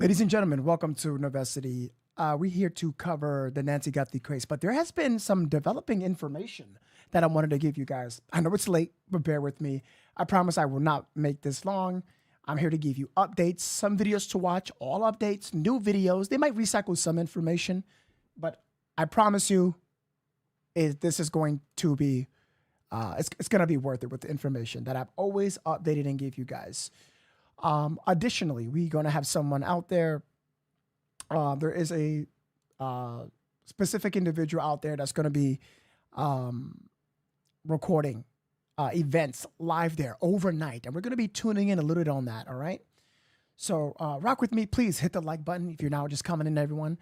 Ladies and gentlemen, welcome to Novesity. We're here to cover the Nancy Guthrie case, but there has been some developing information that I wanted to give you guys. I know it's late, but bear with me. I promise I will not make this long. I'm here to give you updates, some videos to watch, all updates, new videos. They might recycle some information, but I promise you, this is going to be, it's going to be worth it with the information that I've always updated and gave you guys. Additionally, we're going to have someone out there. There is a specific individual out there that's going to be recording events live there overnight. And we're going to be tuning in a little bit on that. All right. So rock with me. Please hit the like button if you're now just coming in, everyone.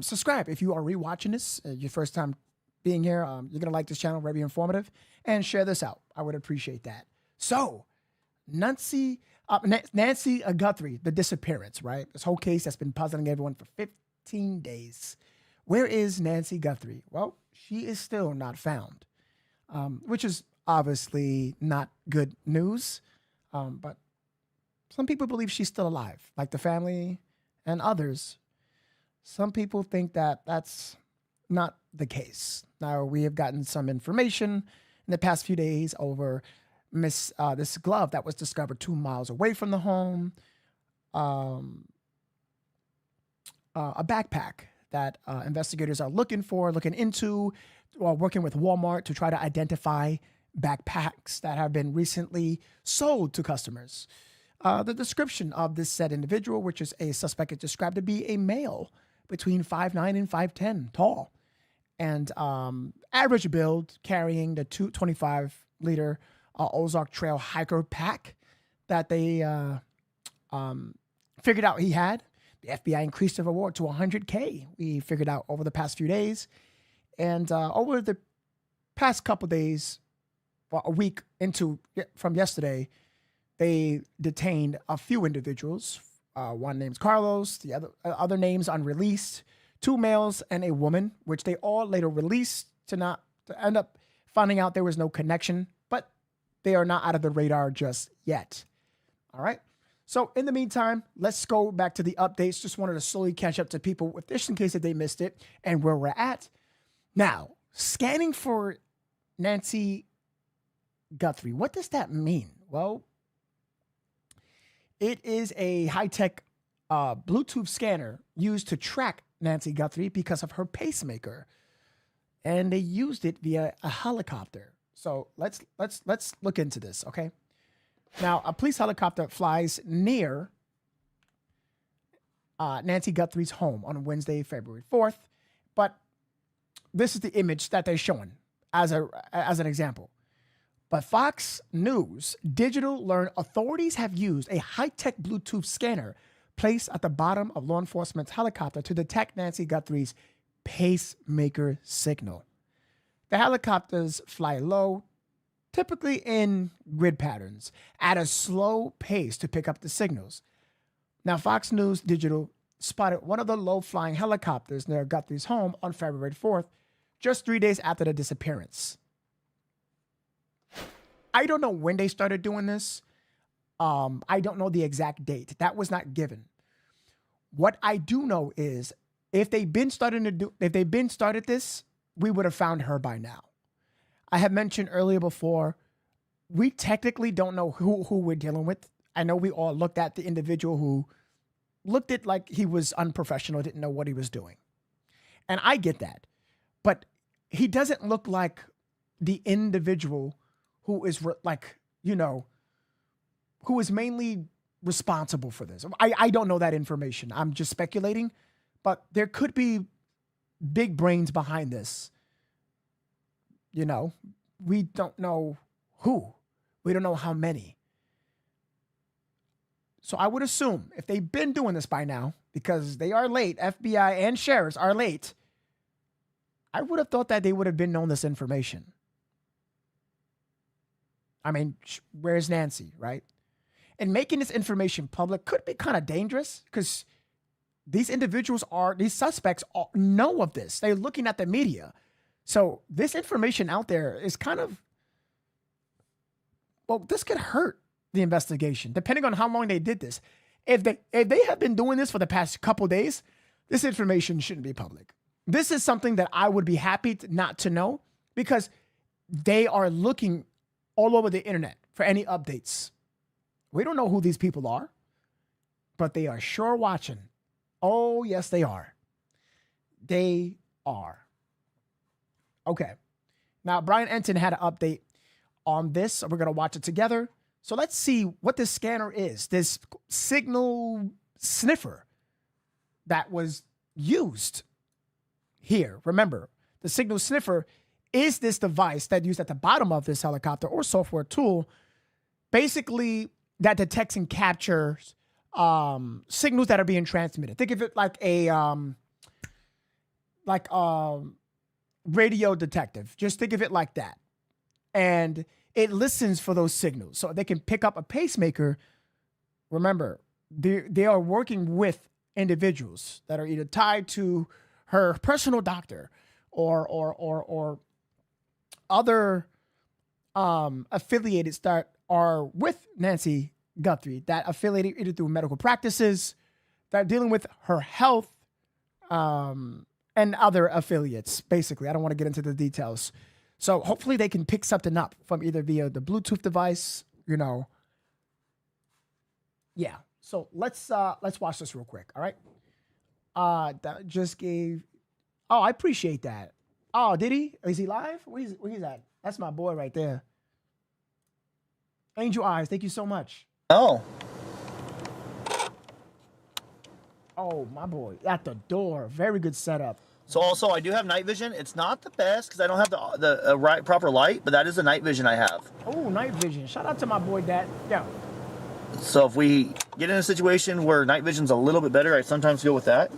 Subscribe if you are rewatching this, your first time being here. You're going to like this channel, very informative, and share this out. I would appreciate that. So Nancy Guthrie, the disappearance, right? This whole case that's been puzzling everyone for 15 days. Where is Nancy Guthrie? Well, she is still not found, which is obviously not good news. But some people believe she's still alive, like the family and others. Some people think that that's not the case. Now, we have gotten some information in the past few days over this glove that was discovered 2 miles away from the home, a backpack that investigators are looking into, while working with Walmart to try to identify backpacks that have been recently sold to customers. The description of this said individual, which is a suspect, is described to be a male between 5'9" and 5'10", tall, and average build, carrying the 225-liter Ozark Trail hiker pack that they figured out he had. The FBI increased the reward to $100K. We figured out over the past few days. And over the past couple days, well, a week from yesterday, they detained a few individuals. One name's Carlos, the other names unreleased, 2 males and a woman, which they all later released to end up finding out there was no connection. But they are not out of the radar just yet. All right. So in the meantime, let's go back to the updates. Just wanted to slowly catch up to people with this in case that they missed it and where we're at. Now, scanning for Nancy Guthrie. What does that mean? Well, it is a high-tech Bluetooth scanner used to track Nancy Guthrie because of her pacemaker. And they used it via a helicopter. So let's look into this, okay? Now, a police helicopter flies near Nancy Guthrie's home on Wednesday, February 4th. But this is the image that they're showing as an example. But Fox News Digital learned authorities have used a high-tech Bluetooth scanner placed at the bottom of law enforcement's helicopter to detect Nancy Guthrie's pacemaker signal. The helicopters fly low, typically in grid patterns, at a slow pace to pick up the signals. Now, Fox News Digital spotted one of the low-flying helicopters near Guthrie's home on February 4th, just 3 days after the disappearance. I don't know when they started doing this. I don't know the exact date. That was not given. What I do know is if they've been started this, we would have found her by now. I have mentioned earlier before, we technically don't know who we're dealing with. I know we all looked at the individual who looked at like he was unprofessional, didn't know what he was doing. And I get that. But he doesn't look like the individual who is who is mainly responsible for this. I don't know that information. I'm just speculating, but there could be big brains behind this. You know, we don't know who. We don't know how many. So I would assume if they've been doing this by now, because they are late, FBI and sheriffs are late, I would have thought that they would have been known this information. I mean, where's Nancy, right? And making this information public could be kind of dangerous because these suspects know of this. They're looking at the media. So this information out there is kind of, well, this could hurt the investigation, depending on how long they did this. if they have been doing this for the past couple days, this information shouldn't be public. This is something that I would be happy not to know, because they are looking all over the internet for any updates. We don't know who these people are, but they are sure watching. Oh, yes, they are. They are. Okay. Now, Brian Enton had an update on this, so we're going to watch it together. So let's see what this scanner is, this signal sniffer that was used here. Remember, the signal sniffer is this device that used at the bottom of this helicopter or software tool, basically that detects and captures signals that are being transmitted. Think of it like a radio detective. Just think of it like that. And it listens for those signals. So they can pick up a pacemaker. Remember, they are working with individuals that are either tied to her personal doctor or other affiliates that are with Nancy Guthrie, that affiliated either through medical practices, that are dealing with her health, and other affiliates, basically. I don't want to get into the details. So hopefully they can pick something up from either via the Bluetooth device, you know. Yeah. So let's watch this real quick. All right. That just gave. Oh, I appreciate that. Oh, did he? Is he live? Where he's at? That's my boy right there. Angel Eyes, thank you so much. Oh. Oh, my boy. At the door. Very good setup. So also, I do have night vision. It's not the best because I don't have the right proper light, but that is the night vision I have. Oh, night vision. Shout out to my boy, Dad. Yeah. So if we get in a situation where night vision's a little bit better, I sometimes go with that.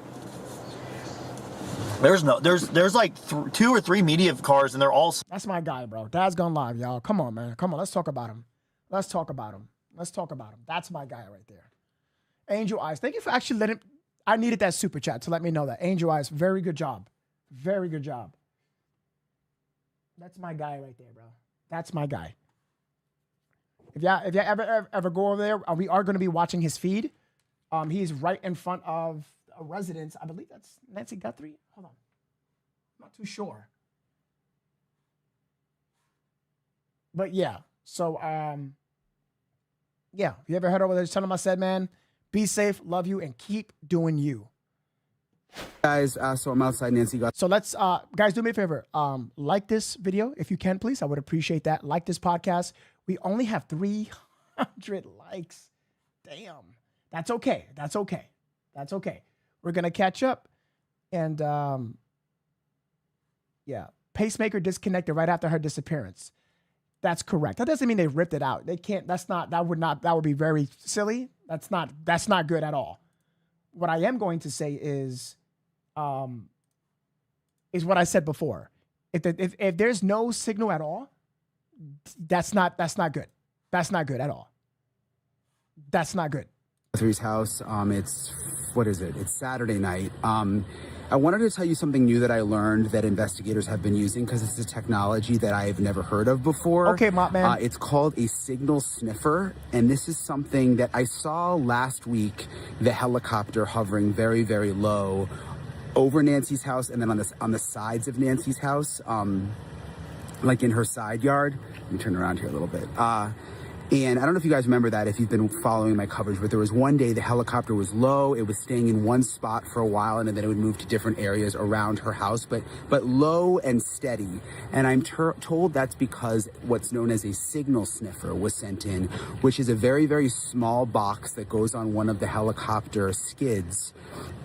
There's like 2 or 3 media cars, and they're all. That's my guy, bro. Dad's gone live, y'all. Come on, man. Come on. Let's talk about him. Let's talk about him. Let's talk about him. That's my guy right there. Angel Eyes. Thank you for actually letting. I needed that super chat to let me know that. Angel Eyes, very good job. Very good job. That's my guy right there, bro. That's my guy. If you ever go over there, we are going to be watching his feed. He's right in front of a residence. I believe that's Nancy Guthrie. Hold on. I'm not too sure. But yeah. So, yeah. If you ever heard over there, just tell him I said, man, be safe, love you, and keep doing you. Guys, so I'm outside Nancy Guthrie. So let's, guys, do me a favor. Like this video if you can, please. I would appreciate that. Like this podcast. We only have 300 likes. Damn. That's okay. That's okay. That's okay. We're going to catch up. And, yeah, pacemaker disconnected right after her disappearance. That's correct. That doesn't mean they ripped it out. They can't, that would be very silly. That's not good at all. What I am going to say is what I said before. If there's no signal at all, that's not good. That's not good at all. That's not good. Guthrie's house. It's Saturday night. I wanted to tell you something new that I learned that investigators have been using because it's a technology that I've never heard of before. Okay, Mop Man. It's called a signal sniffer, and this is something that I saw last week, the helicopter hovering very, very low over Nancy's house and then on the sides of Nancy's house, like in her side yard. Let me turn around here a little bit. And I don't know if you guys remember that if you've been following my coverage, but there was one day the helicopter was low. It was staying in one spot for a while, and then it would move to different areas around her house, but low and steady. And I'm told that's because what's known as a signal sniffer was sent in, which is a very, very small box that goes on one of the helicopter skids.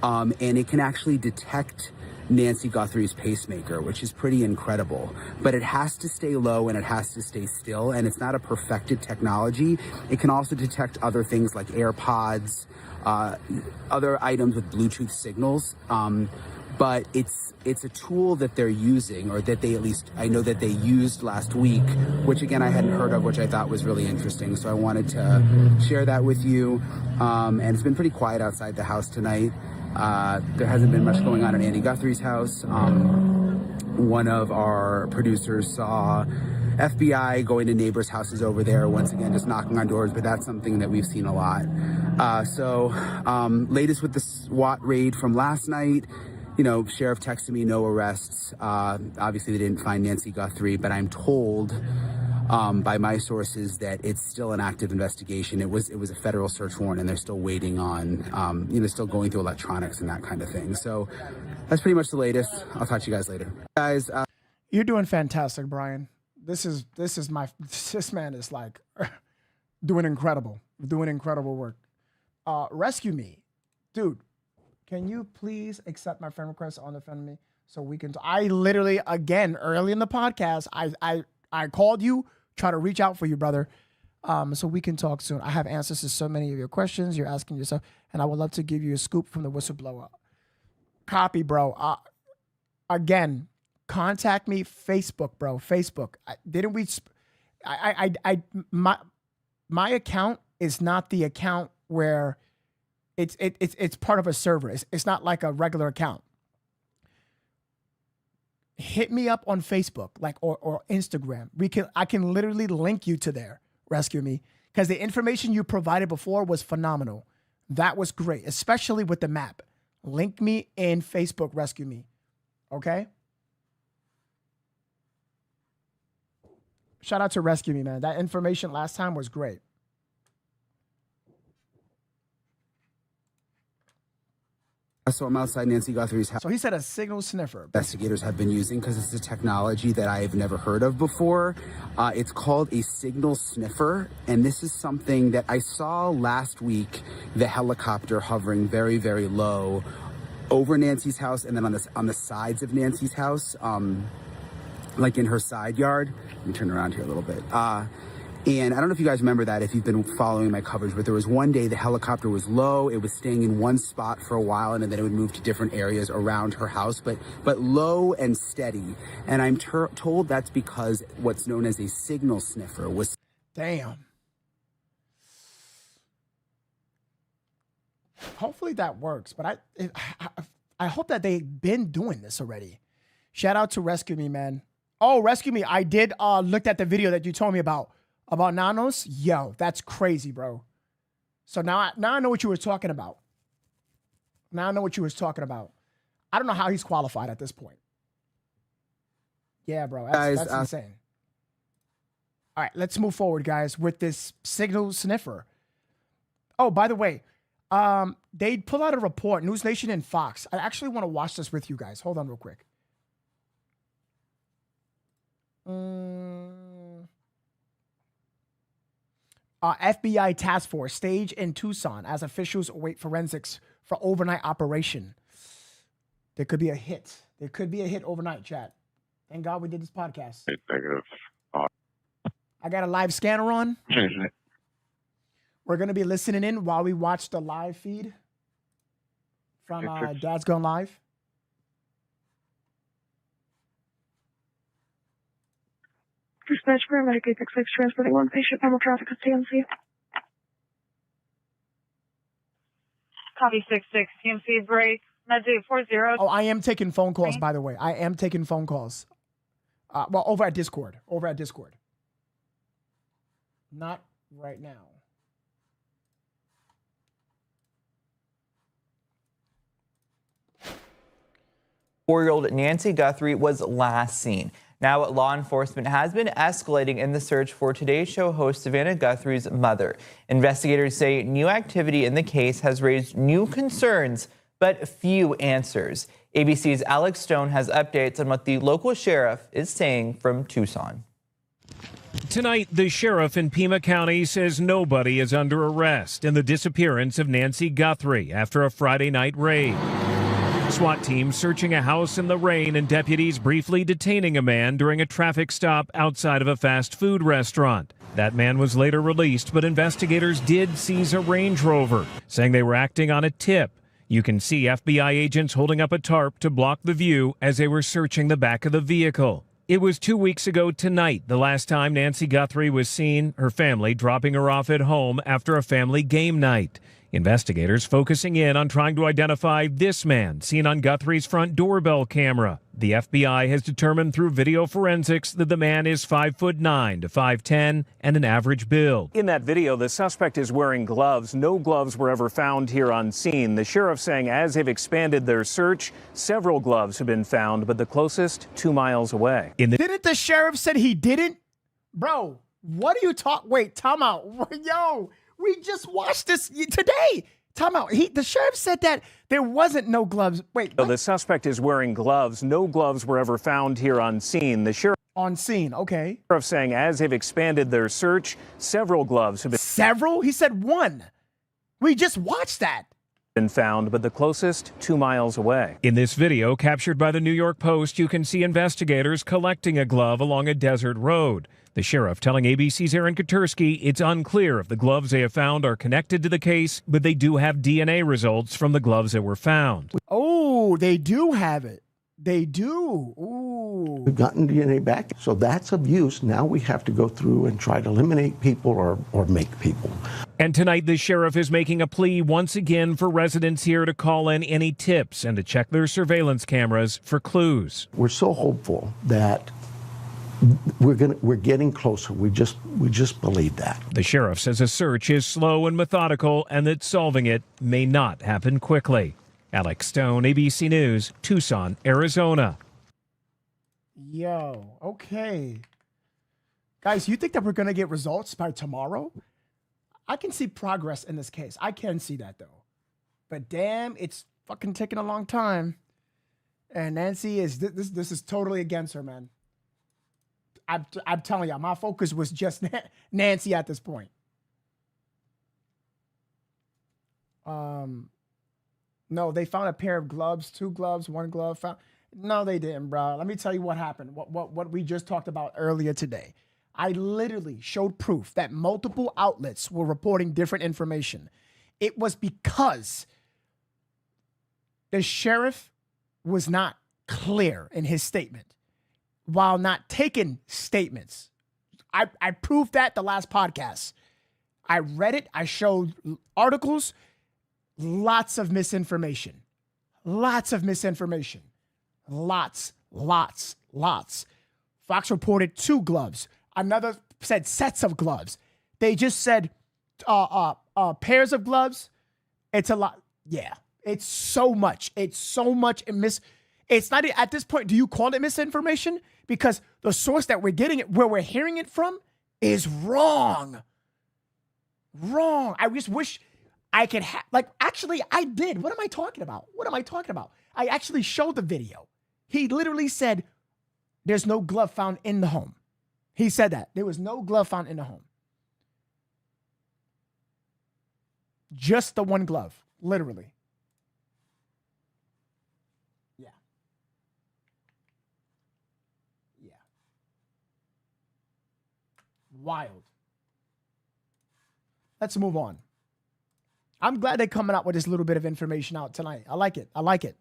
And it can actually detect Nancy Guthrie's pacemaker, which is pretty incredible. But it has to stay low and it has to stay still, and it's not a perfected technology. It can also detect other things like AirPods, other items with Bluetooth signals. But it's a tool that they're using, or that they, at least I know that they used last week, which again I hadn't heard of, which I thought was really interesting. So I wanted to share that with you. And it's been pretty quiet outside the house tonight. There hasn't been much going on at Andy Guthrie's house. One of our producers saw FBI going to neighbors' houses over there, once again just knocking on doors, but that's something that we've seen a lot. Latest with the SWAT raid from last night. Sheriff texted me no arrests. Obviously, they didn't find Nancy Guthrie, but I'm told by my sources that it's still an active investigation. It was a federal search warrant, and they're still waiting on, still going through electronics and that kind of thing. So that's pretty much the latest. I'll talk to you guys later, guys. You're doing fantastic, Brian. This man is like doing incredible work. Rescue me, dude. Can you please accept my friend request on the friend me so we can? I literally, again, early in the podcast, I called you, try to reach out for you, brother, so we can talk soon. I have answers to so many of your questions you're asking yourself, and I would love to give you a scoop from the whistleblower. Copy, bro. Again, contact me, Facebook, bro. Facebook. My account is not the account where it's part of a server. It's not like a regular account. Hit me up on Facebook, or Instagram. I can literally link you to there. Rescue me, because the information you provided before was phenomenal. That was great, especially with the map. Link me in Facebook. Rescue me. Okay. Shout out to Rescue Me, man. That information last time was great. So I'm outside Nancy Guthrie's house. So he said a signal sniffer. Investigators have been using, because it's a technology that I've never heard of before. It's called a signal sniffer, and this is something that I saw last week, the helicopter hovering very, very low over Nancy's house, and then on the sides of Nancy's house, like in her side yard. Let me turn around here a little bit. And I don't know if you guys remember that, if you've been following my coverage, but there was one day the helicopter was low. It was staying in one spot for a while, and then it would move to different areas around her house, but low and steady. And I'm told that's because what's known as a signal sniffer was... Damn. Hopefully that works, but I hope that they've been doing this already. Shout out to Rescue Me, man. Oh, Rescue Me. I did looked at the video that you told me about Nanos. Yo, that's crazy, bro. So now I know what you were talking about. I don't know how he's qualified at this point. Yeah, bro. That's insane. All right, let's move forward, guys, with this signal sniffer. Oh, by the way, they pull out a report, News Nation and Fox. I actually want to watch this with you guys. Hold on real quick. FBI task force stage in Tucson as officials await forensics for overnight operation. There could be a hit. Overnight, chat. Thank God we did this podcast. I got a live scanner on. We're going to be listening in while we watch the live feed from Dad's Gone Live. Dispatch paramedic 866 transporting one patient, normal traffic at TMC. Copy 66, TMC break, med 40. Oh, I am taking phone calls, by the way. I am taking phone calls. Well, over at Discord. Not right now. Four-year-old Nancy Guthrie was last seen. Now, law enforcement has been escalating in the search for Today's Show host Savannah Guthrie's mother. Investigators say new activity in the case has raised new concerns, but few answers. ABC's Alex Stone has updates on what the local sheriff is saying from Tucson. Tonight, the sheriff in Pima County says nobody is under arrest in the disappearance of Nancy Guthrie after a Friday night raid. SWAT team searching a house in the rain and deputies briefly detaining a man during a traffic stop outside of a fast food restaurant. That man was later released, but investigators did seize a Range Rover, saying they were acting on a tip. You can see FBI agents holding up a tarp to block the view as they were searching the back of the vehicle. It was 2 weeks ago tonight, the last time Nancy Guthrie was seen, her family dropping her off at home after a family game night. Investigators focusing in on trying to identify this man seen on Guthrie's front doorbell camera. The FBI has determined through video forensics that the man is 5'9" to 5'10" and an average build. In that video, the suspect is wearing gloves. No gloves were ever found here on scene. The sheriff saying as they've expanded their search, several gloves have been found, but the closest 2 miles away. Didn't the sheriff said he didn't? Bro, what are you talking? Wait, time out. Yo, we just watched this today. Time out. The sheriff said that there wasn't no gloves. Wait. So the suspect is wearing gloves. No gloves were ever found here on scene. The sheriff on scene, okay. Saying as they've expanded their search, several gloves have been Several? He said one. We just watched that. Been found, but the closest 2 miles away. In this video captured by the New York Post, you can see investigators collecting a glove along a desert road. The sheriff telling ABC's Aaron Katersky it's unclear if the gloves they have found are connected to the case, but they do have DNA results from the gloves that were found. Oh, they do have it. They do. Ooh. We've gotten DNA back, so that's abuse. Now we have to go through and try to eliminate people or make people. And tonight, the sheriff is making a plea once again for residents here to call in any tips and to check their surveillance cameras for clues. We're so hopeful that we're getting closer. We just believe that. The sheriff says a search is slow and methodical and that solving it may not happen quickly. Alex Stone, ABC News, Tucson, Arizona. Yo, okay. Guys, you think that we're going to get results by tomorrow? I can see progress in this case. I can see that, though. But damn, it's fucking taking a long time. And Nancy is, this is totally against her, man. I'm telling you, my focus was just Nancy at this point. No, they found a pair of gloves, 2 gloves, 1 glove found. No, they didn't, bro. Let me tell you what happened. What we just talked about earlier today. I literally showed proof that multiple outlets were reporting different information. It was because the sheriff was not clear in his statement while not taking statements. I proved that the last podcast. I read it. I showed articles. Lots of misinformation. Lots of misinformation. Lots. Fox reported 2 gloves. Another said sets of gloves. They just said pairs of gloves. It's a lot. Yeah. It's so much. It's not at this point. Do you call it misinformation? Because the source that we're getting it, where we're hearing it from, is wrong. Wrong. I just wish I could have, actually, I did. What am I talking about? I actually showed the video. He literally said, there's no glove found in the home. He said that. There was no glove found in the home. Just the 1 glove, literally. Yeah. Wild. Let's move on. I'm glad they're coming out with this little bit of information out tonight. I like it.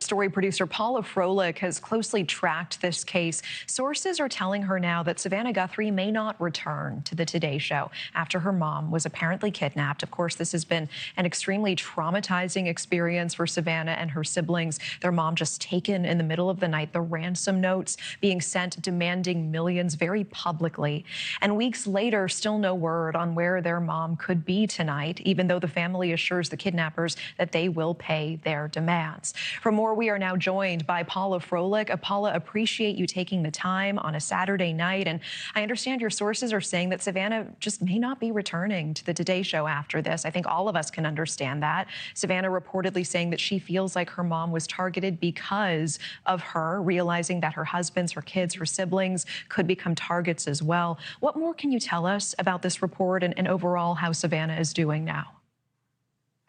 Story producer Paula Froelich has closely tracked this case. Sources are telling her now that Savannah Guthrie may not return to the Today Show after her mom was apparently kidnapped. Of course, this has been an extremely traumatizing experience for Savannah and her siblings. Their mom just taken in the middle of the night, the ransom notes being sent demanding millions very publicly. And weeks later, still no word on where their mom could be tonight, even though the family assures the kidnappers that they will pay their demands. For more, we are now joined by Paula Froelich. Paula, appreciate you taking the time on a Saturday night. And I understand your sources are saying that Savannah just may not be returning to the Today Show after this. I think all of us can understand that. Savannah reportedly saying that she feels like her mom was targeted because of her, realizing that her husbands, her kids, her siblings could become targets as well. What more can you tell us about this report and overall how Savannah is doing now?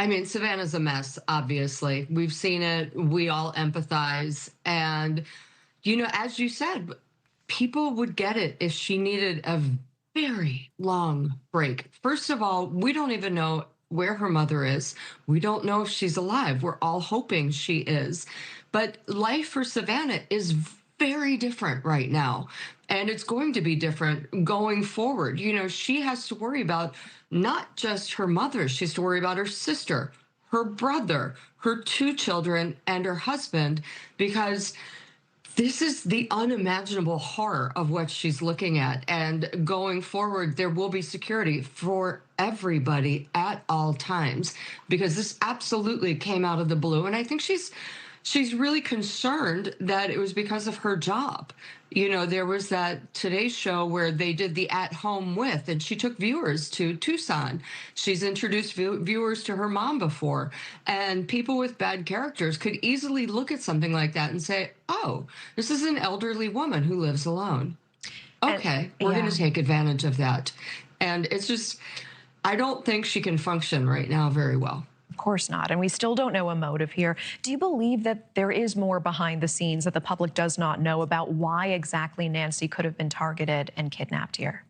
I mean, Savannah's a mess, obviously. We've seen it. We all empathize. And, you know, as you said, people would get it if she needed a very long break. First of all, we don't even know where her mother is. We don't know if she's alive. We're all hoping she is. But life for Savannah is very different right now. And it's going to be different going forward. You know, she has to worry about not just her mother, she has to worry about her sister, her brother, her 2 children, and her husband, because this is the unimaginable horror of what she's looking at. And going forward, there will be security for everybody at all times, because this absolutely came out of the blue. And I think she's really concerned that it was because of her job. You know, there was that Today Show where they did the At Home With, and she took viewers to Tucson. She's introduced viewers to her mom before. And people with bad characters could easily look at something like that and say, oh, this is an elderly woman who lives alone. Okay, we're going to take advantage of that. And it's just, I don't think she can function right now very well. Of course not. And we still don't know a motive here. Do you believe that there is more behind the scenes that the public does not know about why exactly Nancy could have been targeted and kidnapped here?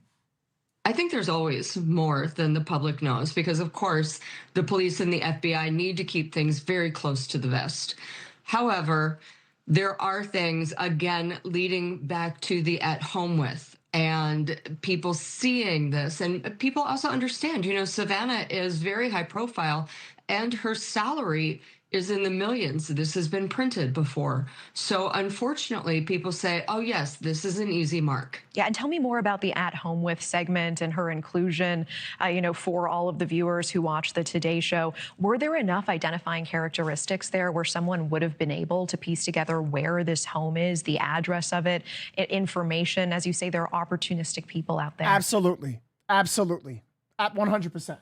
I think there's always more than the public knows, because, of course, the police and the FBI need to keep things very close to the vest. However, there are things, again, leading back to the At Home With, and people seeing this. And people also understand, you know, Savannah is very high profile, and her salary is in the millions. This has been printed before. So unfortunately, people say, oh yes, this is an easy mark. Yeah, and tell me more about the At Home With segment and her inclusion, you know, for all of the viewers who watch the Today Show. Were there enough identifying characteristics there where someone would have been able to piece together where this home is, the address of it, information? As you say, there are opportunistic people out there. Absolutely. Absolutely. At 100%.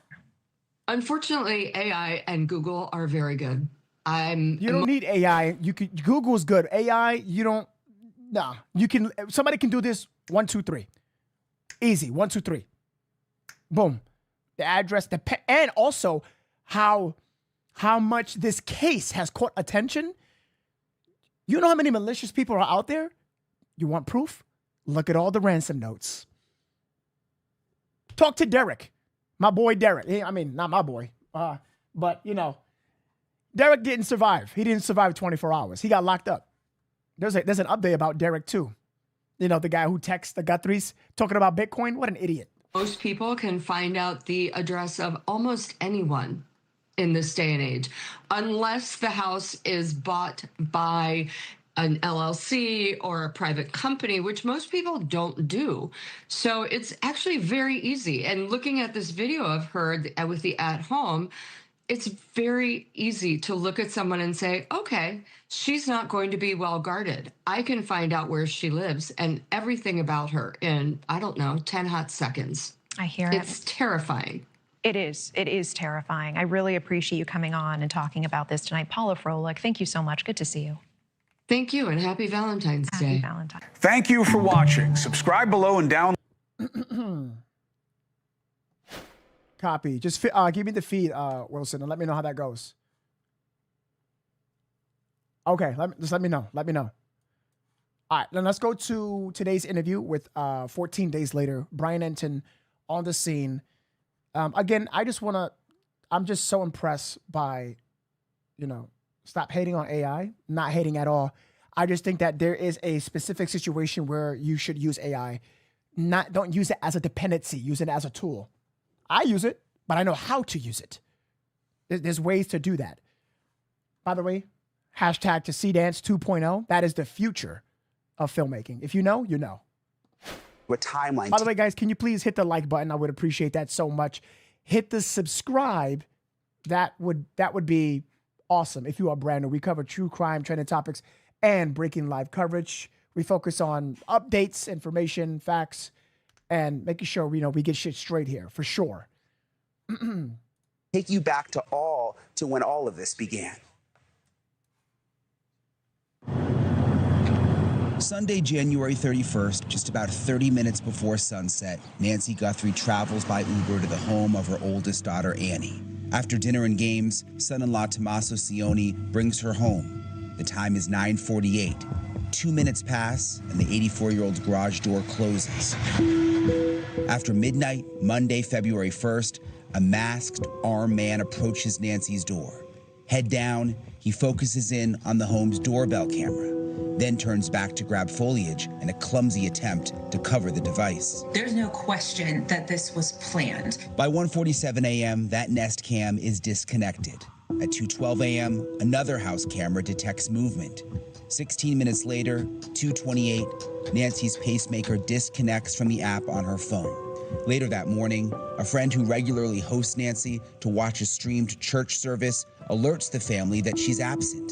Unfortunately, AI and Google are very good. You don't need AI. Google's good. AI, you don't. Nah. Somebody can do this. 1, 2, 3. Easy. 1, 2, 3. Boom. The address, and also how much this case has caught attention. You know how many malicious people are out there? You want proof? Look at all the ransom notes. Talk to Derek. My boy Derek. I mean, not my boy. But, you know, Derek didn't survive. He didn't survive 24 hours. He got locked up. There's an update about Derek, too. You know, the guy who texts the Guthries talking about Bitcoin. What an idiot. Most people can find out the address of almost anyone in this day and age, unless the house is bought by an LLC or a private company, which most people don't do. So it's actually very easy. And looking at this video of her with the At Home, it's very easy to look at someone and say, okay, she's not going to be well guarded. I can find out where she lives and everything about her in, I don't know, 10 hot seconds. I hear it. It's terrifying. It is. It is terrifying. I really appreciate you coming on and talking about this tonight. Paula Froelich, thank you so much. Good to see you. Thank you, and happy Valentine's Day. Happy Valentine's. Thank you for watching. Subscribe below and download. Copy. Just give me the feed, Wilson, and let me know how that goes. Okay, just let me know. Let me know. All right, then let's go to today's interview with 14 days later, Brian Enton on the scene. Again, I'm just so impressed by, you know, stop hating on AI, not hating at all. I just think that there is a specific situation where you should use AI. Don't use it as a dependency, use it as a tool. I use it, but I know how to use it. There's ways to do that. By the way, hashtag to See Dance 2.0, that is the future of filmmaking. If you know, you know. What timeline? By the way, guys, can you please hit the like button? I would appreciate that so much. Hit the subscribe. That would be awesome if you are brand new. We cover true crime, trending topics, and breaking live coverage. We focus on updates, information, facts, and making sure we get shit straight here for sure. Take you back to when all of this began. Sunday, January 31st, just about 30 minutes before sunset, Nancy Guthrie travels by Uber to the home of her oldest daughter, Annie. After dinner and games, son-in-law Tommaso Cioni brings her home. The time is 9:48. 2 minutes pass, and the 84-year-old's garage door closes. After midnight, Monday, February 1st, a masked, armed man approaches Nancy's door. Head down, he focuses in on the home's doorbell camera. then turns back to grab foliage in a clumsy attempt to cover the device. There's no question that this was planned. By 1:47 a.m., that Nest Cam is disconnected. At 2:12 a.m., another house camera detects movement. 16 minutes later, 2:28, Nancy's pacemaker disconnects from the app on her phone. Later that morning, a friend who regularly hosts Nancy to watch a streamed church service alerts the family that she's absent.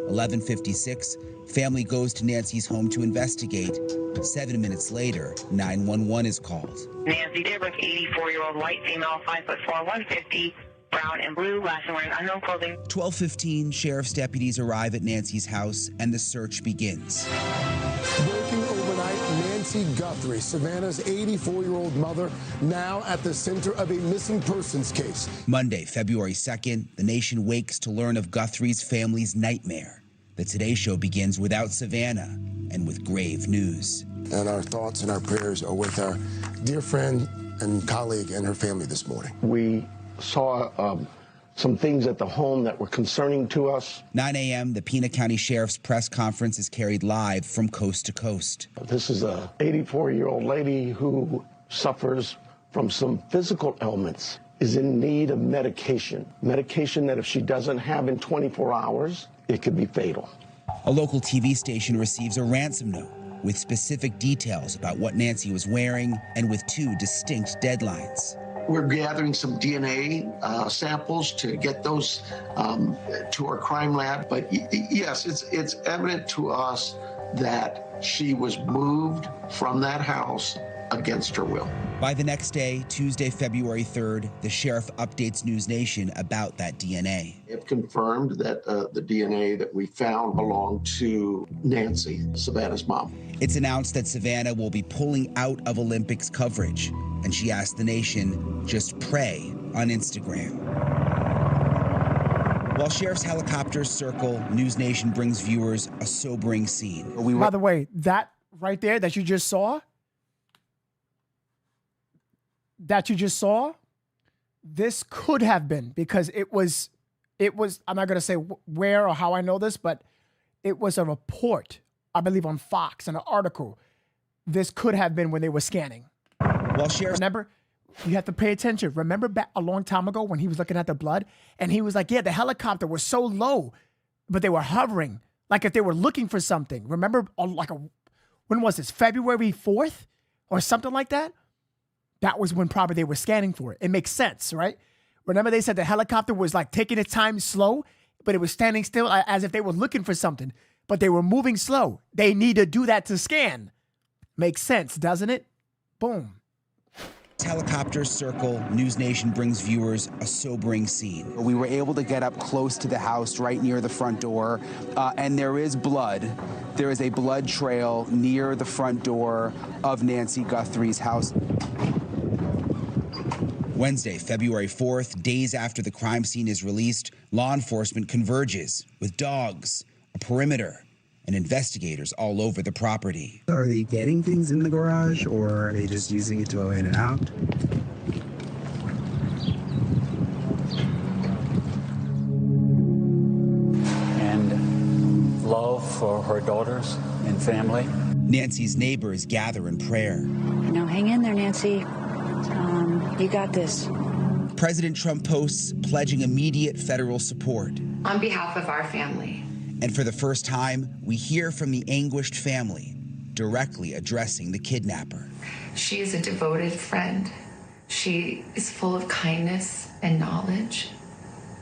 11:56, family goes to Nancy's home to investigate. 7 minutes later, 911 is called. Nancy Dibbrick, 84-year-old white female, 5'4", 150, brown and blue, last and wearing unknown clothing. 12:15, sheriff's deputies arrive at Nancy's house and the search begins. Breaking overnight, Nancy Guthrie, Savannah's 84-year-old mother, now at the center of a missing persons case. Monday, February 2nd, the nation wakes to learn of Guthrie's family's nightmare. The Today Show begins without Savannah and with grave news. And our thoughts and our prayers are with our dear friend and colleague and her family this morning. We saw some things at the home that were concerning to us. 9 a.m., the Pima County Sheriff's press conference is carried live from coast to coast. This is a 84-year-old lady who suffers from some physical ailments, is in need of medication that if she doesn't have in 24 hours, it could be fatal. A local TV station receives a ransom note with specific details about what Nancy was wearing and with two distinct deadlines. We're gathering some DNA samples to get those to our crime lab. But yes, it's evident to us that she was moved from that house against her will. By the next day, Tuesday, February 3rd, the sheriff updates News Nation about that DNA. It confirmed that the DNA that we found belonged to Nancy, Savannah's mom. It's announced that Savannah will be pulling out of Olympics coverage, and she asked the nation, just pray on Instagram. While sheriff's helicopters circle, News Nation brings viewers a sobering scene. By the way, that right there that you just saw, this could have been, because it was, I'm not going to say where or how I know this, but it was a report, I believe on Fox, an article. This could have been when they were scanning. Well, sheriff, remember, you have to pay attention. Remember back a long time ago when he was looking at the blood and he was like, yeah, the helicopter was so low, but they were hovering, like if they were looking for something. Remember, when was this? February 4th or something like that? That was when probably they were scanning for it. It makes sense, right? Remember they said the helicopter was like taking its time slow, but it was standing still as if they were looking for something, but they were moving slow. They need to do that to scan. Makes sense, doesn't it? Boom. Helicopters circle, News Nation brings viewers a sobering scene. We were able to get up close to the house right near the front door, and there is blood. There is a blood trail near the front door of Nancy Guthrie's house. Wednesday, February 4th, days after the crime scene is released, law enforcement converges with dogs, a perimeter, and investigators all over the property. Are they getting things in the garage, or are they just using it to go in and out? And love for her daughters and family. Nancy's neighbors gather in prayer. Now hang in there, Nancy. You got this. President Trump posts pledging immediate federal support. On behalf of our family. And for the first time, we hear from the anguished family, directly addressing the kidnapper. She is a devoted friend. She is full of kindness and knowledge.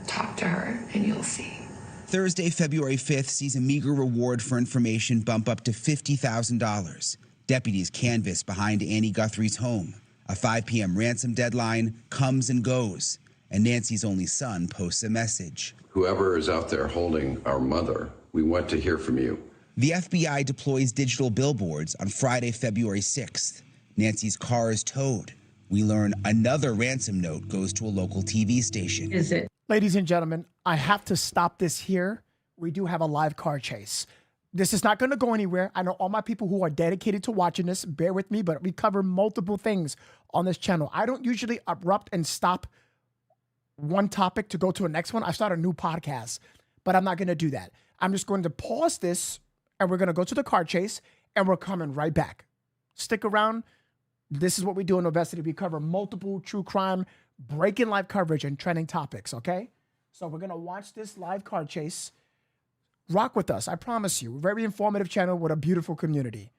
Talk to her and you'll see. Thursday, February 5th sees a meager reward for information bump up to $50,000. Deputies canvass behind Annie Guthrie's home. A 5 p.m. ransom deadline comes and goes, and Nancy's only son posts a message. Whoever is out there holding our mother, we want to hear from you. The FBI deploys digital billboards on Friday, February 6th. Nancy's car is towed. We learn another ransom note goes to a local TV station. Is it? Ladies and gentlemen, I have to stop this here. We do have a live car chase. This is not going to go anywhere. I know all my people who are dedicated to watching this, bear with me, but we cover multiple things on this channel. I don't usually abrupt and stop one topic to go to a next one. I start a new podcast, but I'm not going to do that. I'm just going to pause this and we're going to go to the car chase, and we're coming right back. Stick around. This is what we do in Novesity. We cover multiple true crime, breaking live coverage, and trending topics, okay? So we're going to watch this live car chase. Rock with us. I promise you. Very informative channel with a beautiful community.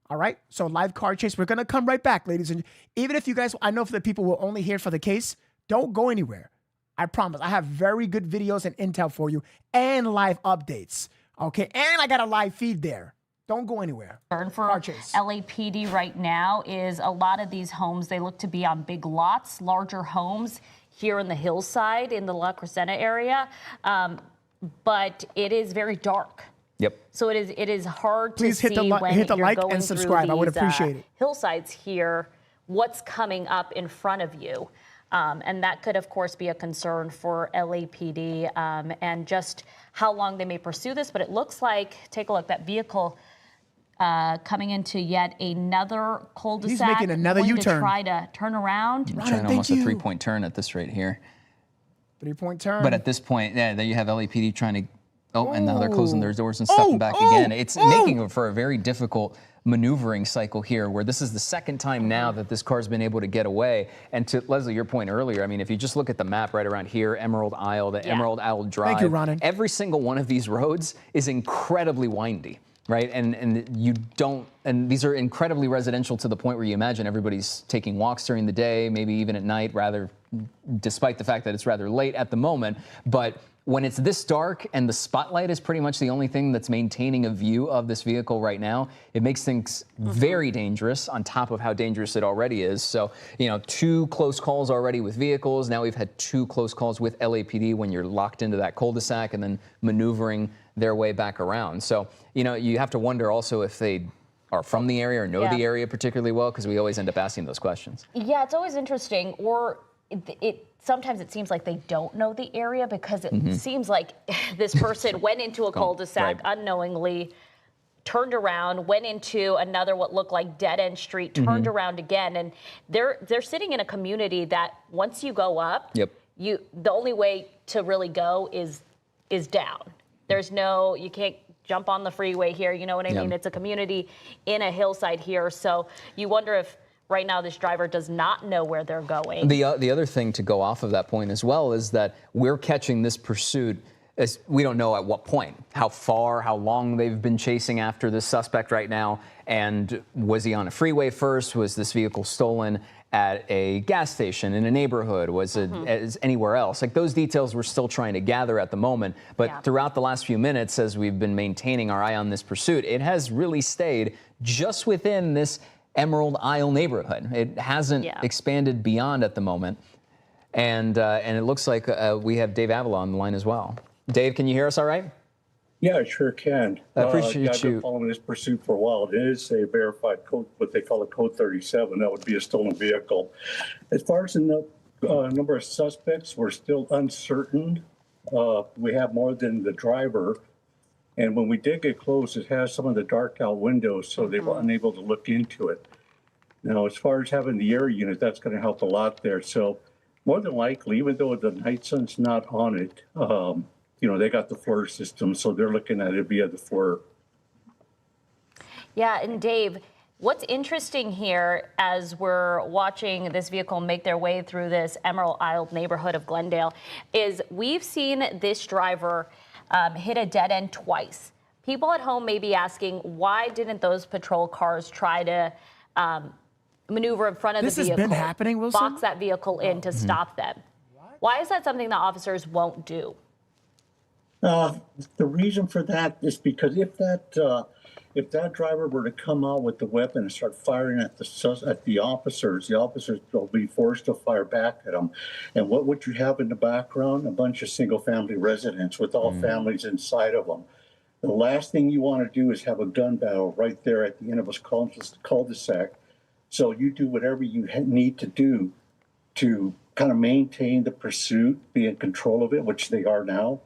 All right? So live car chase. We're going to come right back, ladies. And even if you guys, I know for the people will only hear for the case, don't go anywhere. I promise. I have very good videos and intel for you and live updates. Okay? And I got a live feed there. Don't go anywhere. For LAPD right now is a lot of these homes, they look to be on big lots, larger homes here in the hillside in the La Crescenta area. But it is very dark. Yep. So it is hard Please to hit see the when hit the you're like going and subscribe. through I would these, appreciate it. hillsides here, what's coming up in front of you. And that could, of course, be a concern for LAPD and just how long they may pursue this. But it looks like, take a look, that vehicle coming into yet another cul-de-sac. He's making another U-turn. To try to turn around. Trying almost a 3-point turn at this rate here. 3-point turn. But at this point, yeah, there you have LAPD trying to, and now they're closing their doors and stepping back again. It's making for a very difficult maneuvering cycle here, where this is the second time now that this car's been able to get away. And to Leslie, your point earlier, I mean, if you just look at the map right around here, Emerald Isle to Emerald Isle Drive, Thank you, Ronan. every single one of these roads is incredibly windy. Right, and you don't, and these are incredibly residential to the point where you imagine everybody's taking walks during the day, maybe even at night, rather, despite the fact that it's rather late at the moment. But when it's this dark and the spotlight is pretty much the only thing that's maintaining a view of this vehicle right now, it makes things very dangerous on top of how dangerous it already is. So, you know, 2 close calls already with vehicles. Now we've had 2 close calls with LAPD when you're locked into that cul-de-sac and then maneuvering their way back around. So, you know, you have to wonder also if they are from the area or know the area particularly well, because we always end up asking those questions. Yeah, it's always interesting. Or sometimes it seems like they don't know the area, because it seems like this person went into a cul-de-sac unknowingly, turned around, went into another what looked like dead-end street, turned around again, and they're sitting in a community that once you go up, the only way to really go is down. There's no, you can't jump on the freeway here, you know what I mean? It's a community in a hillside here, so you wonder if right now this driver does not know where they're going. The other thing to go off of that point as well is that we're catching this pursuit as we don't know at what point, how far, how long they've been chasing after this suspect right now, and was he on a freeway first? Was this vehicle stolen at a gas station in a neighborhood? Was it anywhere else? Like, those details we're still trying to gather at the moment. But throughout the last few minutes, as we've been maintaining our eye on this pursuit, it has really stayed just within this Emerald Isle neighborhood. It hasn't expanded beyond at the moment. And it looks like we have Dave Avila on the line as well. Dave, can you hear us all right? Yeah, I sure can. I appreciate I've been following this pursuit for a while. It is a verified code, what they call a code 37. That would be a stolen vehicle. As far as the number of suspects, we're still uncertain. We have more than the driver. And when we did get close, it has some of the dark out windows, so they were unable to look into it. Now, as far as having the air unit, that's going to help a lot there. So more than likely, even though the night sun's not on it, you know, they got the FLIR system, so they're looking at it via the FLIR. Yeah, and Dave, what's interesting here as we're watching this vehicle make their way through this Emerald Isle neighborhood of Glendale is we've seen this driver hit a dead end twice. People at home may be asking, why didn't those patrol cars try to maneuver in front of the vehicle? This has been happening, Wilson? Box that vehicle in to stop them. Why is that something that officers won't do? The reason for that is because if that driver were to come out with the weapon and start firing at the officers will be forced to fire back at them. And what would you have in the background? A bunch of single-family residents with all families inside of them. The last thing you want to do is have a gun battle right there at the end of a cul-de-sac. So you do whatever you need to do to kind of maintain the pursuit, be in control of it, which they are now.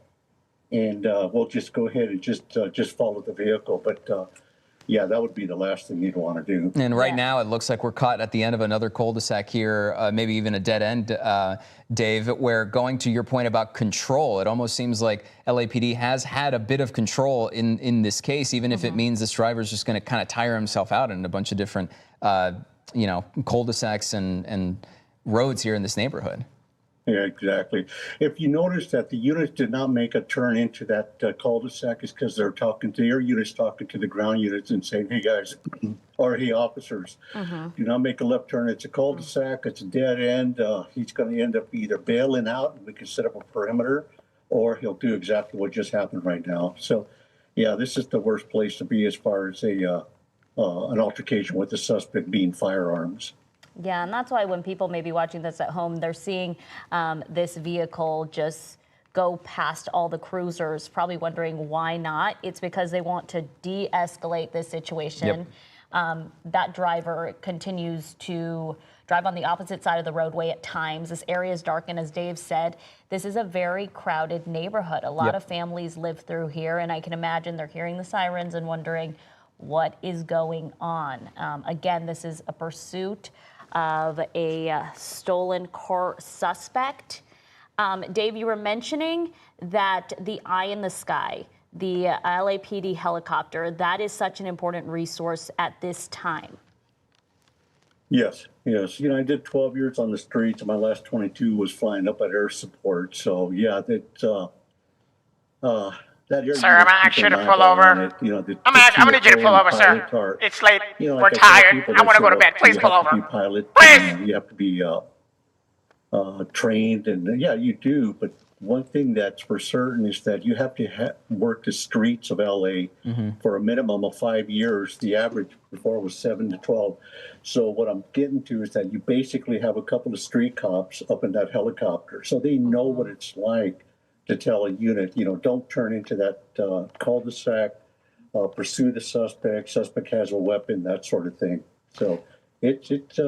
And we'll just go ahead and just follow the vehicle. But yeah, that would be the last thing you'd want to do. And right now, it looks like we're caught at the end of another cul-de-sac here, maybe even a dead end, Dave, where going to your point about control, it almost seems like LAPD has had a bit of control in this case, even if it means this driver's just going to kind of tire himself out in a bunch of different, cul-de-sacs and roads here in this neighborhood. Yeah, exactly. If you notice that the units did not make a turn into that cul-de-sac, is because they're talking to your units, talking to the ground units and saying, hey, guys, or hey, officers, do not make a left turn. It's a cul-de-sac. It's a dead end. He's going to end up either bailing out, and we can set up a perimeter, or he'll do exactly what just happened right now. So, yeah, this is the worst place to be as far as an altercation with the suspect being firearms. Yeah, and that's why when people may be watching this at home, they're seeing this vehicle just go past all the cruisers, probably wondering why not. It's because they want to de-escalate this situation. That driver continues to drive on the opposite side of the roadway at times. This area is dark, and as Dave said, this is a very crowded neighborhood. A lot of families live through here, and I can imagine they're hearing the sirens and wondering what is going on. Again, this is a pursuit of a stolen car suspect. Dave, you were mentioning that the eye in the sky, the LAPD helicopter, that is such an important resource at this time. Yes. I did 12 years on the streets, and my last 22 was flying up at air support. So, yeah, that area. Sir, I'm gonna ask you to pull over. I'm gonna need you to pull over, sir. It's late. We're tired. I want to go to bed. Please pull over. Please. You have to be trained, and yeah, you do. But one thing that's for certain is that you have to work the streets of LA for a minimum of 5 years. The average before was 7 to 12. So what I'm getting to is that you basically have a couple of street cops up in that helicopter, so they know what it's like to tell a unit, don't turn into that cul-de-sac, pursue the suspect has a weapon, that sort of thing. So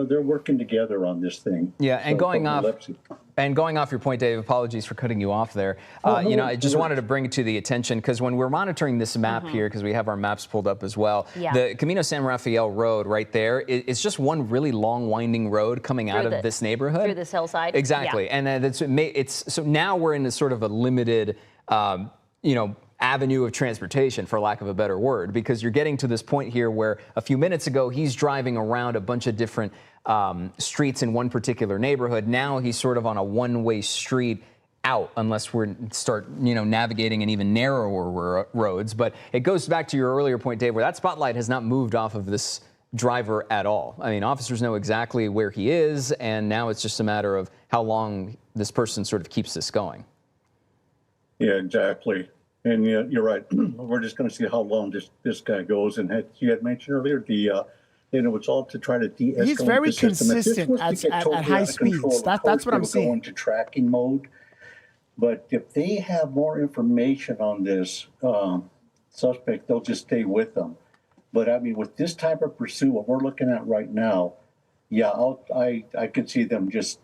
they're working together on this thing. Yeah, and going off your point, Dave, apologies for cutting you off there. I just wanted to bring it to the attention, because when we're monitoring this map here, because we have our maps pulled up as well, the Camino San Rafael Road right there is just one really long winding road coming out of this neighborhood. Through this hillside. Exactly. Yeah. And so now we're in this sort of a limited, avenue of transportation, for lack of a better word, because you're getting to this point here where a few minutes ago he's driving around a bunch of different streets in one particular neighborhood. Now he's sort of on a one-way street out, unless we start navigating an even narrower roads. But it goes back to your earlier point, Dave, where that spotlight has not moved off of this driver at all. I mean, officers know exactly where he is, and now it's just a matter of how long this person sort of keeps this going. Yeah, exactly. And you're right. We're just going to see how long this guy goes. And you had mentioned earlier it's all to try to de-escalate. He's very consistent at high speeds. That's what I'm seeing. Go into tracking mode. But if they have more information on this suspect, they'll just stay with them. But I mean, with this type of pursuit, what we're looking at right now, I could see them just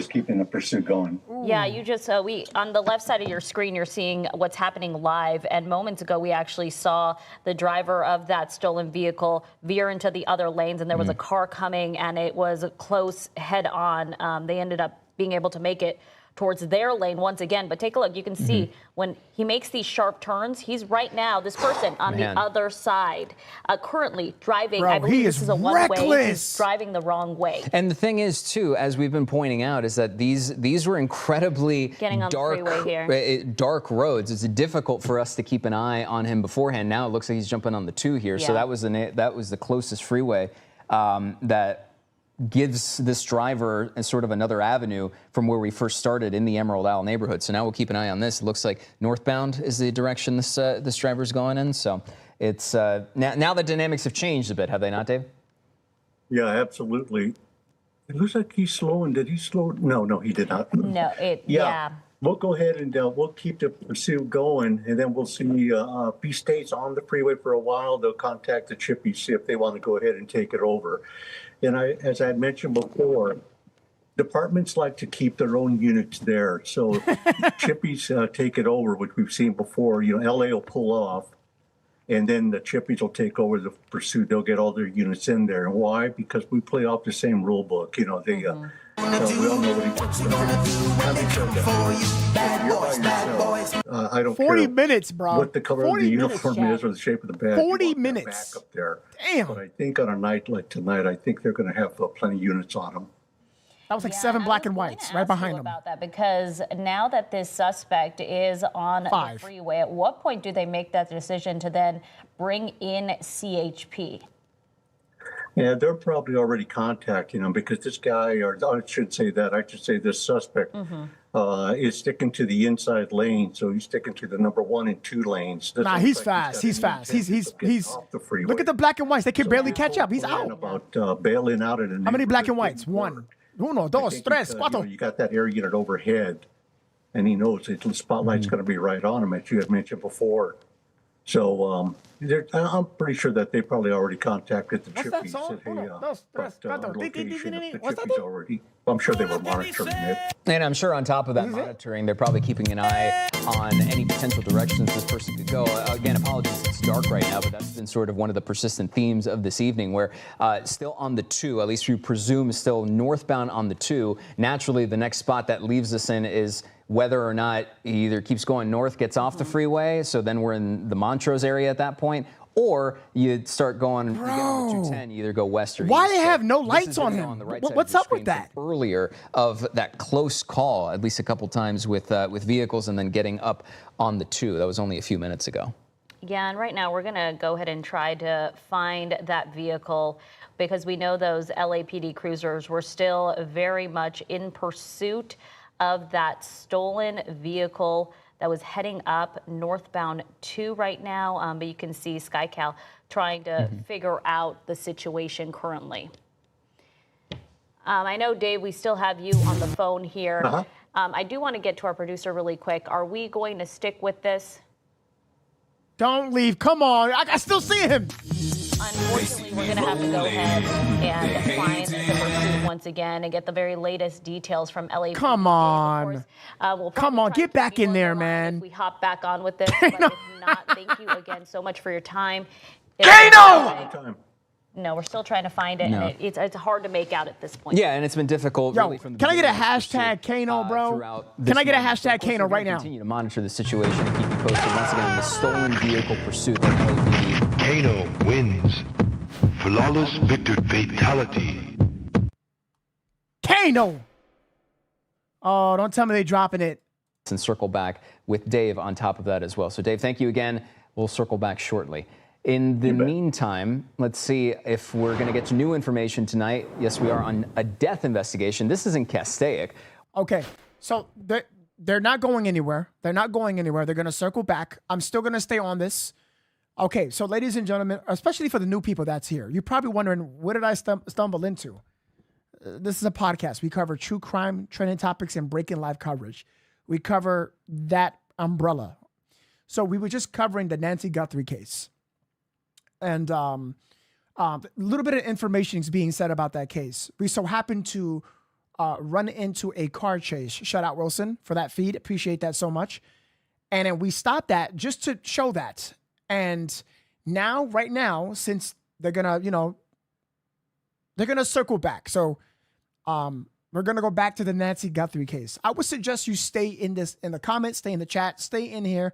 keeping the pursuit going. Yeah, you just, on the left side of your screen, you're seeing what's happening live. And moments ago, we actually saw the driver of that stolen vehicle veer into the other lanes, and there was a car coming, and it was a close head on. They ended up being able to make it towards their lane once again. But take a look. You can see when he makes these sharp turns, he's right now, this person on the other side, currently driving. I believe this is a one-way. He's driving the wrong way. And the thing is, too, as we've been pointing out, is that these were incredibly dark roads. It's difficult for us to keep an eye on him beforehand. Now it looks like he's jumping on the 2 here. Yeah. So that was the closest freeway that gives this driver a sort of another avenue from where we first started in the Emerald Isle neighborhood. So now we'll keep an eye on this. It looks like northbound is the direction this driver's going in. So it's now the dynamics have changed a bit, have they not, Dave? Yeah, absolutely. It looks like he's slowing. Did he slow? No, he did not. No, yeah. We'll go ahead and we'll keep the pursuit going, and then we'll see if he stays on the freeway for a while. They'll contact the Chippies, see if they want to go ahead and take it over. And as I had mentioned before, departments like to keep their own units there. So Chippies take it over, which we've seen before. LA will pull off, And then the Chippies will take over the pursuit. They'll get all their units in there. And why? Because we play off the same rule book. You know, they, so we all know what each other. I don't 40 care minutes, bro. what the color of the uniform is or the shape of the badge. 40 minutes. Back up there. Damn. But I think on a night like tonight, I think they're going to have plenty of units on them. That was like 7 black and whites right behind them. About that, because now that this suspect is on the freeway, at what point do they make that decision to then bring in CHP? Yeah, they're probably already contacting them because this guy, or I should say that, I should say this suspect is sticking to the inside lane. So he's sticking to the number 1 and 2 lanes. Nah, he's fast. He's fast. He's off the freeway. Look at the black and whites. They can barely catch up. He's out. About bailing out at How many black and whites? 1. Uno, dos, tres, cuatro. You got that air unit overhead, and he knows the spotlight's going to be right on him, as you had mentioned before. So I'm pretty sure that they probably already contacted the Chippies. Said, hey, what's that? Already. I'm sure they were monitoring it. And I'm sure on top of that monitoring, they're probably keeping an eye on any potential directions this person could go. Again, apologies, it's dark right now, but that's been sort of one of the persistent themes of this evening, where still on the 2, at least you presume still northbound on the 2. Naturally, the next spot that leaves us in is whether or not he either keeps going north, gets off the freeway, so then we're in the Montrose area at that point, or you start going, you get on the 210, you either go west or east. Why they have no lights on him? What's up with that? Earlier of that close call, at least a couple times with vehicles, and then getting up on the 2. That was only a few minutes ago. Yeah, and right now we're going to go ahead and try to find that vehicle, because we know those LAPD cruisers were still very much in pursuit of that stolen vehicle that was heading up northbound 2 right now. But you can see SkyCal trying to figure out the situation currently. I know, Dave, we still have you on the phone here. I do want to get to our producer really quick. Are we going to stick with this? Don't leave. Come on. I still see him. Unfortunately, we're going to have to go ahead and find the pursuit once again and get the very latest details from LA. Come on. Come on. Get back in there, man. If we hop back on with this. But if not, thank you again so much for your time. Kano! No, we're still trying to find it, and it's hard to make out at this point. Yeah, and it's been difficult. Yo, really from the can I get a hashtag Kano, bro? Can I get a hashtag Kano right now? Continue to monitor the situation and keep you posted once again on the stolen vehicle pursuit that LAPD. Kano wins. Flawless victory fatality. Kano! Oh, don't tell me they're dropping it. And circle back with Dave on top of that as well. So, Dave, thank you again. We'll circle back shortly. In the meantime, let's see if we're going to get to new information tonight. Yes, we are on a death investigation. This is in Castaic. Okay, so they're not going anywhere. They're not going anywhere. They're going to circle back. I'm still going to stay on this. Okay, so ladies and gentlemen, especially for the new people that's here, you're probably wondering, what did I stumble into? This is a podcast. We cover true crime, trending topics, and breaking live coverage. We cover that umbrella. So we were just covering the Nancy Guthrie case. And a little bit of information is being said about that case. We so happened to run into a car chase. Shout out Wilson for that feed. Appreciate that so much. And then we stopped that just to show that. And now, right now, since they're gonna, they're gonna circle back. So we're gonna go back to the Nancy Guthrie case. I would suggest you stay in the comments, stay in the chat, stay in here.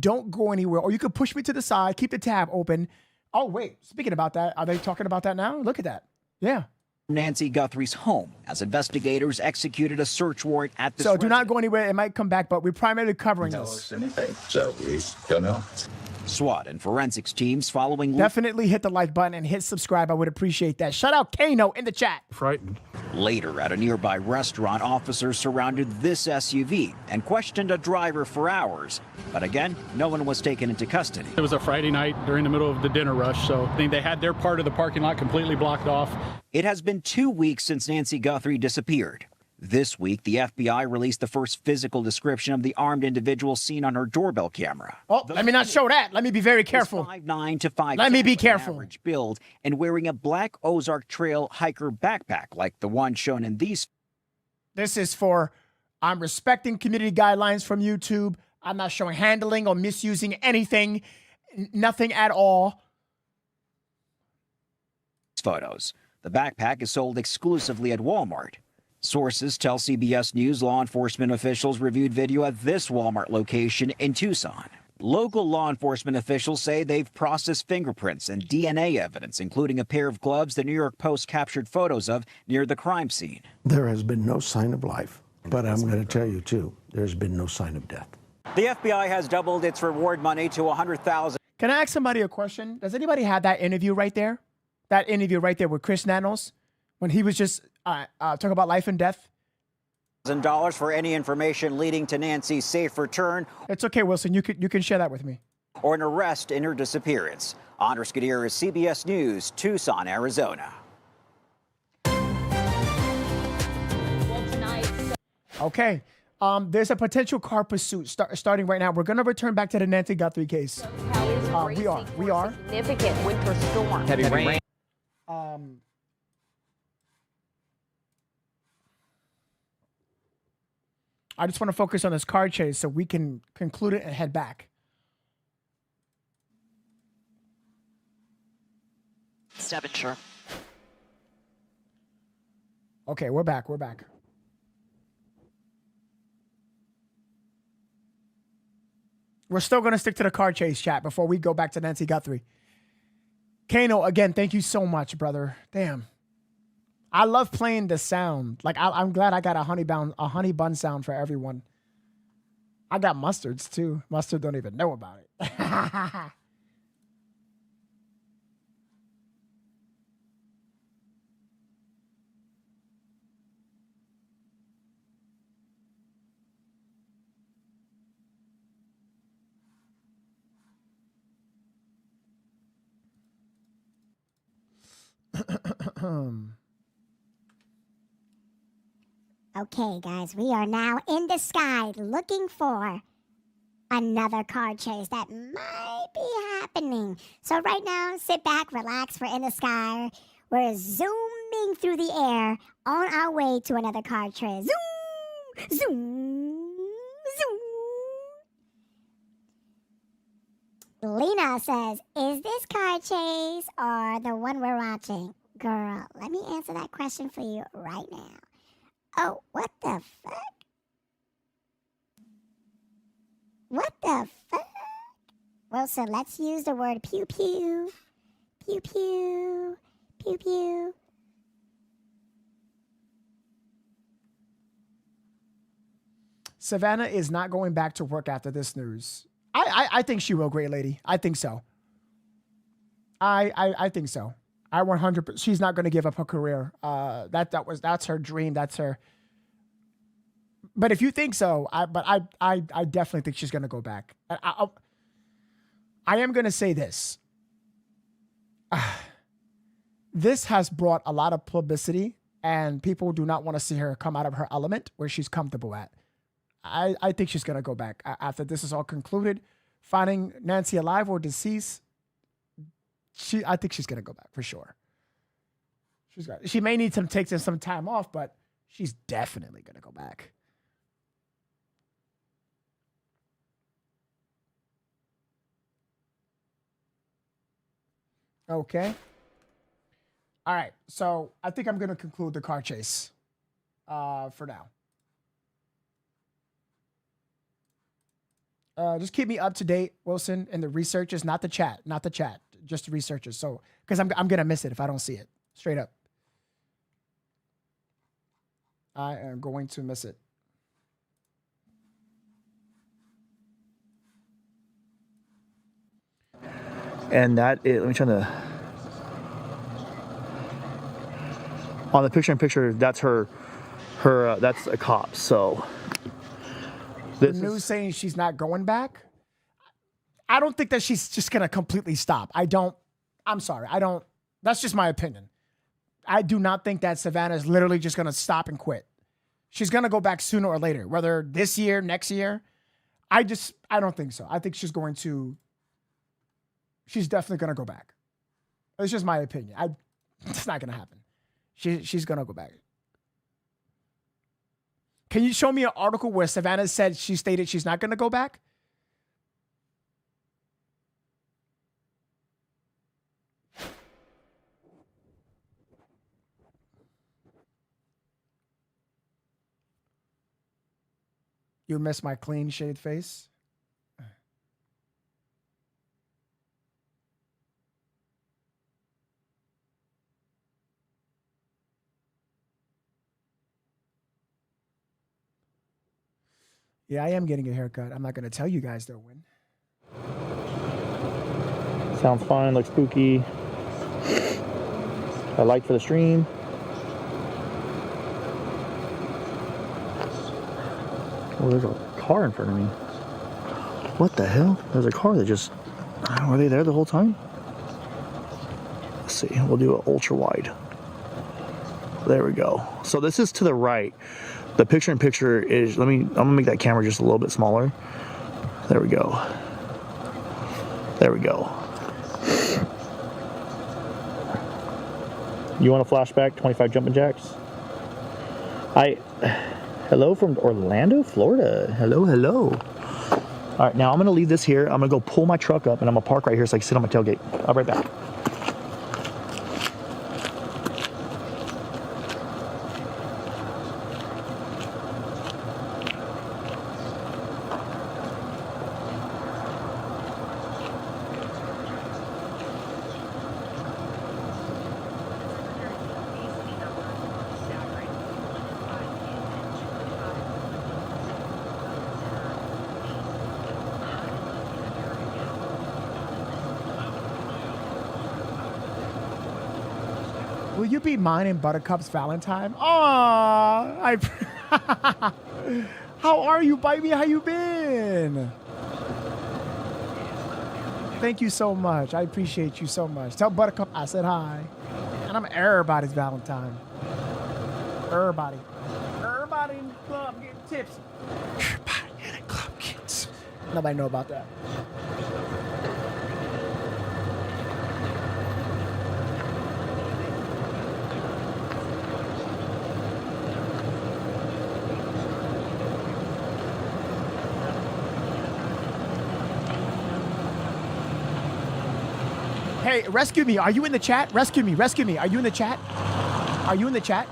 Don't go anywhere. Or you could push me to the side, keep the tab open. Oh, wait. Speaking about that, are they talking about that now? Look at that. Yeah. Nancy Guthrie's home as investigators executed a search warrant at the. So do not go anywhere. It might come back, but we're primarily covering this. Anything, so we don't know. SWAT and forensics teams following. Definitely hit the like button and hit subscribe. I would appreciate that. Shout out Kano in the chat. Frightened. Later, at a nearby restaurant, officers surrounded this SUV and questioned a driver for hours. But again, no one was taken into custody. It was a Friday night during the middle of the dinner rush, so I think they had their part of the parking lot completely blocked off. It has been 2 weeks since Nancy Guthrie disappeared. This week, the FBI released the first physical description of the armed individual seen on her doorbell camera. Oh, let me not show that. Let me be very careful. 5'9" to 5'10". Let me be careful. Average build and wearing a black Ozark Trail hiker backpack like the one shown in these. This is for, I'm respecting community guidelines from YouTube. I'm not showing handling or misusing anything. Nothing at all. Photos. The backpack is sold exclusively at Walmart. Sources tell CBS News law enforcement officials reviewed video at this Walmart location in Tucson. Local law enforcement officials say they've processed fingerprints and DNA evidence, including a pair of gloves the New York Post captured photos of near the crime scene. There has been no sign of life, but I'm going to tell you, too, there's been no sign of death. The FBI has doubled its reward money to $100,000. Can I ask somebody a question? Does anybody have that interview right there? That interview right there with Chris Nanos when he was just talking about life and death? $1,000 for any information leading to Nancy's safe return. It's okay, Wilson. You can share that with me. Or an arrest in her disappearance. Andres Gutierrez, CBS News, Tucson, Arizona. Okay. There's a potential car pursuit starting right now. We're going to return back to the Nancy Guthrie case. We are. Significant winter storm. Heavy rain. I just want to focus on this car chase so we can conclude it and head back. Devonshire. Okay, we're back. We're back. We're still going to stick to the car chase chat before we go back to Nancy Guthrie. Kano, again, thank you so much, brother. Damn. I love playing the sound. Like, I'm glad I got a honey bun sound for everyone. I got mustards, too. Mustard don't even know about it. Okay, guys, we are now in the sky looking for another car chase that might be happening. So right now, sit back, relax. We're in the sky. We're zooming through the air on our way to another car chase. Zoom, zoom, zoom. Lena says, is this car chase or the one we're watching? Girl, let me answer that question for you right now. Oh, what the fuck? What the fuck? Well, so let's use the word pew pew. Pew pew. Pew pew. Savannah is not going back to work after this news. I think she will, great lady. I think so. I think so. I 100%. She's not going to give up her career. That's her dream. That's her. But if you think so, I definitely think she's going to go back. I am going to say this. This has brought a lot of publicity, and people do not want to see her come out of her element where she's comfortable at. I think she's going to go back after this is all concluded. Finding Nancy alive or deceased, I think she's going to go back for sure. She may need to take some time off, but she's definitely going to go back. Okay. All right. So I think I'm going to conclude the car chase for now. Just keep me up to date, Wilson, and the researchers, not the chat, just the researchers. So, because I'm going to miss it if I don't see it. Straight up. I am going to miss it. And let me try to, on the picture-in-picture, that's that's a cop, so. The news saying she's not going back. I don't think that she's just going to completely stop. I'm sorry. That's just my opinion. I do not think that Savannah is literally just going to stop and quit. She's going to go back sooner or later, whether this year, next year. I don't think so. I think she's definitely going to go back. It's just my opinion. It's not going to happen. She's going to go back. Can you show me an article where Savannah said she stated she's not going to go back? You miss my clean shaved face? Yeah, I am getting a haircut. I'm not going to tell you guys though when. Sounds fine, looks spooky. I like for the stream. Oh, there's a car in front of me. What the hell? There's a car that just... Were they there the whole time? Let's see. We'll do an ultra wide. There we go. So this is to the right. The picture-in-picture is... I'm gonna make that camera just a little bit smaller. There we go. There we go. You want a flashback? 25 jumping jacks? Hello from Orlando, Florida. Hello, hello. All right, now I'm gonna leave this here. I'm gonna go pull my truck up and I'm gonna park right here so I can sit on my tailgate. I'll be right back. Will you be mine and Buttercup's Valentine? Aww, how are you, baby? How you been? Thank you so much. I appreciate you so much. Tell Buttercup I said hi. And I'm everybody's Valentine. Everybody. Everybody in the club getting tipsy. Everybody in the club gets. Nobody know about that. Hey, rescue me. Are you in the chat? Rescue me. Rescue me. Are you in the chat? Are you in the chat?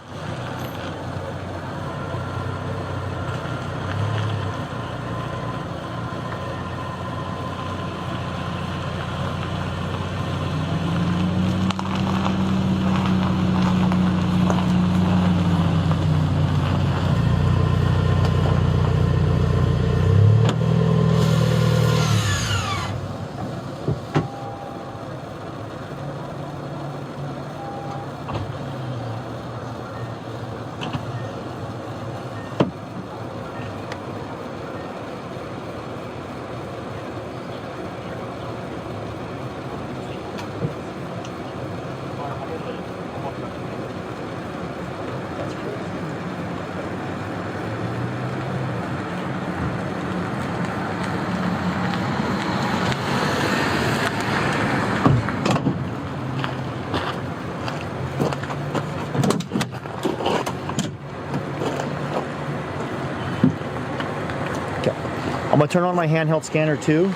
I'm gonna turn on my handheld scanner too.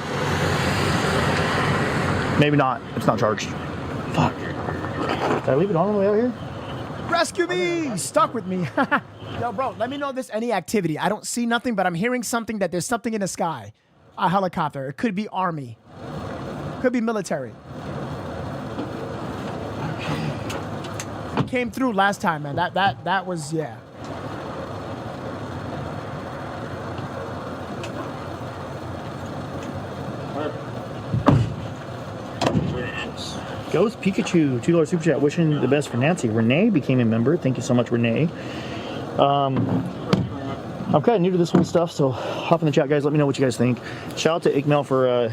Maybe not. It's not charged. Fuck. Did I leave it on the way out here? Rescue me! Stuck with me. Yo, bro, let me know if there's any activity. I don't see nothing, but I'm hearing something that there's something in the sky. A helicopter. It could be army. Could be military. It came through last time, man. That was, yeah. Ghost Pikachu, $2 super chat, wishing the best for Nancy. Renee became a member. Thank you so much, Renee. I'm kind of new to this whole stuff, so hop in the chat, guys. Let me know what you guys think. Shout out to Ikmel for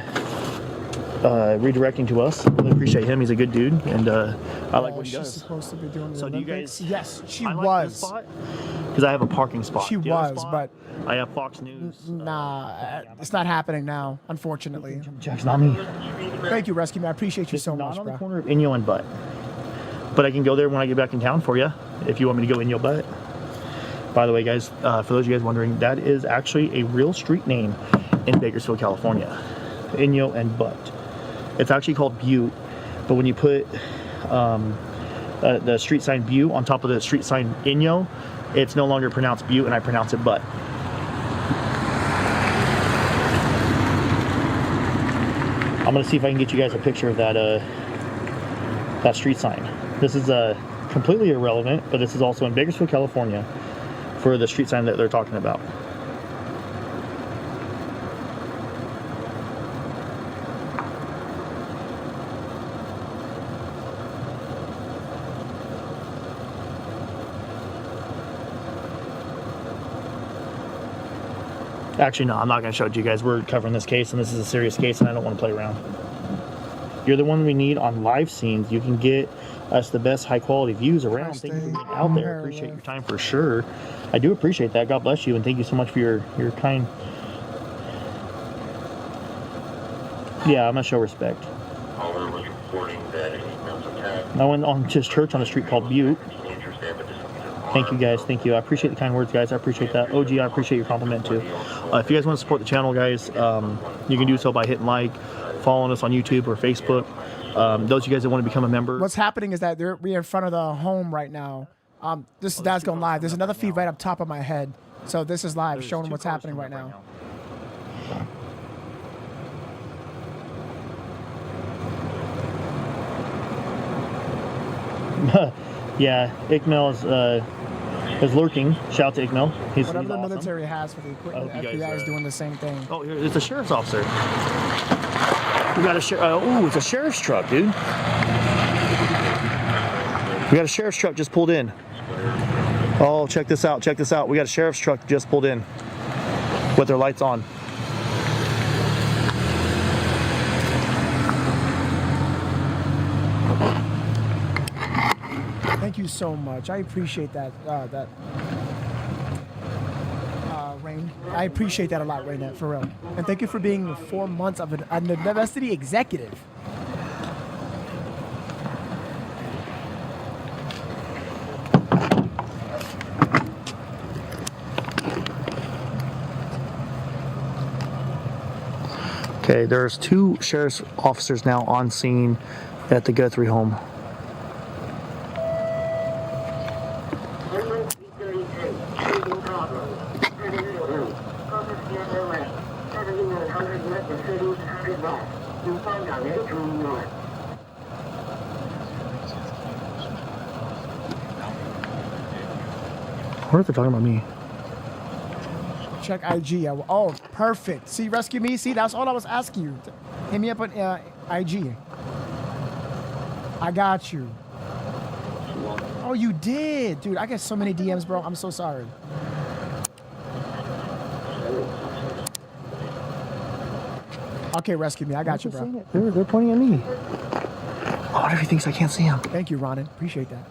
redirecting to us. Really appreciate him. He's a good dude, and I like what he does. She's supposed to be doing the Olympics. Do you guys? Yes, she was. Because I have a parking spot. She was, but I have Fox News. Nah, it's not happening now, unfortunately. Jack's not me. Thank you, Rescue Man. I appreciate you so much, bro. On the corner of Inyo and Butt. But I can go there when I get back in town for you, if you want me to go Inyo Butt. By the way, guys, for those of you guys wondering, that is actually a real street name in Bakersfield, California. Inyo and Butt. It's actually called Butte, but when you put the street sign Butte on top of the street sign Inyo, it's no longer pronounced Butte, and I pronounce it Butt. I'm gonna see if I can get you guys a picture of that that street sign. This is completely irrelevant, but this is also in Bakersfield, California, for the street sign that they're talking about. Actually, no, I'm not going to show it to you guys. We're covering this case, and this is a serious case, and I don't want to play around. You're the one we need on live scenes. You can get us the best high-quality views around. Thank you for being out there. I appreciate your time for sure. I do appreciate that. God bless you, and thank you so much for your kind... Yeah, I'm going to show respect. I went on to his church on a street called Butte. Thank you, guys. Thank you. I appreciate the kind words, guys. I appreciate that. OG, I appreciate your compliment, too. If you guys want to support the channel, guys, you can do so by hitting like, following us on YouTube or Facebook. Those of you guys that want to become a member. What's happening is that we're in front of the home right now. This is Dad's going live. There's another feed right up top of my head. So this is live, showing what's happening right now. Yeah, Iqmel is lurking. Shout out to Iqmel. He's Whatever the awesome. military has for the equipment, the FBI is doing the same thing. Oh, here, it's a sheriff's officer. We got a oh, it's a sheriff's truck, dude. We got a sheriff's truck just pulled in. Oh, check this out. Check this out. We got a sheriff's truck just pulled in with their lights on. Thank you so much. I appreciate that. Rain. I appreciate that a lot, Rain, for real. And thank you for being 4 months of a Novesity executive. Okay, there's 2 sheriff's officers now on scene at the Guthrie home. What if they're talking about me? Check IG. Oh, perfect. See, rescue me. See, that's all I was asking you. Hit me up on IG. I got you. Oh, you did, dude. I get so many DMs, bro. I'm so sorry. Okay, rescue me. I got you, bro. They're pointing at me. Oh, everybody thinks I can't see him. Thank you, Ronan. Appreciate that.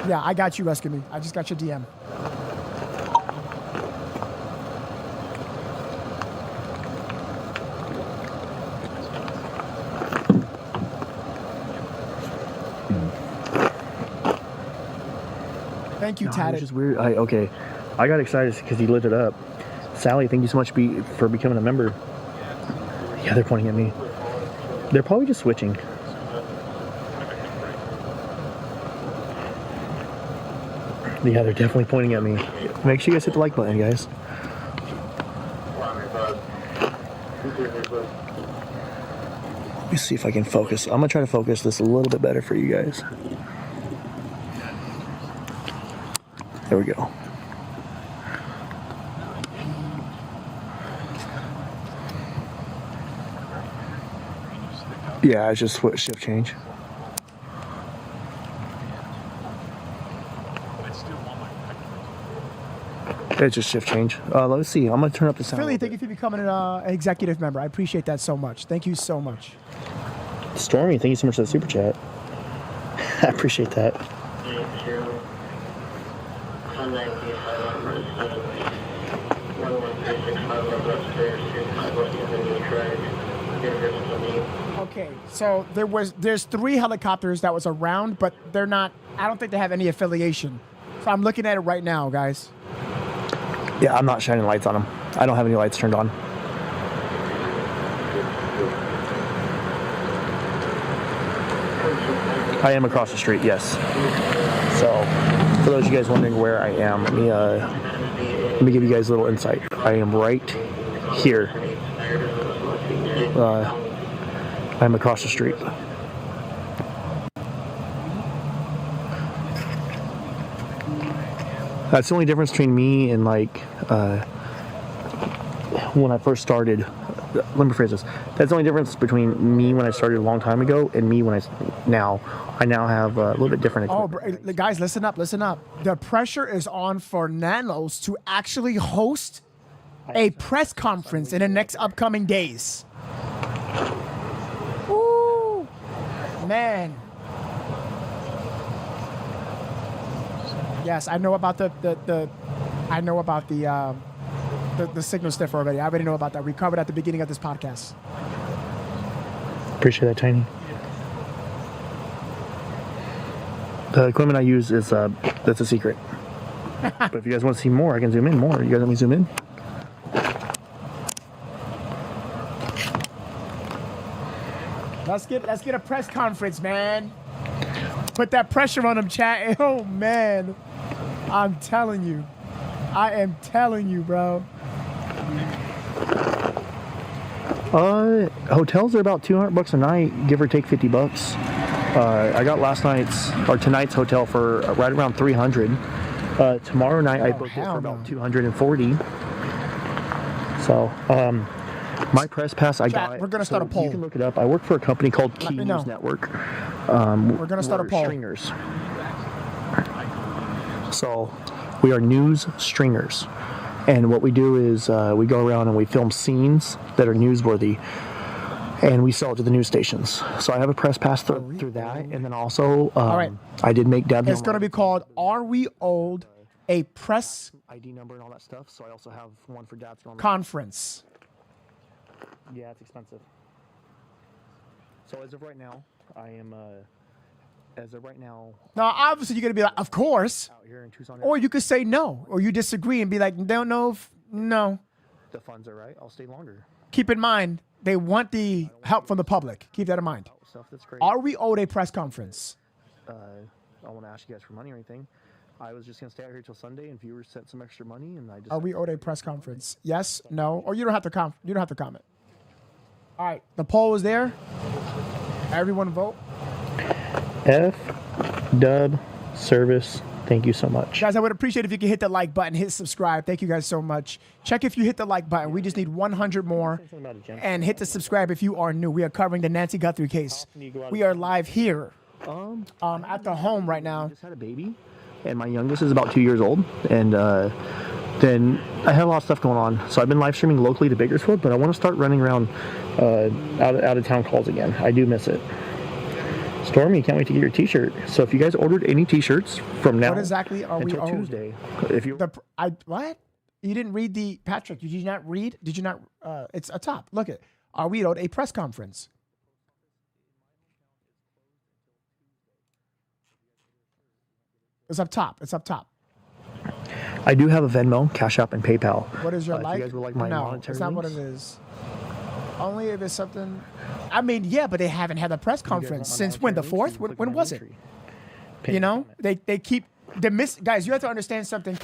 Yeah, I got you, rescue me. I just got your DM. Thank you, Tad. It's just weird. Okay, I got excited because he lit it up. Sally, thank you so much for becoming a member. Yeah, they're pointing at me. They're probably just switching. Yeah, they're definitely pointing at me. Make sure you guys hit the like button, guys. Let me see if I can focus. I'm gonna try to focus this a little bit better for you guys. There we go. Yeah, I just shift change. It's just shift change. Let's see. I'm gonna turn up the sound. Philly, thank you for becoming an executive member. I appreciate that so much. Thank you so much. Stormy, thank you so much for the super chat. I appreciate that. Okay, so there's 3 helicopters that was around, but they're not. I don't think they have any affiliation. So I'm looking at it right now, guys. Yeah, I'm not shining lights on them. I don't have any lights turned on. I am across the street, yes. So, for those of you guys wondering where I am, let me let me give you guys a little insight. I am right here. I'm across the street. That's the only difference between me and like when I first started. Let me rephrase this. That's the only difference between me when I started a long time ago and me when I now have a little bit different equipment. Oh, guys, listen up. The pressure is on for Nanos to actually host a press conference in the next upcoming days. Woo, man. Yes, I know about the signal sniffer already. I already know about that. We covered at the beginning of this podcast. Appreciate that, Tiny. The equipment I use is that's a secret. But if you guys want to see more, I can zoom in more. You guys let me zoom in? Let's get a press conference, man. Put that pressure on them, chat. Oh man, I'm telling you. I am telling you, bro. Hotels are about $200 a night, give or take $50. I got tonight's hotel for right around $300. Tomorrow night I booked it for about $240. So, my press pass I got. We're gonna start a poll. You can look it up. I work for a company called Key News Network. We're gonna start a poll. Stringers. So, we are news stringers. And what we do is we go around and we film scenes that are newsworthy, and we sell it to the news stations. So I have a press pass through that, and then also all right. I did make Dad's. It's going to be called "Are We Old?" A press ID number and all that stuff. So I also have one for Dad's conference. Yeah, it's expensive. So as of right now, I am. Now, obviously, you're going to be like, of course. Out here in Tucson, or you could say no, or you disagree and be like, don't know if, no. The funds are right. I'll stay longer. Keep in mind, they want the help from the public. Keep that in mind. Stuff that's great. Are we owed a press conference? I want to ask you guys for money or anything. I was just going to stay out here till Sunday, and viewers sent some extra money, and I just. Are we owed a press conference? Yes, no, or you don't have to comment. All right, the poll is there. Everyone vote. F Dub Service, thank you so much. Guys, I would appreciate if you could hit the like button, hit subscribe. Thank you guys so much. Check if you hit the like button. We just need 100 more. And hit the subscribe if you are new. We are covering the Nancy Guthrie case. We are live here at the home right now. I just had a baby, and my youngest is about 2 years old. And then I have a lot of stuff going on. So I've been live streaming locally to Bakersfield, but I want to start running around out of town calls again. I do miss it. Stormy, can't wait to get your t-shirt. So if you guys ordered any t-shirts from now what exactly are we until owed? Tuesday, if you what? You didn't read the Patrick? Did you not read? Did you not? It's a top. Look at. Are we owed a press conference? It's up top. It's up top. I do have a Venmo, Cashapp, and PayPal. What is your like? If you guys would like my no, monetary it's not links. what it is. Only if it's something. I mean, yeah, but they haven't had a press conference since when? The 4th? When was it? You know, they keep guys. You have to understand something.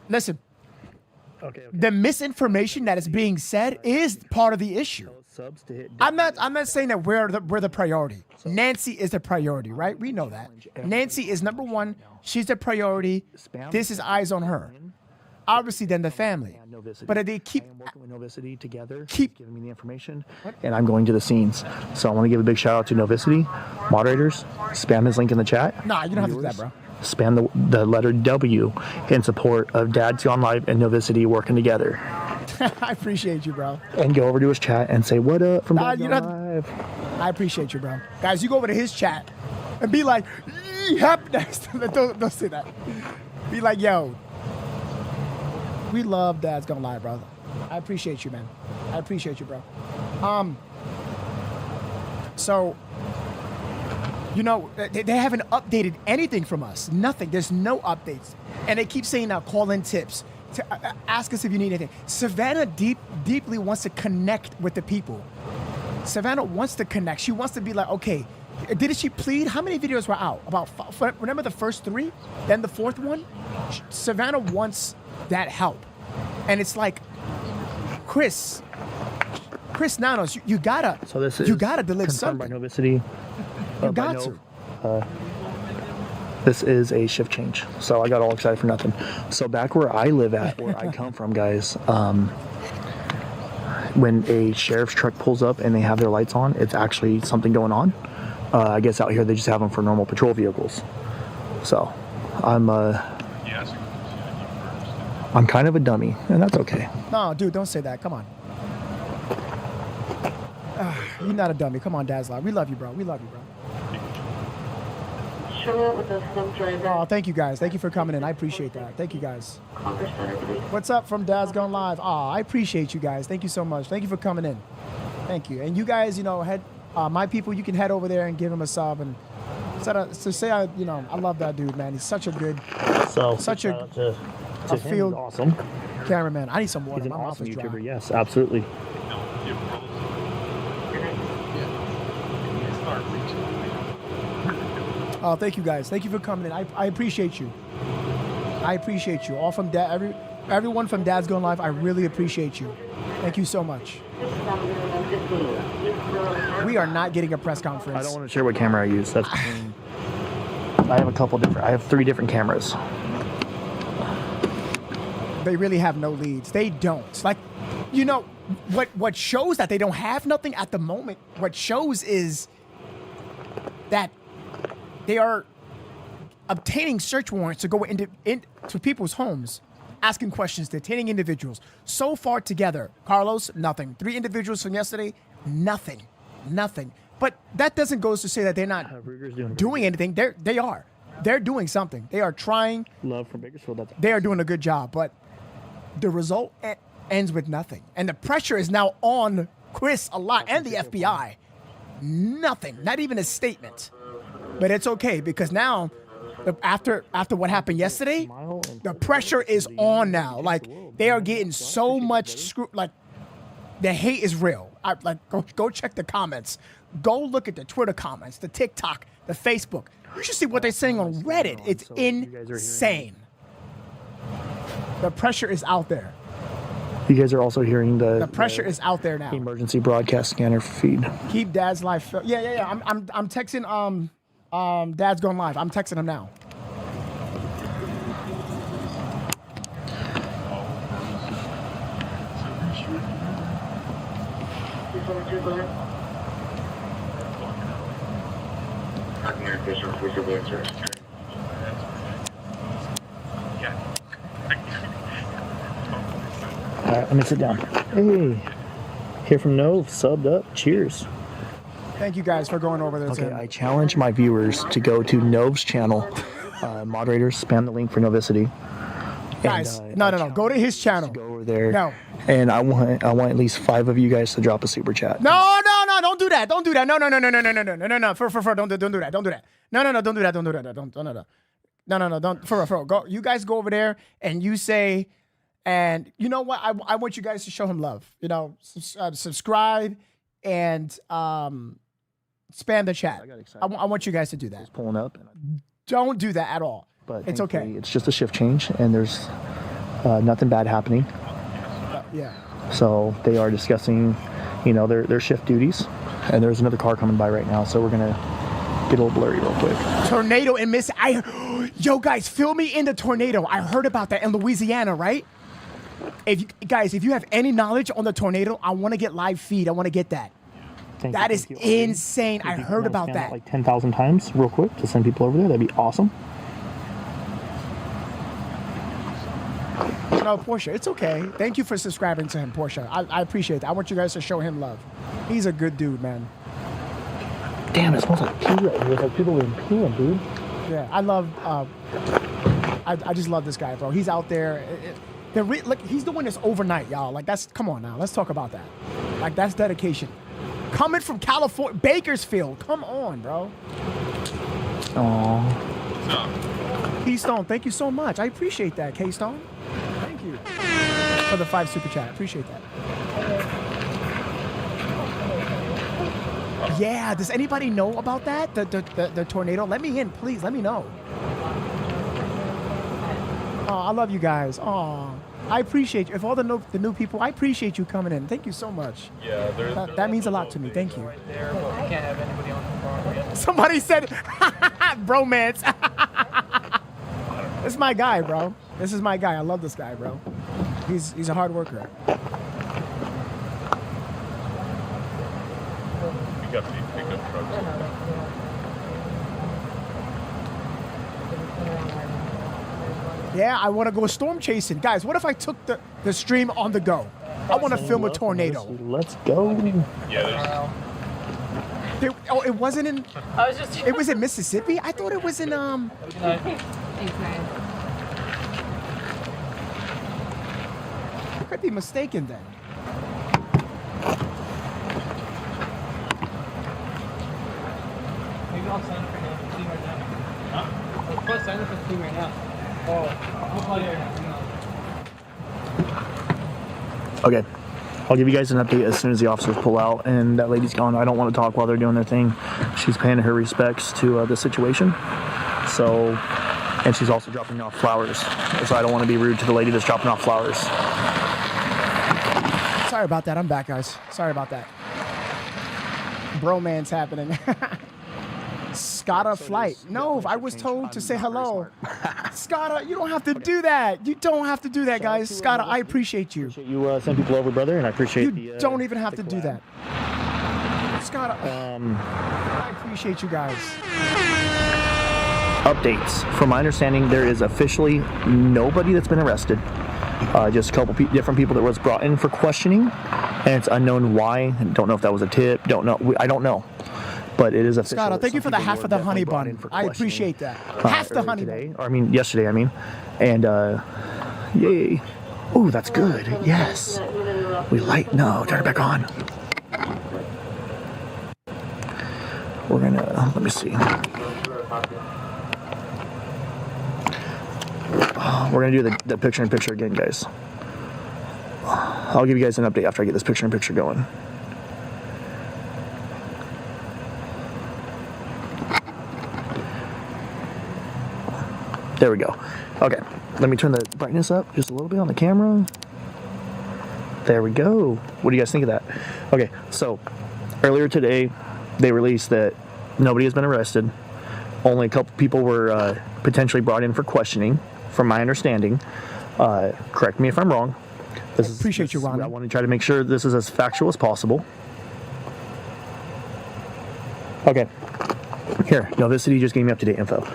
Listen. Okay. The misinformation that is being said is part of the issue. I'm not saying that we're the priority. Nancy is the priority, right? We know that. Nancy is number one. She's the priority. This is eyes on her. Obviously, then the family. But they keep working with Novesity together, giving me the information, and I'm going to the scenes. So I want to give a big shout out to Novesity moderators. Spam his link in the chat. Nah, you don't have to do that, bro. Spam the letter W in support of Dad's Gone Live and Novesity working together. I appreciate you, bro. And go over to his chat and say what up from Dad's Gone Live. I appreciate you, bro. Guys, you go over to his chat and be like, don't say that. Be like, yo. We love Dad's Gone Live, brother. I appreciate you, man. I appreciate you, bro. So, you know, they haven't updated anything from us. Nothing. There's no updates. And they keep saying now, call in tips. To ask us if you need anything. Savannah deeply wants to connect with the people. Savannah wants to connect. She wants to be like, okay, did she plead? How many videos were out? Remember the first 3? Then the 4th one? Savannah wants that help. And it's like, Chris Nanos, you gotta deliver something. By Novesity. You got to. This is a shift change, so I got all excited for nothing. So back where I live at, where I come from, guys, when a sheriff's truck pulls up and they have their lights on, it's actually something going on. I guess out here they just have them for normal patrol vehicles. So I'm kind of a dummy, and that's okay. No, dude, don't say that. Come on. You're not a dummy. Come on, Dazla. We love you, bro. We love you, bro. Oh, thank you guys. Thank you for coming in. I appreciate that. Thank you guys. What's up from Dad's Gone Live? Oh, I appreciate you guys. Thank you so much. Thank you for coming in. Thank you. And you guys, head my people, you can head over there and give him a sub and say I love that dude, man. He's such a good, a field awesome cameraman. I need some water. He's an My mouth awesome is dry. YouTuber. Yes, absolutely. Oh, thank you guys. Thank you for coming in. I appreciate you. I appreciate you. All from everyone from Dad's Gone Live. I really appreciate you. Thank you so much. We are not getting a press conference. I don't want to share what camera I use. That's between, I have 3 different cameras. They really have no leads. They don't. Like, what shows that they don't have nothing at the moment, what shows is that they are obtaining search warrants to go into people's homes, asking questions, detaining individuals. So far together, Carlos, nothing. 3 individuals from yesterday, nothing. But that doesn't go to say that they're not doing anything. They are. They're doing something. They are trying. Love from Bakersfield. They are doing a good job, but the result ends with nothing. And the pressure is now on Chris a lot and the FBI. Nothing. Not even a statement. But it's okay because now, after what happened yesterday, the pressure is on now. Like, they are getting so much like, the hate is real. Go check the comments. Go look at the Twitter comments, the TikTok, the Facebook. You should see what they're saying on Reddit. It's insane. The pressure is out there. You guys are also hearing the pressure is out there now. Emergency broadcast scanner feed. Keep Dad's life. Yeah. I'm texting Dad's Gone Live. I'm texting him now. All right, let me sit down. Hey, here from Nove, subbed up. Cheers. Thank you guys for going over this. Okay, I challenge my viewers to go to Nove's channel. Moderators, spam the link for Novesity. Guys, no. Go to his channel. Go over there. No. And I want at least 5 of you guys to drop a super chat. No. Don't do that. Don't do that. No. Don't do that. Don't do that. No. Don't do that. Don't do that. No. Don't. For go. You guys go over there and you say, and you know what? I want you guys to show him love. Subscribe and spam the chat. I want you guys to do that. Just pulling up. Don't do that at all. But it's okay. It's just a shift change, and there's nothing bad happening. Yeah. So they are discussing, their shift duties, and there's another car coming by right now, so we're gonna get a little blurry real quick. Tornado in Miss. Yo, guys, fill me in the tornado. I heard about that in Louisiana, right? If you have any knowledge on the tornado, I want to get live feed. I want to get that. That is insane. I heard about that. Like 10,000 times real quick to send people over there. That'd be awesome. No, Portia, it's okay. Thank you for subscribing to him, Portia. I appreciate that. I want you guys to show him love. He's a good dude, man. Damn, it smells like pee right here. It's like people have been peeing, dude. Yeah, I love, I just love this guy, bro. He's out there. He's doing this overnight, y'all. Like, come on now. Let's talk about that. Like, that's dedication. Coming from California, Bakersfield. Come on, bro. Aww. Keystone, thank you so much. I appreciate that, Keystone. Thank you for the 5 super chat. Appreciate that. Yeah, does anybody know about that? The tornado? Let me in, please. Let me know. Oh, I love you guys. Oh. I appreciate you. If all the new people, I appreciate you coming in. Thank you so much. Yeah, that means a lot to me. Thank you. Right there, but we can't have anybody on the phone yet. Somebody said, bromance. This is my guy, bro. This is my guy. I love this guy, bro. He's a hard worker. We got these pickup trucks. Yeah, I want to go storm chasing. Guys, what if I took the stream on the go? I want to film a tornado. Let's go. Yeah, Oh, it wasn't in... I was just... It was in Mississippi? I thought it was in... I could be mistaken then. Maybe I'll sign up for the team right now. Huh? I'll sign up for the team right now. Okay. I'll give you guys an update as soon as the officers pull out and that lady's gone. I don't want to talk while they're doing their thing. She's paying her respects to the situation. So, and she's also dropping off flowers. So I don't want to be rude to the lady that's dropping off flowers. Sorry about that. I'm back, guys. Sorry about that. Bromance happening. Scotta flight. No, I was told to say hello. Scotta, you don't have to do that. You don't have to do that, guys. Scotta, I appreciate you. You send people over, brother, and I appreciate you don't even have to do that. Scotta, I appreciate you guys. Updates. From my understanding, there is officially nobody that's been arrested. Just a couple different people that was brought in for questioning, and it's unknown why. Don't know if that was a tip. Don't know. I don't know. But it is official. Scott, thank you for the half of the honey bun. I appreciate that. Half the honey bun. I mean, yesterday, And, yay. Ooh, that's good. Yes. No, turn it back on. We're gonna, let me see. We're gonna do the picture-in-picture again, guys. I'll give you guys an update after I get this picture-in-picture going. There we go. Okay, let me turn the brightness up just a little bit on the camera. There we go. What do you guys think of that? Okay, so earlier today, they released that nobody has been arrested. Only a couple people were potentially brought in for questioning, from my understanding. Correct me if I'm wrong. Appreciate you, Ron. I want to try to make sure this is as factual as possible. Okay, here, Novesity just gave me up-to-date info.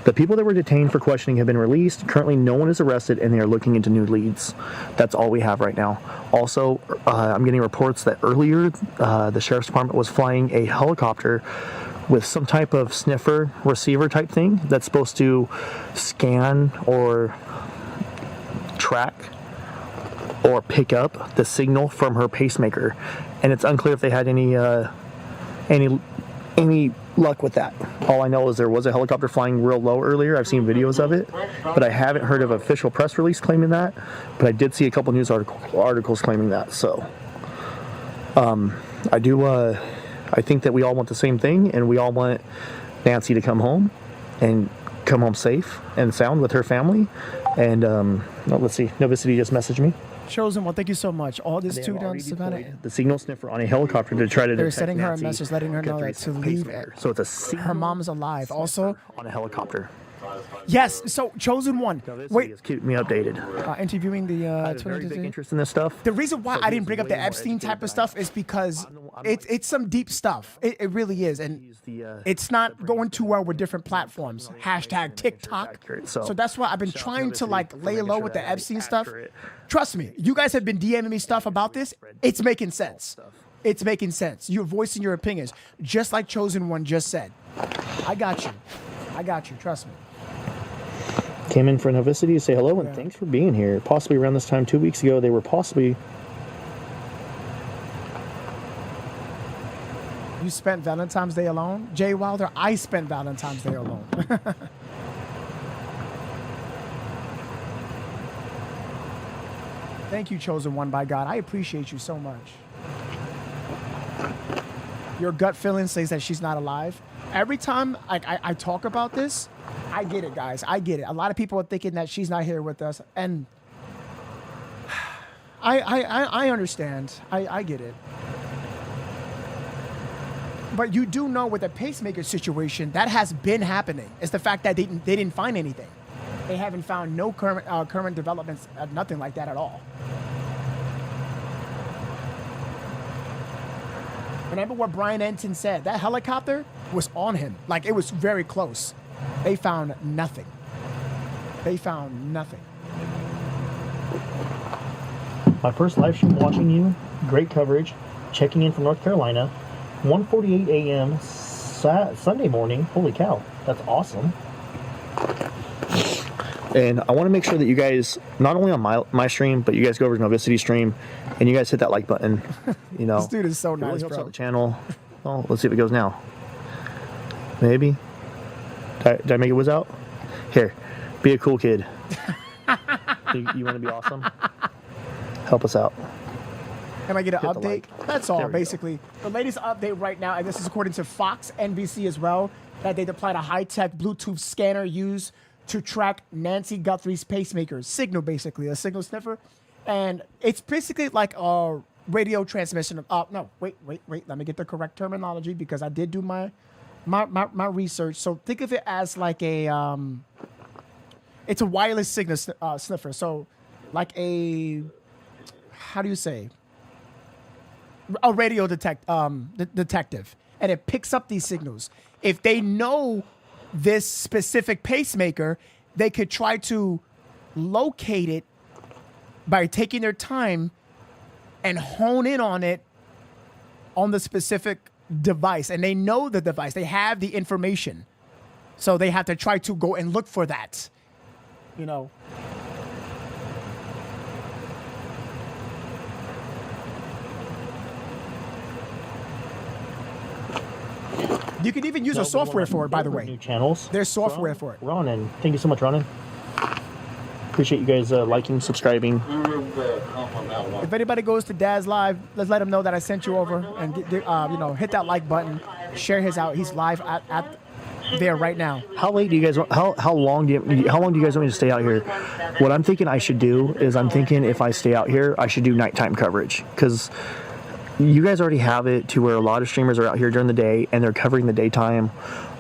The people that were detained for questioning have been released. Currently, no one is arrested, and they are looking into new leads. That's all we have right now. Also, I'm getting reports that earlier, the sheriff's department was flying a helicopter with some type of sniffer receiver type thing that's supposed to scan or track or pick up the signal from her pacemaker. And it's unclear if they had any luck with that. All I know is there was a helicopter flying real low earlier. I've seen videos of it, but I haven't heard of an official press release claiming that. But I did see a couple news articles claiming that. So I think that we all want the same thing, and we all want Nancy to come home and come home safe and sound with her family. And let's see, Novesity just messaged me. Chosen one, thank you so much. All this too done, Savannah. The signal sniffer on a helicopter to try to. They're sending her a message, letting her know that to leave. So it's her mom's alive. Also on a helicopter. Yes. So Chosen one. Wait. Keep me updated. Interviewing the very big interest in this stuff. The reason why I didn't bring up the Epstein type of stuff is because it's some deep stuff. It really is, and it's not going too well with different platforms. Hashtag TikTok. So that's why I've been trying to lay low with the Epstein stuff. Trust me, you guys have been DMing me stuff about this. It's making sense. It's making sense. You're voicing your opinions, just like Chosen One just said. I got you. I got you. Trust me. Came in for Novesity to say hello and thanks for being here. Possibly around this time 2 weeks ago, they were possibly. You spent Valentine's Day alone? Jay Wilder, I spent Valentine's Day alone. Thank you, Chosen One by God. I appreciate you so much. Your gut feeling says that she's not alive. Every time I talk about this, I get it, guys. I get it. A lot of people are thinking that she's not here with us. And I understand. I get it. But you do know with the pacemaker situation, that has been happening. It's the fact that they didn't find anything. They haven't found no current developments, nothing like that at all. Remember what Brian Enton said? That helicopter was on him. Like, it was very close. They found nothing. They found nothing. My first live stream watching you. Great coverage. Checking in from North Carolina. 1:48 a.m. Sunday morning. Holy cow. That's awesome. And I want to make sure that you guys, not only on my stream, but you guys go over to Novesity stream and you guys hit that like button. You know, This dude is so it really nice, helps bro. out the channel. Oh, let's see if it goes now. Maybe. Did I make it whiz out? Here, be a cool kid. You want to be awesome? Help us out. Can I get an Hit the update? like. That's There all, we go. basically. The latest update right now, and this is according to Fox, NBC as well, that they deployed a high-tech Bluetooth scanner used to track Nancy Guthrie's pacemaker signal, basically, a signal sniffer. And it's basically like a radio transmission of, no, wait, let me get the correct terminology because I did do my research. So think of it as like a, it's a wireless signal sniffer. So like a, how do you say? A radio detective, and it picks up these signals. If they know this specific pacemaker, they could try to locate it by taking their time and hone in on it on the specific device. And they know the device. They have the information. So they have to try to go and look for that. You know. You can even use a software for it, by the way. New channels. There's software for it. Ronan, thank you so much, Ronan. Appreciate you guys liking, subscribing. If anybody goes to Dad's live, let's let him know that I sent you over, and hit that like button, share his out. He's live at there right now. How late do you guys want? How long do you guys want me to stay out here? What I'm thinking I should do is if I stay out here, I should do nighttime coverage because you guys already have it to where a lot of streamers are out here during the day and they're covering the daytime.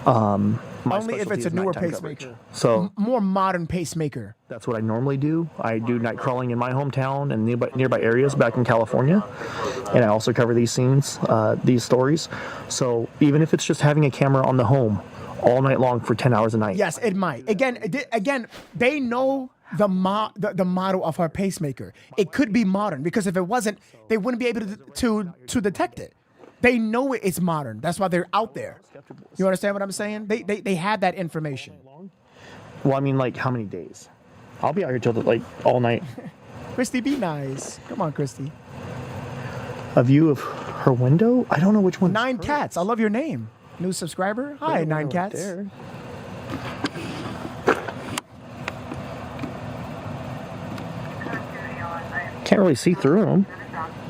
Only if it's a newer pacemaker. So more modern pacemaker. That's what I normally do. I do night crawling in my hometown and nearby areas back in California, and I also cover these scenes, these stories. So even if it's just having a camera on the home all night long for 10 hours a night. Yes, it might. Again, they know the model of our pacemaker. It could be modern because if it wasn't, they wouldn't be able to detect it. They know it's modern. That's why they're out there. You understand what I'm saying? They have that information. Well, I mean, like how many days? I'll be out here till all night. Christy, be nice. Come on, Christy. A view of her window? I don't know which one. 9 Cats. I love your name. New subscriber. Hi, 9 Cats. There. Can't really see through them.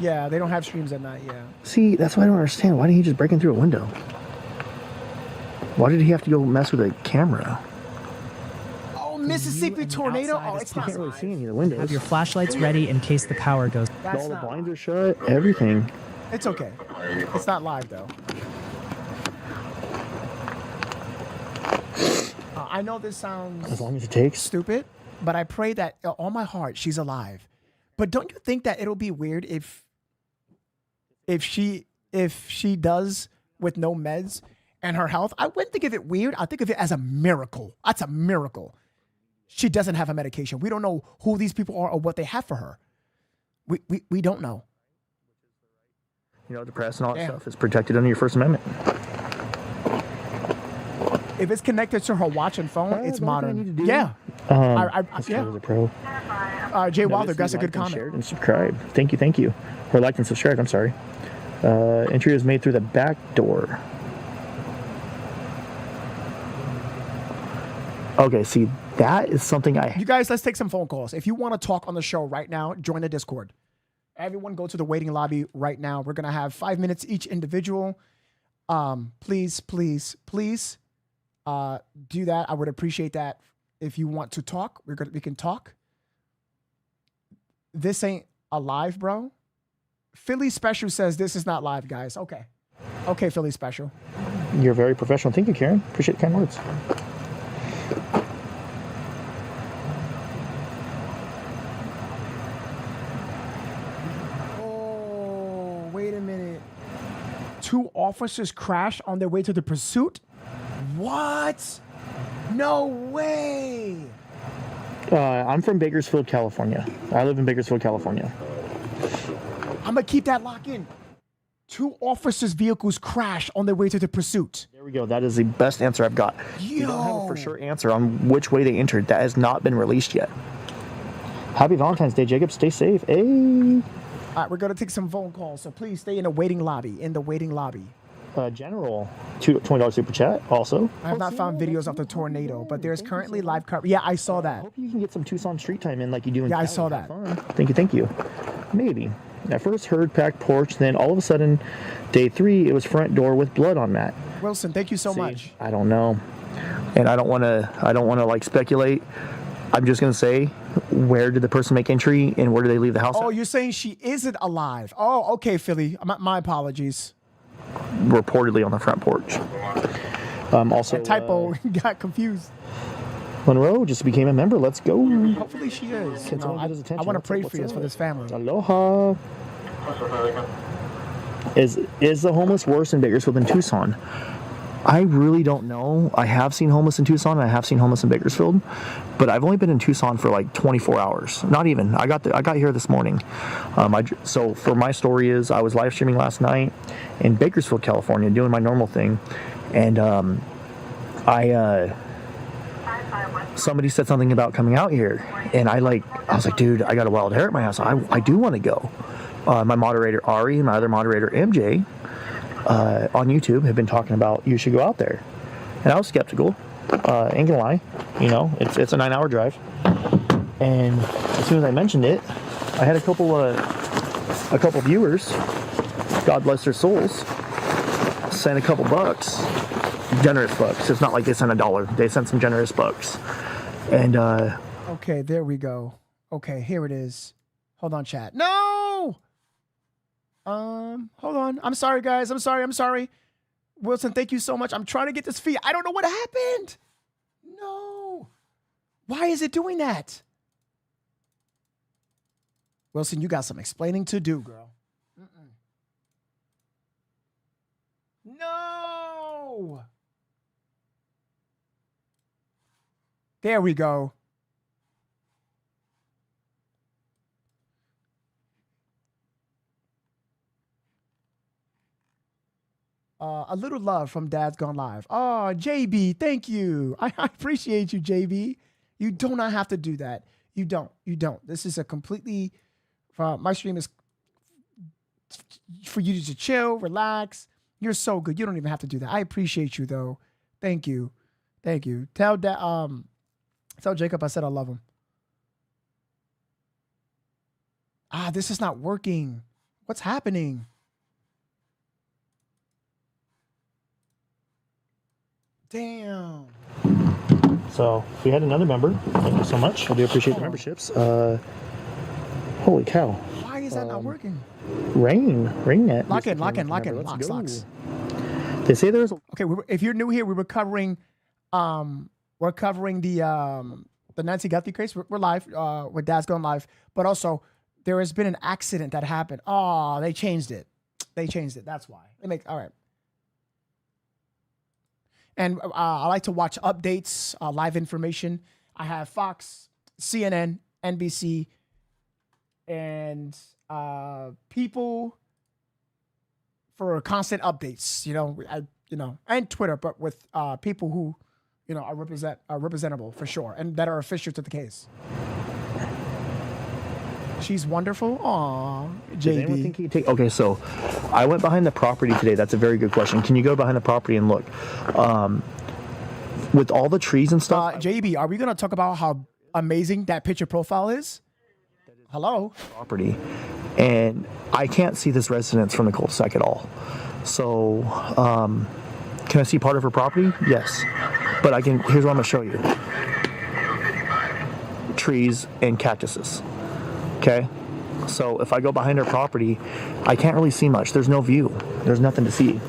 Yeah, they don't have streams at night. Yeah. See, that's why I don't understand. Why didn't he just break in through a window? Why did he have to go mess with a camera? Oh, Mississippi tornado. Oh, it's I not. can't really see any of the windows. Have your flashlights ready in case the power goes. That's All the not. blinds are shut. Everything. It's okay. It's not live though. I know this sounds As long as it takes. stupid, but I pray that on my heart she's alive. But don't you think that it'll be weird if she does with no meds and her health? I wouldn't think of it weird. I think of it as a miracle. That's a miracle. She doesn't have a medication. We don't know who these people are or what they have for her. We don't know. You know, the press and all that Damn. stuff is protected under your First Amendment. If it's connected to her watch and phone, it's that's what I need modern. to do. Yeah. Let's go to the pro. Jay Wilder, Novesity that's a good liked and comment. Shared and subscribed. Thank you. Or liked and subscribed. I'm sorry. Entry is made through the back door. Okay, see, that is something You guys, let's take some phone calls. If you want to talk on the show right now, join the Discord. Everyone go to the waiting lobby right now. We're going to have 5 minutes each individual. Please do that. I would appreciate that. If you want to talk, we can talk. This ain't alive, bro. Philly Special says this is not live, guys. Okay. Okay, Philly Special. You're very professional. Thank you, Karen. Appreciate the kind words. Oh, wait a minute. 2 officers crashed on their way to the pursuit? What? No way. I'm from Bakersfield, California. I live in Bakersfield, California. I'm going to keep that lock in. 2 officers' vehicles crashed on their way to the pursuit. There we go. That is the best answer I've got. We don't have a for sure answer on which way they entered. That has not been released yet. Happy Valentine's Day, Jacob. Stay safe. Hey. All right, we're going to take some phone calls, so please stay in the waiting lobby. General, $20 super chat also. I have not found videos of the tornado, but there's currently live coverage. Yeah, I saw that. I hope you can get some Tucson street time in like you do in Yeah, Cali. I saw that. Thank you. Maybe. At first heard packed porch, then all of a sudden, day 3, it was front door with blood on mat. Wilson, thank you so much. I don't know. And I don't want to like speculate. I'm just going to say, where did the person make entry and where did they leave the house Oh, at? you're saying she isn't alive. Oh, okay, Philly. My apologies. Reportedly on the front porch. Also, That typo got confused. Monroe just became a member. Let's go. Hopefully she is. You know, I attention. want to pray for you for this family. Aloha. Is the homeless worse in Bakersfield than Tucson? I really don't know. I have seen homeless in Tucson and I have seen homeless in Bakersfield, but I've only been in Tucson for like 24 hours. Not even. I got here this morning. So for my story is I was live streaming last night in Bakersfield, California, doing my normal thing, and somebody said something about coming out here, and I was like, dude, I got a wild hair at my house. I do want to go. My moderator Ari and my other moderator MJ on YouTube have been talking about you should go out there, and I was skeptical. Ain't gonna lie, it's a 9-hour drive, and as soon as I mentioned it, I had a couple viewers, God bless their souls, sent a couple bucks, generous bucks. It's not like they sent $1. They sent some generous bucks, and Okay, there we go. Okay, here it is. Hold on, chat. No. Hold on. I'm sorry, guys. I'm sorry. Wilson, thank you so much. I'm trying to get this feed. I don't know what happened. No. Why is it doing that? Wilson, you got some explaining to do, girl. No. There we go. A little love from Dad's Gone Live. Oh, JB, thank you. I appreciate you, JB. You do not have to do that. You don't. This is a completely, my stream is for you to chill, relax. You're so good. You don't even have to do that. I appreciate you, though. Thank you. Tell Jacob I said I love him. This is not working. What's happening? Damn. so we had another member. Thank you so much. I do appreciate the memberships. Holy cow. Why is that not working? Rain net. Lock in. Locks. They say there's. Okay, if you're new here, we're covering the Nancy Guthrie case. We're live with Dad's Gone Live, but also there has been an accident that happened. Oh, they changed it. That's why. All right. And I like to watch updates, live information. I have Fox, CNN, NBC, and people for constant updates. And Twitter, but with people who, are representable for sure, and that are official to the case. She's wonderful. Aw, JB. Okay, so I went behind the property today. That's a very good question. Can you go behind the property and look? With all the trees and stuff. JB, are we going to talk about how amazing that picture profile is? Hello? Property. And I can't see this residence from the cul-de-sac at all. So, can I see part of her property? Yes. But here's what I'm going to show you. Trees and cactuses. Okay? So if I go behind her property, I can't really see much. There's no view. There's nothing to see.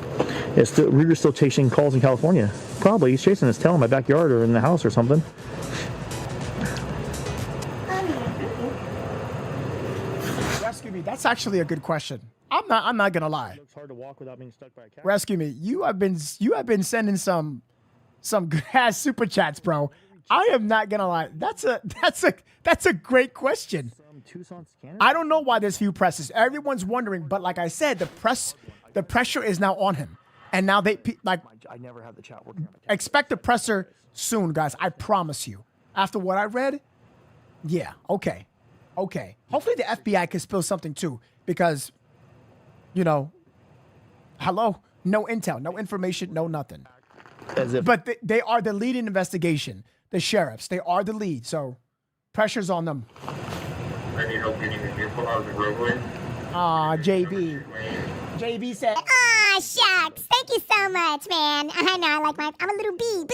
Ruger's still chasing calls in California. Probably he's chasing his tail in my backyard or in the house or something. Rescue Me. That's actually a good question. I'm not gonna lie. It's hard to walk without being stuck by a cat. Rescue Me. You have been sending some good ass super chats, bro. I am not gonna lie. That's a great question. I don't know why there's few presses. Everyone's wondering, but like I said, the pressure is now on him, and now I never have the chat working. Expect the presser soon, guys. I promise you. After what I read, yeah, okay. Hopefully the FBI can spill something too, because, hello, no intel, no information, no nothing. But they are the lead in investigation. The sheriffs, they are the lead, so pressure's on them. I need help getting the vehicle out of the roadway. JB said, shucks. Thank you so much, man. I know, I'm a little bee.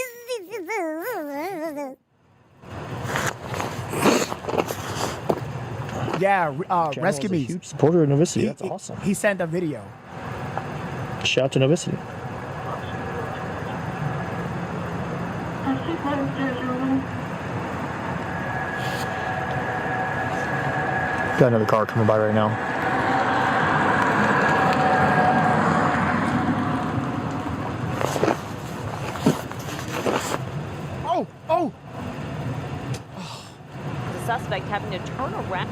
Yeah, Rescue Me. Huge supporter of Novesity. That's awesome. He sent a video. Shout out to Novesity. Got another car coming by right now. Oh! The suspect having to turn around.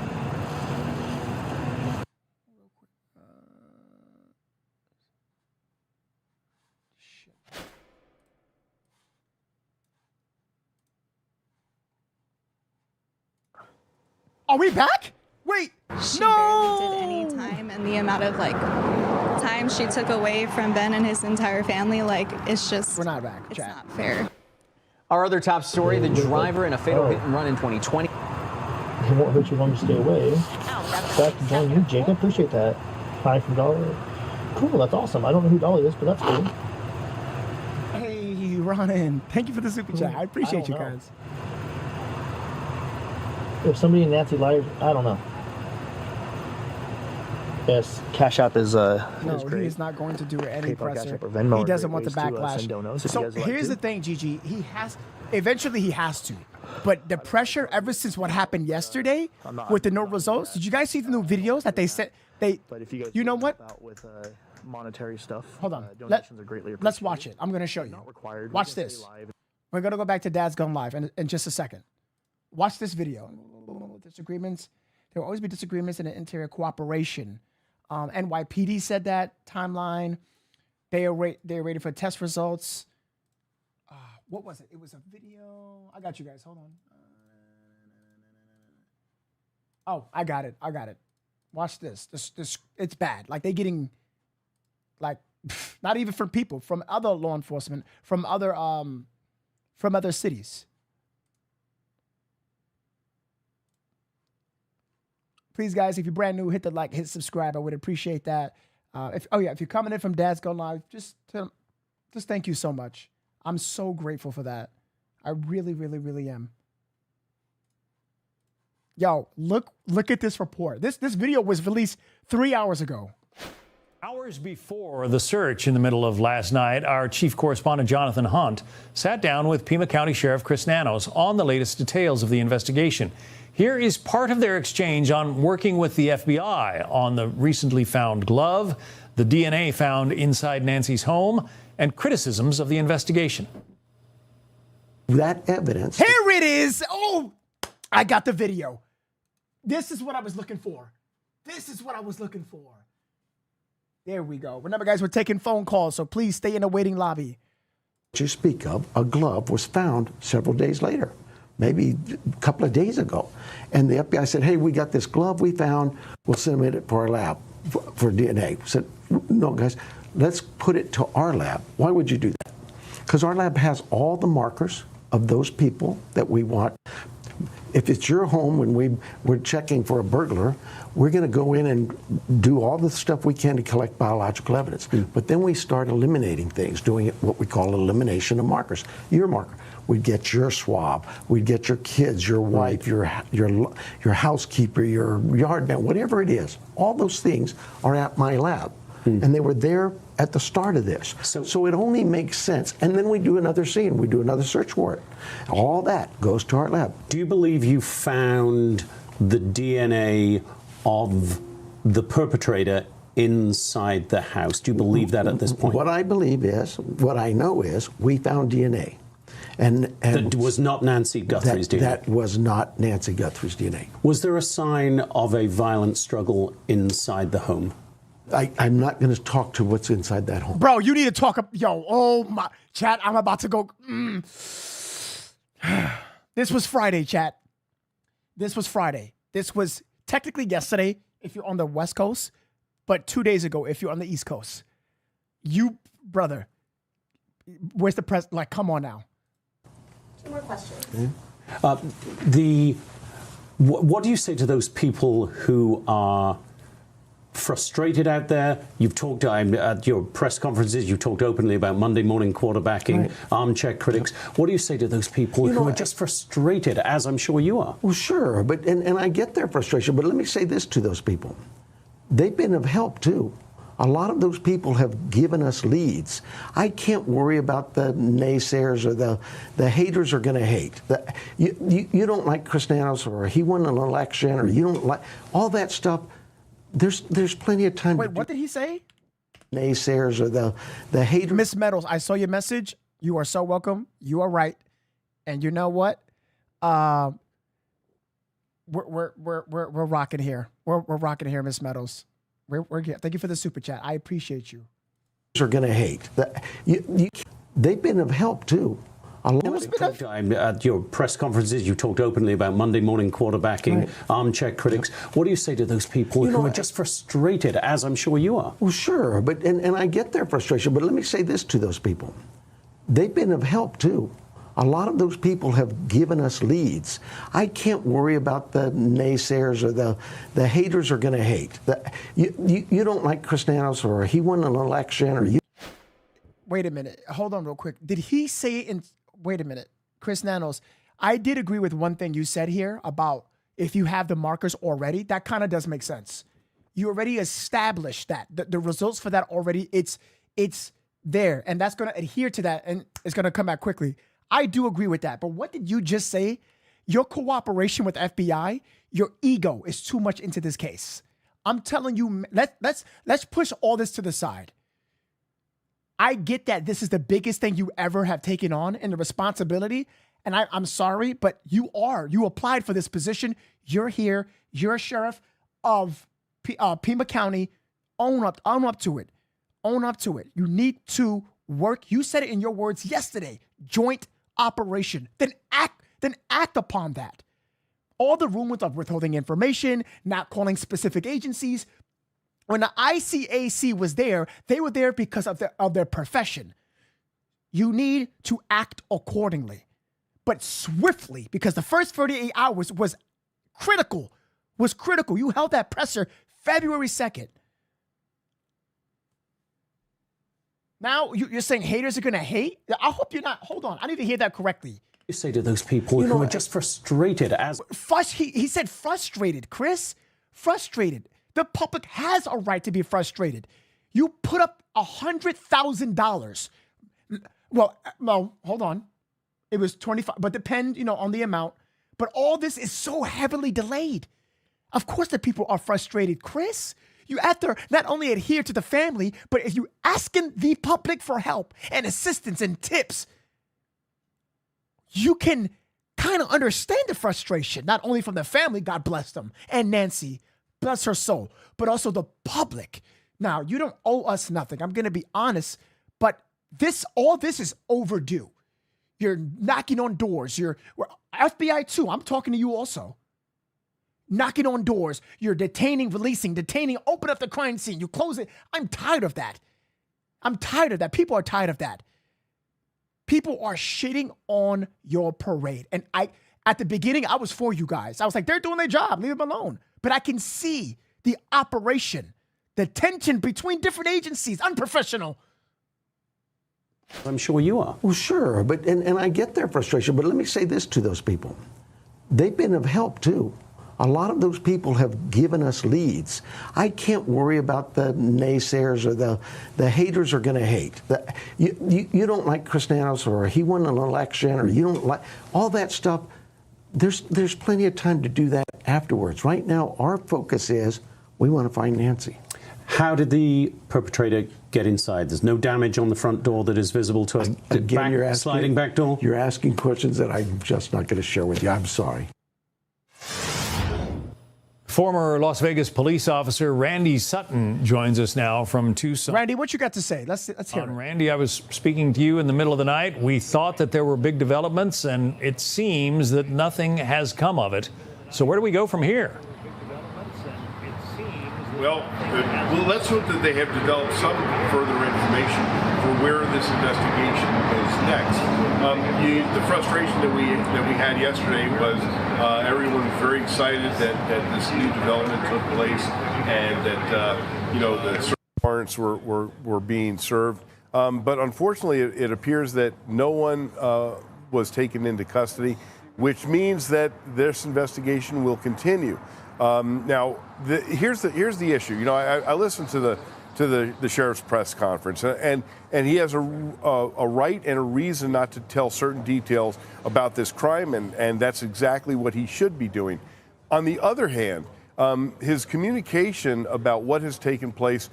Are we back? Wait, She no! barely did any time, and the amount of time she took away from Ben and his entire family, it's just. We're not back. It's not fair. Our other top story: the driver in a fatal hit and run in 2020. It won't hurt you long to stay away. Back to join you, Jacob. Appreciate that. Hi from Dolly. Cool, that's awesome. I don't know who Dolly is, but that's cool. Hey, Ronan. Thank you for the super chat. I appreciate you know. guys. If somebody in Nancy lies, I don't know. Yes, Cashapp is No, great. he is not going to do any PayPal, pressure. Cashapp, or Venmo He are doesn't great want the ways to, backlash. send donos if So you guys would like here's to. the thing, Gigi. Eventually he has to. But the pressure ever since what happened yesterday with the no results. Did you guys see the new videos that they sent? But if you guys know what? Out with monetary stuff, Hold on. donations are greatly appreciated. Let's watch it. I'm going to show you. Not required. Watch this. We're going to go back to Dad's Gone Live in just a second. Watch this video. Disagreements. There will always be disagreements in the interior cooperation. NYPD said that timeline. They are waiting for test results. What was it? It was a video. I got you guys. Hold on. Oh, I got it. Watch this. This it's bad. They getting not even from people, from other law enforcement, from other cities. Please, guys, if you're brand new, hit the like, hit subscribe. I would appreciate that. If you're coming in from Dad's Gone Live, just thank you so much. I'm so grateful for that. I really, really, really am. Yo, look at this report. This video was released 3 hours ago. Hours before the search in the middle of last night, our chief correspondent Jonathan Hunt sat down with Pima County Sheriff Chris Nanos on the latest details of the investigation. Here is part of their exchange on working with the FBI on the recently found glove, the DNA found inside Nancy's home, and criticisms of the investigation. That evidence. Here it is. Oh, I got the video. This is what I was looking for. There we go. Remember, guys, we're taking phone calls, so please stay in the waiting lobby. What you speak of, a glove was found several days later, maybe a couple of days ago. And the FBI said, hey, we got this glove we found. We'll submit it for our lab for DNA. I said, no, guys, let's put it to our lab. Why would you do that? Because our lab has all the markers of those people that we want If it's your home and we're checking for a burglar, we're going to go in and do all the stuff we can to collect biological evidence. But then we start eliminating things, doing what we call elimination of markers. Your marker. We'd get your swab. We'd get your kids, your wife, your housekeeper, your yard man, whatever it is. All those things are at my lab. And they were there at the start of this. So it only makes sense. And then we do another scene. We do another search warrant. All that goes to our lab. Do you believe you found the DNA of the perpetrator inside the house? Do you believe that at this point? What I believe is, what I know is, we found DNA. And that was not Nancy Guthrie's DNA? That was not Nancy Guthrie's DNA. Was there a sign of a violent struggle inside the home? I'm not going to talk to what's inside that home. Bro, you need to talk. Yo, oh my. Chat, I'm about to go. This was Friday, chat. This was Friday. This was technically yesterday if you're on the West Coast, but 2 days ago if you're on the East Coast. You, brother, where's the press? Like, come on now. 2 more questions. What do you say to those people who are frustrated out there? You've talked at your press conferences, you talked openly about Monday morning quarterbacking, armchair critics. What do you say to those people who are just frustrated, as I'm sure you are? Well, sure, but and I get their frustration, but let me say this to those people. They've been of help, too. A lot of those people have given us leads. I can't worry about the naysayers or the haters are going to hate. You don't like Chris Nanos, or he won an election, or you don't like all that stuff. There's plenty of time. Wait, what did he say? Naysayers or the haters. Miss Meadows, I saw your message. You are so welcome. You are right. And you know what? We're rocking here. We're rocking here, Miss Meadows. Thank you for the super chat. I appreciate you. Are going to hate. They've been of help too. At your press conferences, you talked openly about Monday morning quarterbacking, armchair critics. What do you say to those people who are just frustrated, as I'm sure you are? Well, sure, but and I get their frustration, but let me say this to those people. They've been of help too. A lot of those people have given us leads. I can't worry about the naysayers or the haters are going to hate. You don't like Chris Nanos, or he won an election, or you. Wait a minute. Hold on real quick. Did he say wait a minute, Chris Nanos, I did agree with one thing you said here about if you have the markers already, that kind of does make sense. You already established that. The results for that already, it's there. And that's going to adhere to that, and it's going to come back quickly. I do agree with that. But what did you just say? Your cooperation with FBI, your ego is too much into this case. I'm telling you, let's push all this to the side. I get that this is the biggest thing you ever have taken on and the responsibility. And I'm sorry, but you applied for this position. You're here. You're a sheriff of Pima County. Own up to it. Own up to it. You need to work. You said it in your words yesterday. Joint operation. Then act upon that. All the rumors of withholding information, not calling specific agencies. When the ICAC was there, they were there because of their profession. You need to act accordingly, but swiftly, because the first 48 hours was critical. You held that presser February 2nd. Now you're saying haters are going to hate? I hope you're not. Hold on. I need to hear that correctly. You say to those people who are just frustrated as. He said frustrated, Chris. Frustrated. The public has a right to be frustrated. You put up $100,000. Well, no, hold on. It was 25, but depend, on the amount. But all this is so heavily delayed. Of course the people are frustrated, Chris. You have to not only adhere to the family, but if you asking the public for help and assistance and tips, you can kind of understand the frustration, not only from the family, God bless them, and Nancy, bless her soul, but also the public. Now, you don't owe us nothing. I'm going to be honest, but all this is overdue. You're knocking on doors. We're FBI too. I'm talking to you also. Knocking on doors. You're detaining, open up the crime scene. You close it. I'm tired of that. People are tired of that. People are shitting on your parade. And At the beginning, I was for you guys. I was like, they're doing their job. Leave them alone. But I can see the operation, the tension between different agencies, unprofessional. I'm sure you are. Well, sure, but and I get their frustration, but let me say this to those people. They've been of help, too. A lot of those people have given us leads. I can't worry about the naysayers or the haters are going to hate. You don't like Chris Nanos or he won an election or you don't like all that stuff. There's plenty of time to do that afterwards. Right now, our focus is we want to find Nancy. How did the perpetrator get inside? There's no damage on the front door that is visible to us. Again, Sliding back door? You're asking questions that I'm just not going to share with you. I'm sorry. Former Las Vegas police officer Randy Sutton joins us now from Tucson. Randy, what you got to say? Let's hear it. Randy, I was speaking to you in the middle of the night. We thought that there were big developments, and it seems that nothing has come of it. So where do we go from here? Well, let's hope that they have developed some further information for where this investigation goes next. The frustration that we had yesterday was everyone was very excited that this new development took place and that the search warrants were being served. But unfortunately, it appears that no one was taken into custody, which means that this investigation will continue. Now, here's the issue. I listened to the sheriff's press conference, and he has a right and a reason not to tell certain details about this crime, and that's exactly what he should be doing. On the other hand, his communication about what has taken place,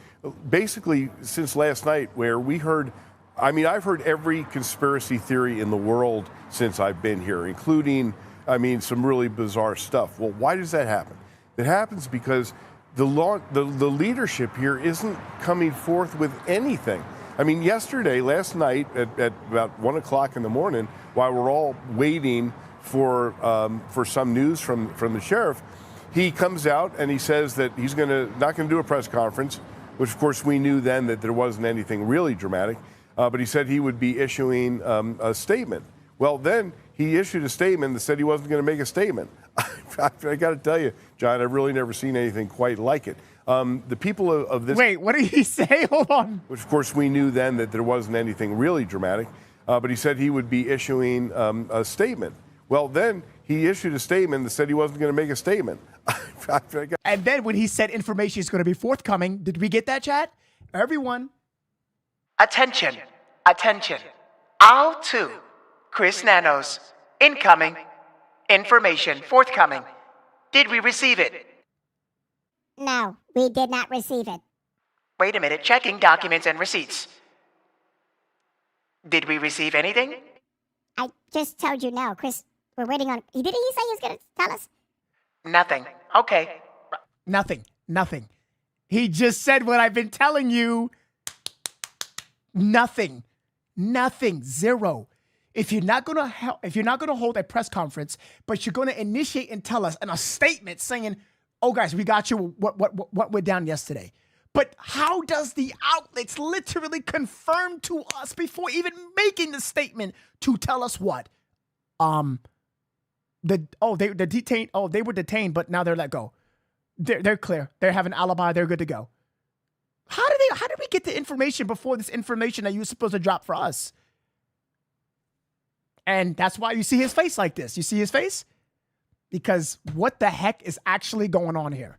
basically since last night, where I've heard every conspiracy theory in the world since I've been here, including, some really bizarre stuff. Well, why does that happen? It happens because the leadership here isn't coming forth with anything. Last night at about 1 o'clock in the morning, while we're all waiting for some news from the sheriff, he comes out and he says that he's not going to do a press conference, which of course we knew then that there wasn't anything really dramatic, but he said he would be issuing a statement. Well, then he issued a statement that said he wasn't going to make a statement. I got to tell you, John, I've really never seen anything quite like it. The people of this... Wait, what did he say? Hold on. Which, of course, we knew then that there wasn't anything really dramatic, but he said he would be issuing a statement. Well, then he issued a statement that said he wasn't going to make a statement. And then when he said information is going to be forthcoming, did we get that, chat? Everyone. Attention. All to Chris Nanos. Incoming. Information forthcoming. Did we receive it? No, we did not receive it. Wait a minute. Checking documents and receipts. Did we receive anything? I just told you no, Chris. We're waiting on... Didn't he say he was going to tell us? Nothing. Okay. Nothing. He just said what I've been telling you. Nothing. Zero. If you're not going to hold a press conference, but you're going to initiate and tell us in a statement saying, "Oh, guys, we got you. What went down yesterday?" But how does the outlets literally confirm to us before even making the statement to tell us what? They were detained, but now they're let go. They're clear. They have an alibi. They're good to go. How did we get the information before this information that you were supposed to drop for us? And that's why you see his face like this. You see his face? Because what the heck is actually going on here?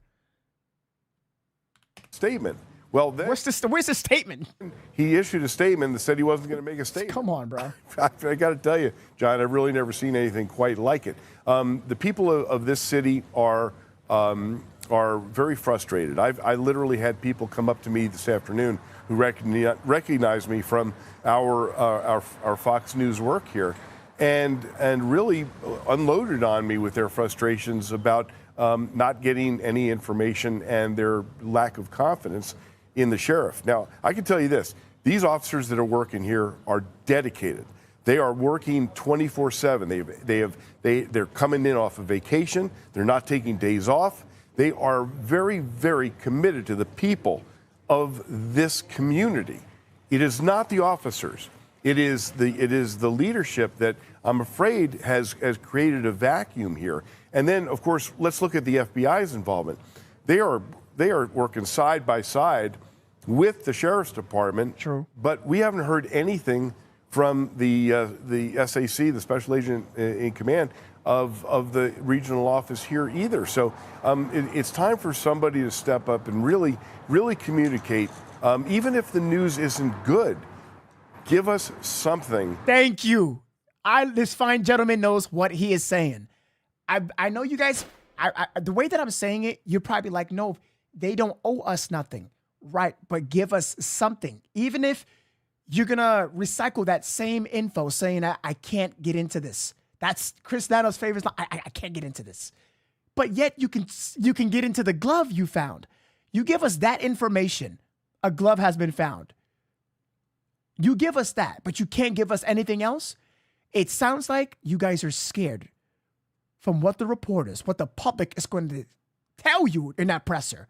Statement. Well, then, where's the statement? He issued a statement that said he wasn't going to make a statement. Come on, bro. I got to tell you, John, I've really never seen anything quite like it. The people of this city are very frustrated. I literally had people come up to me this afternoon who recognized me from our Fox News work here, and really unloaded on me with their frustrations about not getting any information and their lack of confidence in the sheriff. Now, I can tell you this: these officers that are working here are dedicated. They are working 24/7. They're coming in off of vacation. They're not taking days off. They are very, very committed to the people of this community. It is not the officers. It is the leadership that I'm afraid has created a vacuum here. And then, of course, let's look at the FBI's involvement. They are working side by side with the sheriff's department. True. But we haven't heard anything from the SAC, the special agent in command of the regional office here either. So it's time for somebody to step up and really communicate. Even if the news isn't good, give us something. Thank you. This fine gentleman knows what he is saying. I know you guys, the way that I'm saying it, you're probably like, no, they don't owe us nothing. Right, but give us something. Even if you're going to recycle that same info saying, I can't get into this. That's Chris Nano's favorite line. I can't get into this. But yet you can get into the glove you found. You give us that information. A glove has been found. You give us that, but you can't give us anything else. It sounds like you guys are scared from what the reporters, what the public is going to tell you in that presser.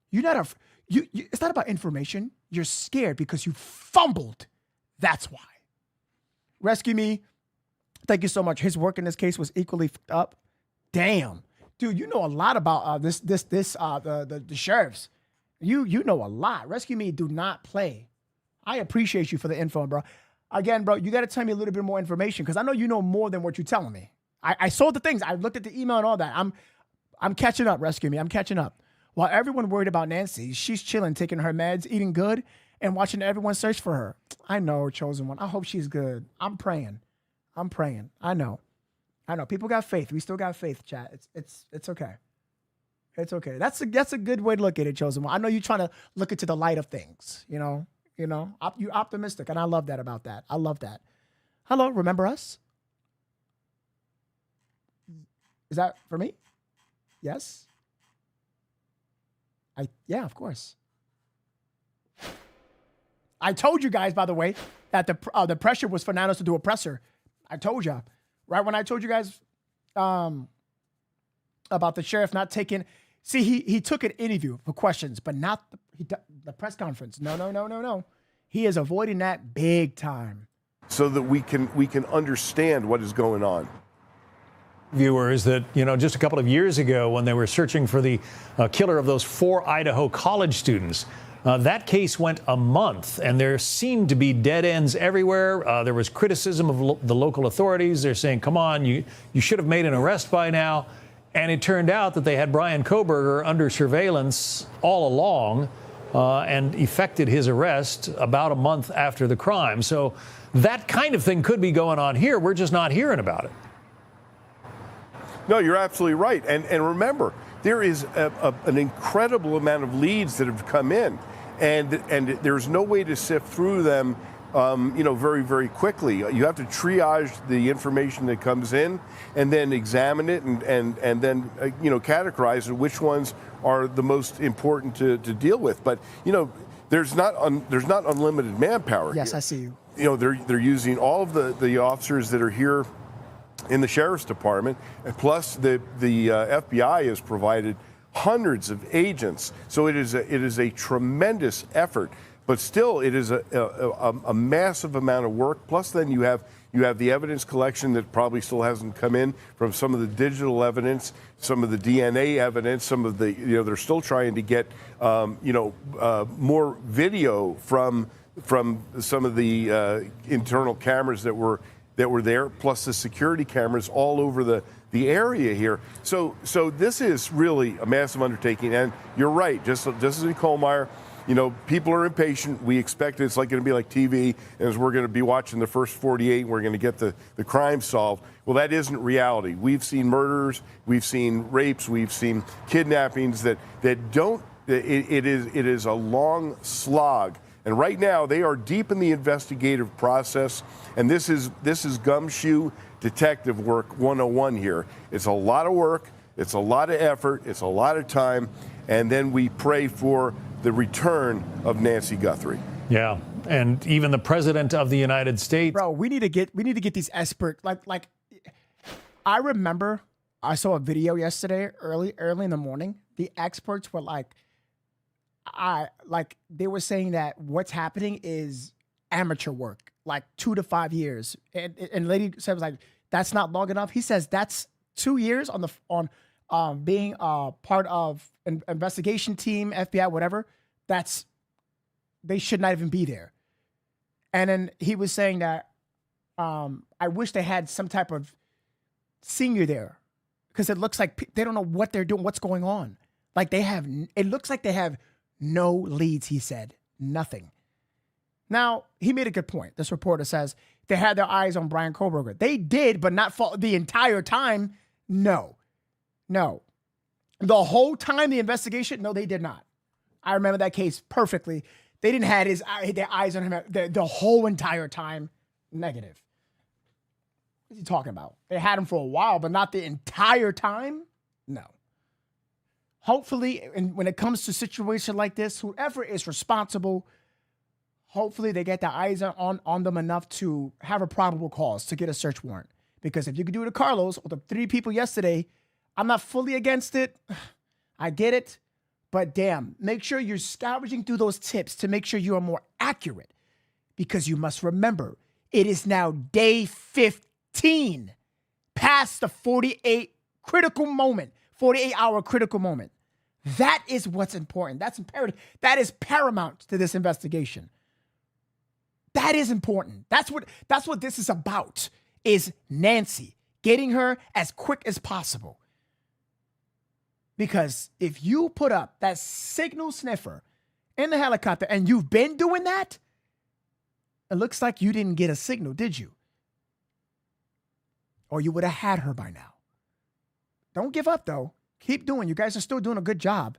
You're not it's not about information. You're scared because you fumbled. That's why. Rescue Me. Thank you so much. His work in this case was equally fucked up. Damn. Dude, you know a lot about the sheriffs. You know a lot. Rescue Me, do not play. I appreciate you for the info, bro. Again, bro, you got to tell me a little bit more information because I know you know more than what you're telling me. I saw the things. I looked at the email and all that. I'm catching up, Rescue Me. I'm catching up. While everyone worried about Nancy, she's chilling, taking her meds, eating good, and watching everyone search for her. I know, chosen one. I hope she's good. I'm praying. I know. People got faith. We still got faith, chat. It's okay. It's okay. That's a good way to look at it, chosen one. I know you're trying to look into the light of things. You're optimistic, and I love that about that. I love that. Hello, remember us? Is that for me? Yes. Yeah, of course. I told you guys, by the way, that the pressure was for Nanos to do a presser. I told you, right when I told you guys about the sheriff not taking. See, he took an interview for questions, but not the press conference. No. He is avoiding that big time. So that we can understand what is going on. Viewers, that just a couple of years ago when they were searching for the killer of those 4 Idaho college students, that case went a month and there seemed to be dead ends everywhere. There was criticism of the local authorities. They're saying, come on, you should have made an arrest by now. And it turned out that they had Brian Koberger under surveillance all along and effected his arrest about a month after the crime. So that kind of thing could be going on here. We're just not hearing about it. No, you're absolutely right. And remember, there is an incredible amount of leads that have come in, and there's no way to sift through them, very, very quickly. You have to triage the information that comes in, and then examine it, and then categorize which ones are the most important to deal with. But there's not unlimited manpower. Yes, here. I see you. They're using all of the officers that are here in the sheriff's department, and plus the FBI has provided hundreds of agents. So it is a tremendous effort, but still it is a massive amount of work. Plus then you have the evidence collection that probably still hasn't come in from some of the digital evidence, some of the DNA evidence, some of the they're still trying to get more video from some of the internal cameras that were there, plus the security cameras all over the area here. So this is really a massive undertaking. And you're right, just as in Colmeyer, people are impatient. We expect it's going to be like TV, as we're going to be watching the first 48, and we're going to get the crime solved. Well, that isn't reality. We've seen murders, we've seen rapes, we've seen kidnappings that don't. It is a long slog. And right now, they are deep in the investigative process, and this is gumshoe detective work 101 here. It's a lot of work, it's a lot of effort, it's a lot of time, and then we pray for the return of Nancy Guthrie. Yeah, and even the president of the United States. Bro, we need to get these experts. Like, I remember I saw a video yesterday, early in the morning. The experts were they were saying that what's happening is amateur work. like 2 to 5 years. And lady said, was like, that's not long enough. He says that's 2 years on being part of an investigation team, FBI, whatever. They should not even be there. And then he was saying that I wish they had some type of senior there, because it looks like they don't know what they're doing, what's going on. Like it looks like they have no leads, he said. Nothing. Now, he made a good point. This reporter says they had their eyes on Brian Koberger. They did, but not for the entire time. No. The whole time, the investigation, no, they did not. I remember that case perfectly. They didn't have their eyes on him the whole entire time. Negative. What's he talking about? They had him for a while, but not the entire time? No. Hopefully, and when it comes to a situation like this, whoever is responsible, hopefully they get their eyes on them enough to have a probable cause to get a search warrant. Because if you could do it to Carlos or the 3 people yesterday, I'm not fully against it. I get it. But damn, make sure you're scavenging through those tips to make sure you are more accurate. Because you must remember, it is now day 15, past the 48-hour critical moment. That is what's important. That's imperative. That is paramount to this investigation. That is important. That's what this is about, is Nancy, getting her as quick as possible. Because if you put up that signal sniffer in the helicopter and you've been doing that, it looks like you didn't get a signal, did you? Or you would have had her by now. Don't give up, though. Keep doing. You guys are still doing a good job.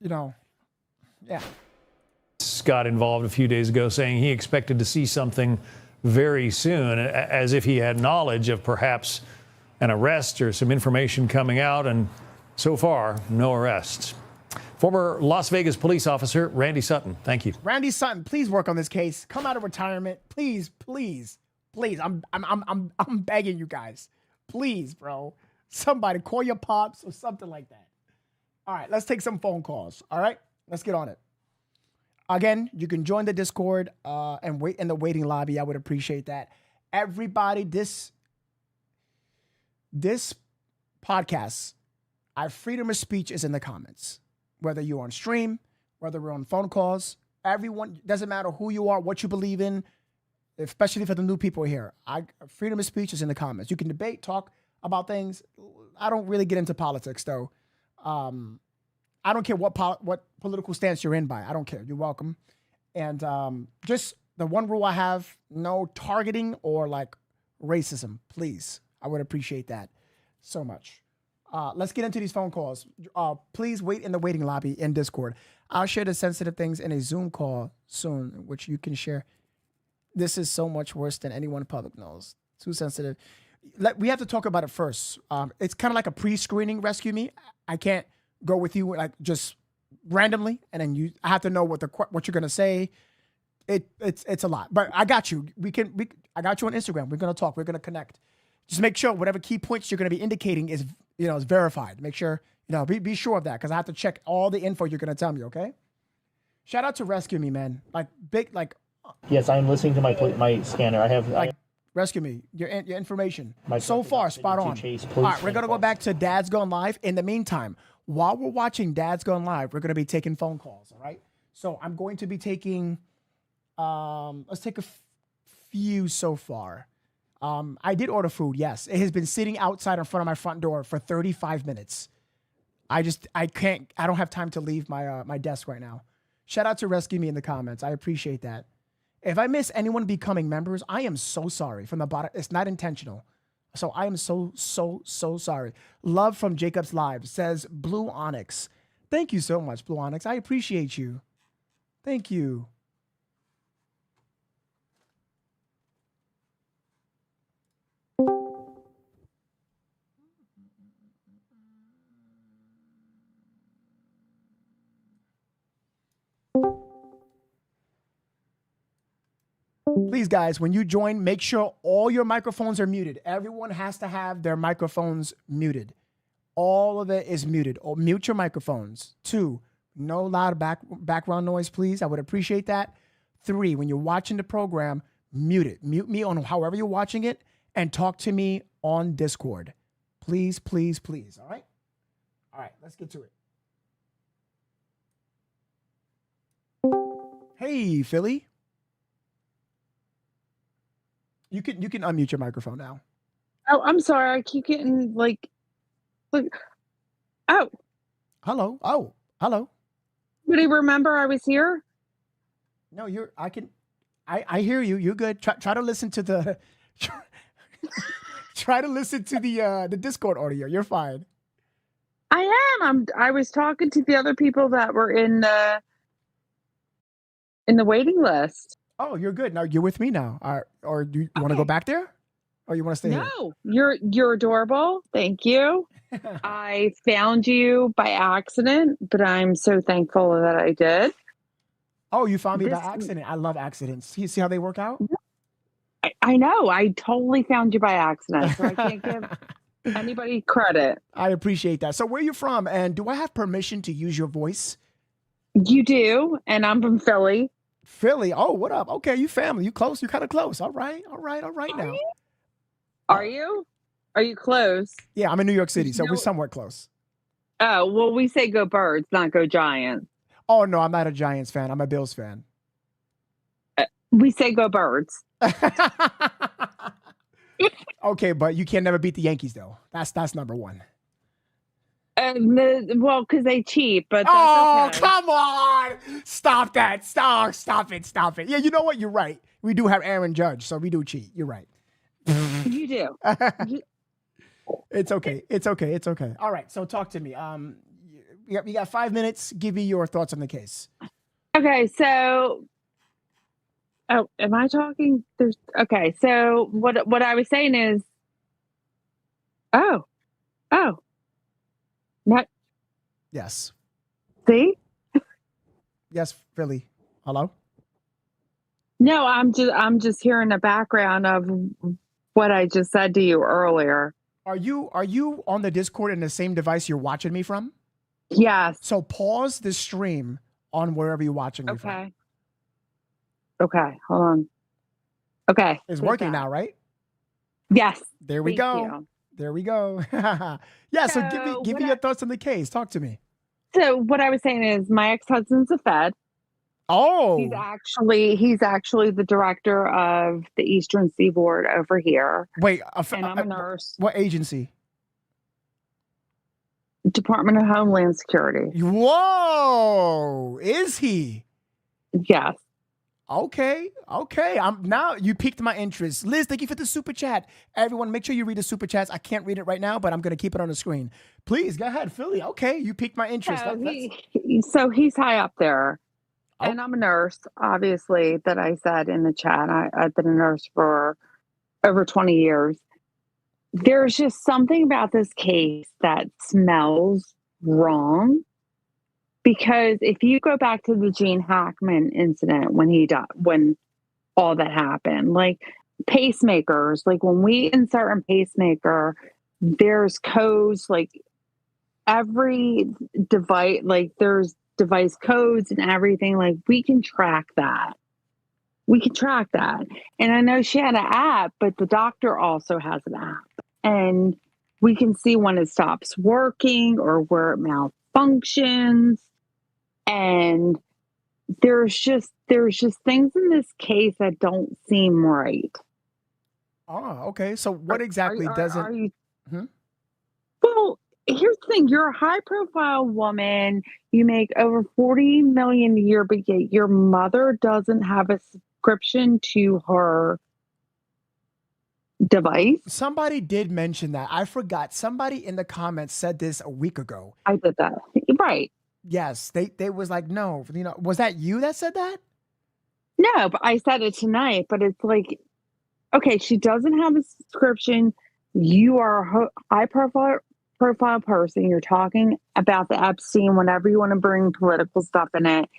Yeah. Got involved a few days ago, saying he expected to see something very soon, as if he had knowledge of perhaps an arrest or some information coming out, and so far, no arrests. Former Las Vegas police officer Randy Sutton, thank you. Randy Sutton, please work on this case. Come out of retirement, please. I'm begging you guys, please, bro. Somebody call your pops or something like that. All right, let's take some phone calls. All right, let's get on it. Again, you can join the Discord and wait in the waiting lobby. I would appreciate that. Everybody, this podcast, our freedom of speech is in the comments. Whether you're on stream, whether we're on phone calls, everyone, doesn't matter who you are, what you believe in, especially for the new people here. Freedom of speech is in the comments. You can debate, talk about things. I don't really get into politics, though. I don't care what political stance you're in by. I don't care. You're welcome. And just the one rule I have, no targeting or like racism, please. I would appreciate that so much. Let's get into these phone calls. Please wait in the waiting lobby in Discord. I'll share the sensitive things in a Zoom call soon, which you can share. This is so much worse than anyone in public knows. Too sensitive. We have to talk about it first. It's kind of like a pre-screening Rescue Me. I can't go with you like just randomly, and then I have to know what you're gonna say. It's a lot, but I got you. I got you on Instagram. We're gonna talk. We're gonna connect. Just make sure whatever key points you're gonna be indicating is verified. Make sure be sure of that, because I have to check all the info you're gonna tell me. Okay. Shout out to Rescue Me, man. Yes, I'm listening to my scanner. I have Rescue Me. Your information. So far, spot on. All right, we're gonna go back to Dad's Gone Live. In the meantime, while we're watching Dad's Gone Live, we're gonna be taking phone calls. All right. So I'm going to be taking. Let's take a few so far. I did order food. Yes, it has been sitting outside in front of my front door for 35 minutes. I don't have time to leave my desk right now. Shout out to Rescue Me in the comments. I appreciate that. If I miss anyone becoming members, I am so sorry from the bottom. It's not intentional. So I am so sorry. Love from Jacob's Live says Blue Onyx. Thank you so much, Blue Onyx. I appreciate you. Thank you. Please, guys, when you join, make sure all your microphones are muted. Everyone has to have their microphones muted. All of it is muted. Or mute your microphones. 2, no loud background noise, please. I would appreciate that. 3, when you're watching the program, mute it. Mute me on however you're watching it and talk to me on Discord. Please, please, please. All right? All right, let's get to it. Hey, Philly. You can unmute your microphone now. Oh, I'm sorry. I keep getting like oh. Hello. Oh, hello. Would he remember I was here? No, I hear you. You're good. Try to listen to the try to listen to the Discord audio. You're fine. I am. I was talking to the other people that were in the waiting list. Oh, you're good. Now you're with me now. Or do you want to go back there? Or you want to stay here? No, you're adorable. Thank you. I found you by accident, but I'm so thankful that I did. Oh, you found me by accident. I love accidents. You see how they work out? I know. I totally found you by accident, so I can't give anybody credit. I appreciate that. So where are you from? And do I have permission to use your voice? You do, and I'm from Philly. Philly. Oh, what up? Okay, you family. You close. You kind of close. All right now. Are you? Are you close? Yeah, I'm in New York City, so we're somewhat close. Oh, well, we say go Birds, not go Giants. Oh, no, I'm not a Giants fan. I'm a Bills fan. We say go Birds. Okay, but you can never beat the Yankees, though. That's number one. Well, because they cheat, but that's okay. Come on! Stop that! Stop it! Yeah, you know what? You're right. We do have Aaron Judge, so we do cheat. You're right. You do. It's okay. All right, so talk to me. You got 5 minutes. Give me your thoughts on the case. Okay, so. Oh, am I talking? Okay. So what I was saying is. Oh. Not. Yes. See. Yes, Philly. Hello. No, I'm just hearing the background of what I just said to you earlier. Are you on the Discord in the same device you're watching me from? Yes. So pause the stream on wherever you're watching me from. Okay, hold on. Okay. It's working now, right? Yes. There we go. There we go. Yeah, so give me your thoughts on the case. Talk to me. So what I was saying is my ex-husband's a Fed. Oh. He's actually the director of the Eastern Seaboard over here. Wait, and I'm a nurse. What agency? Department of Homeland Security. Whoa! Is he? Yes. Okay. Now you piqued my interest. Liz, thank you for the super chat. Everyone, make sure you read the super chats. I can't read it right now, but I'm going to keep it on the screen. Please go ahead, Philly. Okay, you piqued my interest. So he's high up there. Oh. And I'm a nurse, obviously, that I said in the chat. I've been a nurse for over 20 years. There's just something about this case that smells wrong. Because if you go back to the Gene Hackman incident when he died, when all that happened, like pacemakers, like when we insert a pacemaker, there's codes, like every device, like there's device codes and everything. Like we can track that. And I know she had an app, but the doctor also has an app. And we can see when it stops working or where it malfunctions. And there's just things in this case that don't seem right. Oh, okay. So what exactly doesn't? Well, here's the thing: you're a high-profile woman. You make over $40 million a year, but yet your mother doesn't have a subscription to her device. Somebody did mention that. I forgot. Somebody in the comments said this a week ago. I did that. Right. Yes, they was like, no, was that you that said that? No, but I said it tonight, but it's like, okay, she doesn't have a subscription. You are a high profile person. You're talking about the Epstein whenever you want to bring political stuff in it.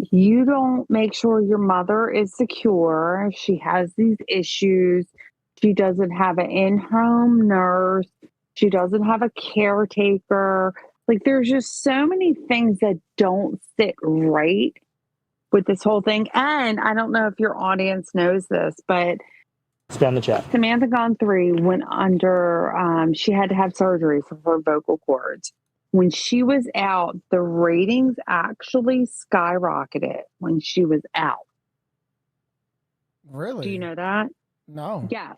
You don't make sure your mother is secure. She has these issues. She doesn't have an in-home nurse. She doesn't have a caretaker. Like, there's just so many things that don't sit right with this whole thing. And I don't know if your audience knows this, but Spam the chat. Samantha Guthrie went under, she had to have surgery for her vocal cords. When she was out, the ratings actually skyrocketed when she was out. Really? Do you know that? No. Yes.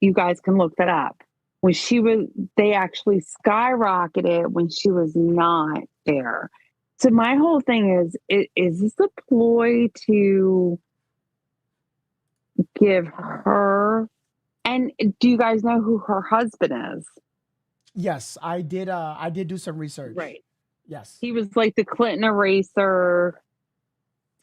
You guys can look that up. They actually skyrocketed when she was not there. So my whole thing is this a ploy to give her, and do you guys know who her husband is? Yes, I did do some research. Right. Yes. He was like the Clinton eraser.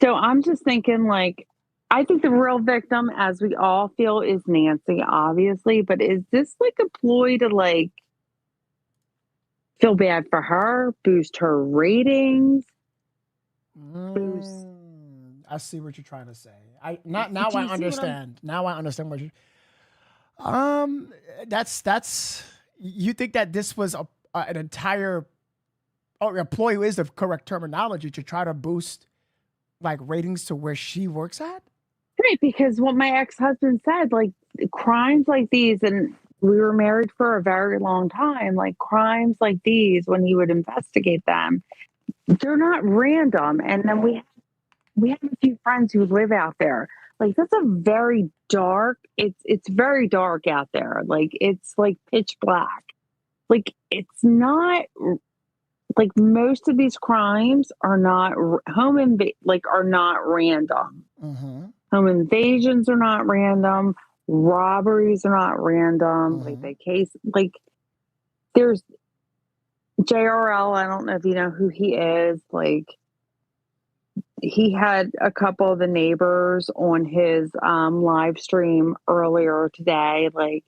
So I'm just thinking, like, I think the real victim, as we all feel, is Nancy, obviously. But is this like a ploy to like feel bad for her, boost her ratings? I see what you're trying to say. I understand. Now I understand what you. That's. You think that this was an entire, a ploy is the correct terminology to try to boost like ratings to where she works at? Right, because what my ex-husband said, like crimes like these, and we were married for a very long time, like crimes like these, when he would investigate them, they're not random. And then we have a few friends who live out there. Like that's a very dark, it's very dark out there. Like it's like pitch black. Like it's not like most of these crimes are not are not random. Mm-hmm. Home invasions are not random. Robberies are not random. Mm-hmm. Like the case, like there's JRL. I don't know if you know who he is. Like he had a couple of the neighbors on his live stream earlier today. Like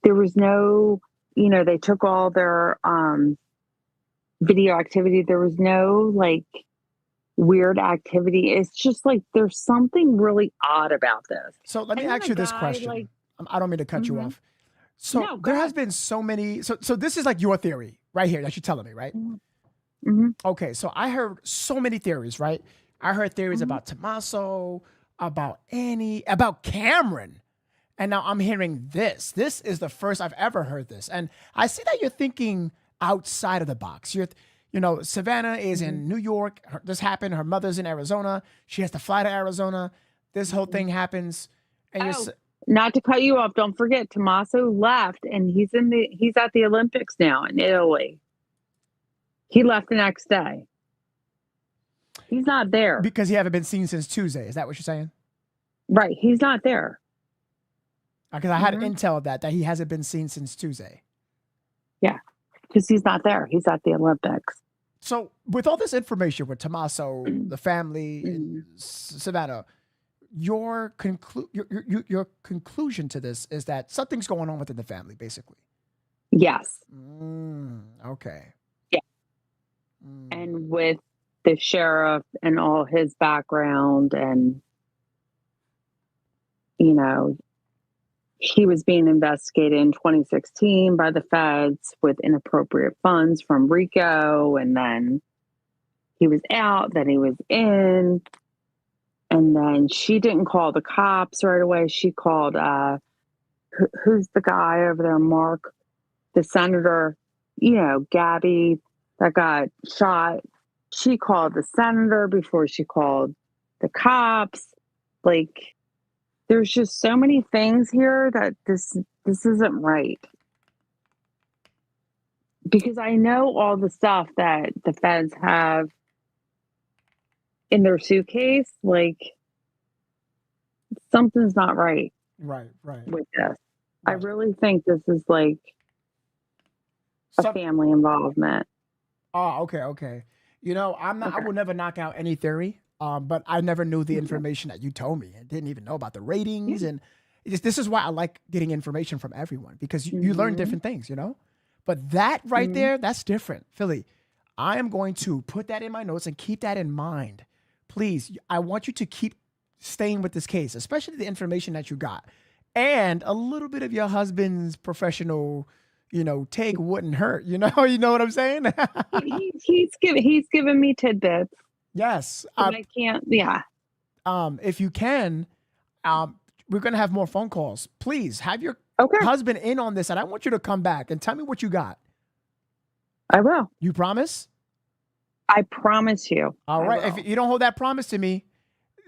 there was no, they took all their video activity. There was no like weird activity. It's just like there's something really odd about this. So let me ask you this question. I don't mean to cut you off. So there has been so many. So this is like your theory right here that you're telling me, right? Mm-hmm. Okay. So I heard so many theories, right? I heard theories about Tommaso, about Annie, about Cameron. And now I'm hearing this. This is the first I've ever heard this. And I see that you're thinking outside of the box. Savannah is in New York. This happened. Her mother's in Arizona. She has to fly to Arizona. This whole thing happens. And not to cut you off, don't forget Tommaso left and he's at the Olympics now in Italy. He left the next day. He's not there. Because he haven't been seen since Tuesday. Is that what you're saying? Right. He's not there. Because I had intel of that he hasn't been seen since Tuesday. Yeah. Because he's not there. He's at the Olympics. So with all this information with Tommaso, the family, and Savannah, your conclusion to this is that something's going on within the family, basically. Yes. Okay. Yeah. And with the sheriff and all his background and, he was being investigated in 2016 by the feds with inappropriate funds from RICO. And then he was out, then he was in. And then she didn't call the cops right away. She called, who's the guy over there, Mark, the senator, Gabby that got shot. She called the senator before she called the cops. Like, there's just so many things here that this isn't right. Because I know all the stuff that the feds have in their suitcase, like something's not right. Right. With this. Right. I really think this is like a family involvement. Oh, okay. I will never knock out any theory. But I never knew the information that you told me. I didn't even know about the ratings. And this is why I like getting information from everyone, because you learn different things, But that right there, that's different. Philly, I am going to put that in my notes and keep that in mind. Please, I want you to keep staying with this case, especially the information that you got. And a little bit of your husband's professional, take wouldn't hurt. You know what I'm saying? He's given me tidbits. Yes. I can't. Yeah. If you can, we're gonna have more phone calls. Please have your husband in on this, and I want you to come back and tell me what you got. I will. You promise? I promise you. All right. If you don't hold that promise to me,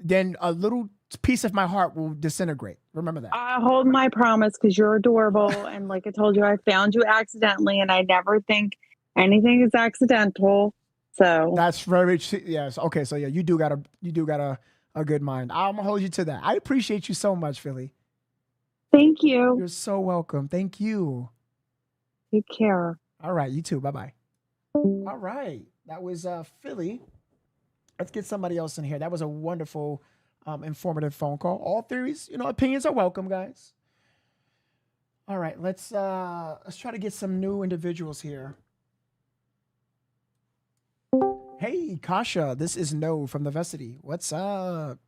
then a little piece of my heart will disintegrate. Remember that. I hold my promise because you're adorable. And like I told you, I found you accidentally, and I never think anything is accidental. So that's very yes. Okay, so yeah, you do got a good mind. I'm gonna hold you to that. I appreciate you so much, Philly. Thank you. You're so welcome. Thank you. Take care. All right, you too. Bye bye. All right, that was Philly. Let's get somebody else in here. That was a wonderful, informative phone call. All theories, opinions are welcome, guys. All right, let's try to get some new individuals here. Hey, Kasha, this is No from Novesity. What's up?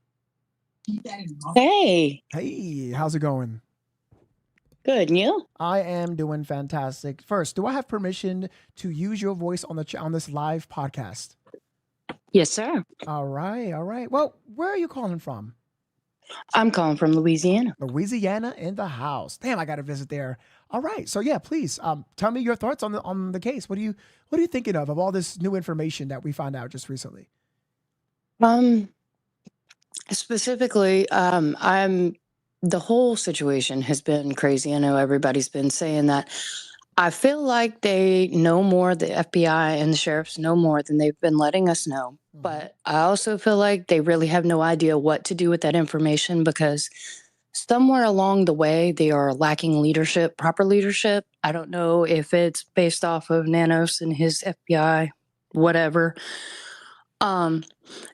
Hey. Hey, how's it going? Good, and you? I am doing fantastic. First, do I have permission to use your voice on on this live podcast? Yes, sir. All right, all right. Well, where are you calling from? I'm calling from Louisiana. Louisiana in the house. Damn, I got to visit there. All right, so yeah, please tell me your thoughts on the case. What are you thinking of all this new information that we found out just recently? Specifically, the whole situation has been crazy. I know everybody's been saying that. I feel like they know more, the FBI and the sheriffs know more than they've been letting us know. But I also feel like they really have no idea what to do with that information because somewhere along the way, they are lacking leadership, proper leadership. I don't know if it's based off of Nanos and his FBI, whatever. And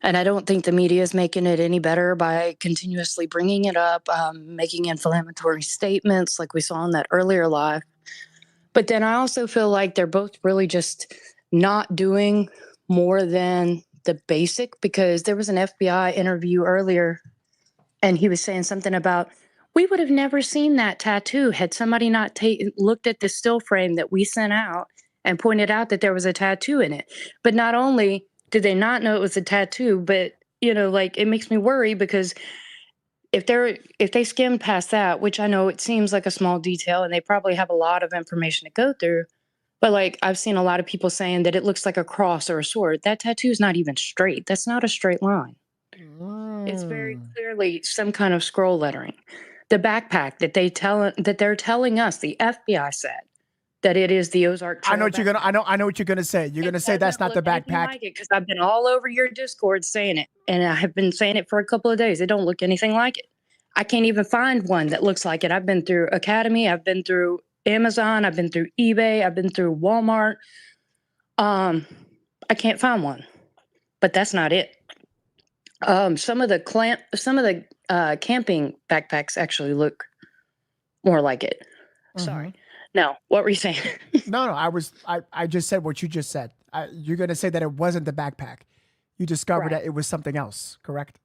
I don't think the media is making it any better by continuously bringing it up, making inflammatory statements like we saw in that earlier live. But then I also feel like they're both really just not doing more than the basic, because there was an FBI interview earlier and he was saying something about, we would have never seen that tattoo had somebody not looked at the still frame that we sent out and pointed out that there was a tattoo in it. But not only did they not know it was a tattoo, but it makes me worry because if they skim past that, which I know it seems like a small detail and they probably have a lot of information to go through, but I've seen a lot of people saying that it looks like a cross or a sword. That tattoo is not even straight. That's not a straight line. It's very clearly some kind of scroll lettering. The backpack that they're telling us, the FBI said that it is the Ozark Trail. I know what you're gonna say. You're gonna say that's not the backpack. Because I've been all over your Discord saying it, and I have been saying it for a couple of days. It don't look anything like it. I can't even find one that looks like it. I've been through Academy, I've been through Amazon, I've been through eBay, I've been through Walmart. I can't find one, but that's not it. Some of the camping backpacks actually look more like it. Sorry. No, what were you saying? No, I just said what you just said. You're going to say that it wasn't the backpack. You discovered that it was something else, correct?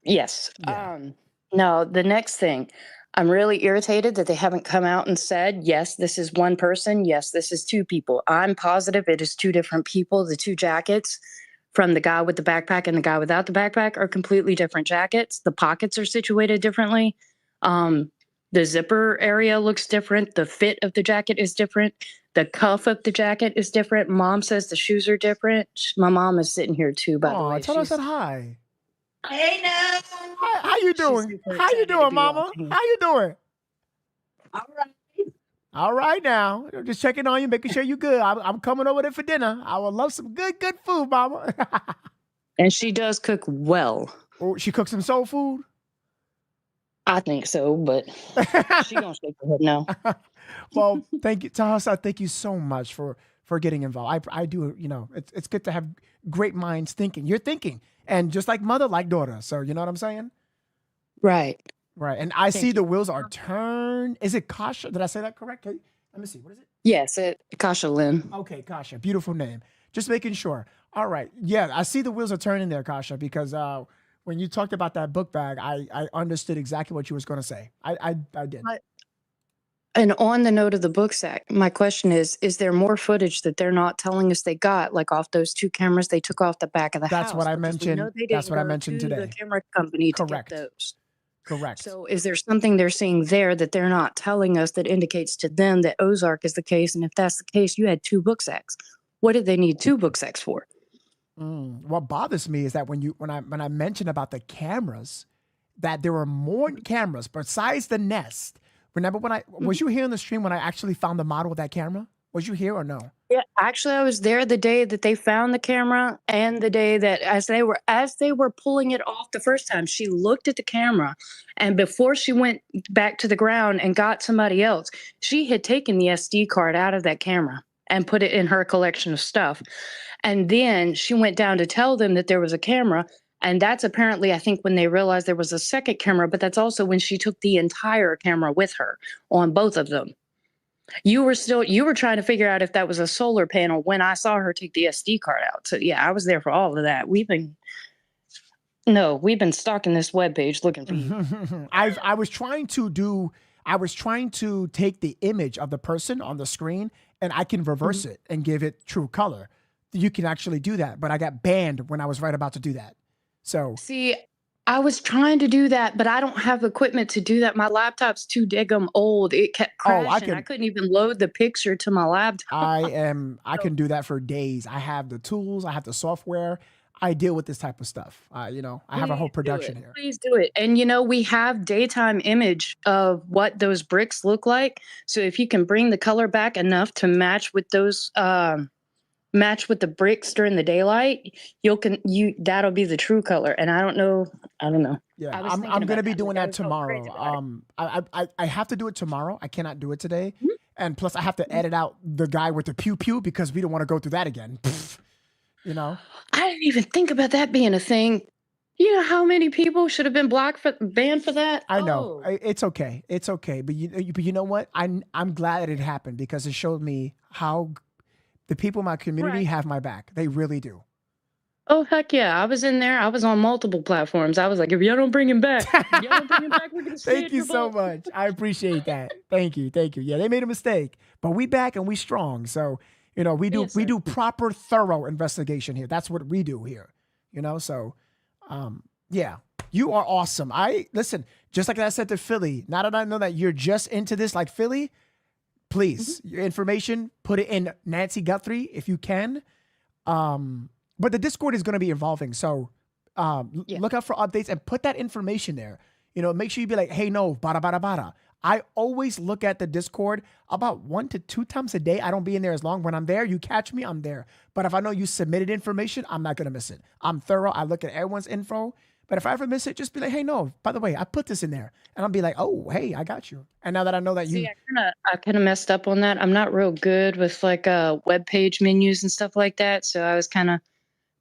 Yes. Yeah. No, the next thing, I'm really irritated that they haven't come out and said, yes, this is one person. Yes, this is two people. I'm positive it is two different people. The two jackets from the guy with the backpack and the guy without the backpack are completely different jackets. The pockets are situated differently. The zipper area looks different. The fit of the jacket is different. The cuff of the jacket is different. Mom says the shoes are different. My mom is sitting here too, by the way. Tell us that hi. Hey, no. How you doing? How you doing, Mama? How you doing? All right. All right now. Just checking on you, making sure you're good. I'm coming over there for dinner. I would love some good food, Mama. And she does cook well. Oh, she cooks some soul food? I think so, but she gonna shake her head no. Well, thank you, Tahasa. Thank you so much for getting involved. I do, it's good to have great minds thinking. You're thinking, and just like mother, like daughter. So you know what I'm saying? Right. Right. And I see the wheels are turned. Is it Kasha? Did I say that correct? Let me see. What is it? Yes, Kasha Lynn. Okay, Kasha. Beautiful name. Just making sure. All right. Yeah, I see the wheels are turning there, Kasha, because when you talked about that book bag, I understood exactly what you was going to say. I did. And on the note of the book sack, my question is there more footage that they're not telling us they got, like off those 2 cameras they took off the back of the That's house? what I Because we know mentioned. they That's didn't what I go mentioned to the today. camera company to get Correct. those. Correct. So is there something they're seeing there that they're not telling us that indicates to them that Ozark is the case? And if that's the case, you had 2 book sacks. What did they need 2 book sacks for? What bothers me is that when I mentioned about the cameras, that there were more cameras besides the Nest. Remember when was you here on the stream when I actually found the model of that camera? Was you here or no? Yeah, actually, I was there the day that they found the camera and the day that as they were pulling it off the first time, she looked at the camera, and before she went back to the ground and got somebody else, she had taken the SD card out of that camera and put it in her collection of stuff. And then she went down to tell them that there was a camera, and that's apparently, I think, when they realized there was a second camera, but that's also when she took the entire camera with her on both of them. You were trying to figure out if that was a solar panel when I saw her take the SD card out. So yeah, I was there for all of that. We've been stalking this webpage looking for you. I was trying to take the image of the person on the screen and I can reverse it and give it true color. You can actually do that, but I got banned when I was right about to do that. So see, I was trying to do that, but I don't have equipment to do that. My laptop's too daggum old. It kept crashing. I couldn't even load the picture to my laptop. I can do that for days. I have the tools, I have the software. I deal with this type of stuff. I have a whole production here. Please do it. And we have daytime image of what those bricks look like. So if you can bring the color back enough to match with those match with the bricks during the daylight, that'll be the true color. And I don't know. Yeah, I'm gonna be doing that tomorrow. I have to do it tomorrow. I cannot do it today. And plus I have to edit out the guy with the pew pew because we don't want to go through that again. You know? I didn't even think about that being a thing. You know how many people should have been banned for that? I know. It's okay. It's okay. But you know what? I'm glad that it happened because it showed me how the people in my community have my back. They really do. Oh, heck yeah. I was in there. I was on multiple platforms. I was like, if y'all don't bring him back, we're going to Thank you so much. I appreciate that. Thank you. Thank you. Yeah, they made a mistake, but we back and we strong. So, we do proper, thorough investigation here. That's what we do here. So, yeah, you are awesome. Listen, just like I said to Philly, now that I know that you're just into this like Philly, please, your information, put it in Nancy Guthrie if you can. But the Discord is going to be evolving. So look out for updates and put that information there. Make sure you be like, hey, no, bada, bada, bada. I always look at the Discord about 1 to 2 times a day. I don't be in there as long. When I'm there, you catch me, I'm there. But if I know you submitted information, I'm not going to miss it. I'm thorough. I look at everyone's info. But if I ever miss it, just be like, hey, no, by the way, I put this in there. And I'll be like, oh, hey, I got you. And now that I know that I kind of messed up on that. I'm not real good with like web page menus and stuff like that. So I was kind of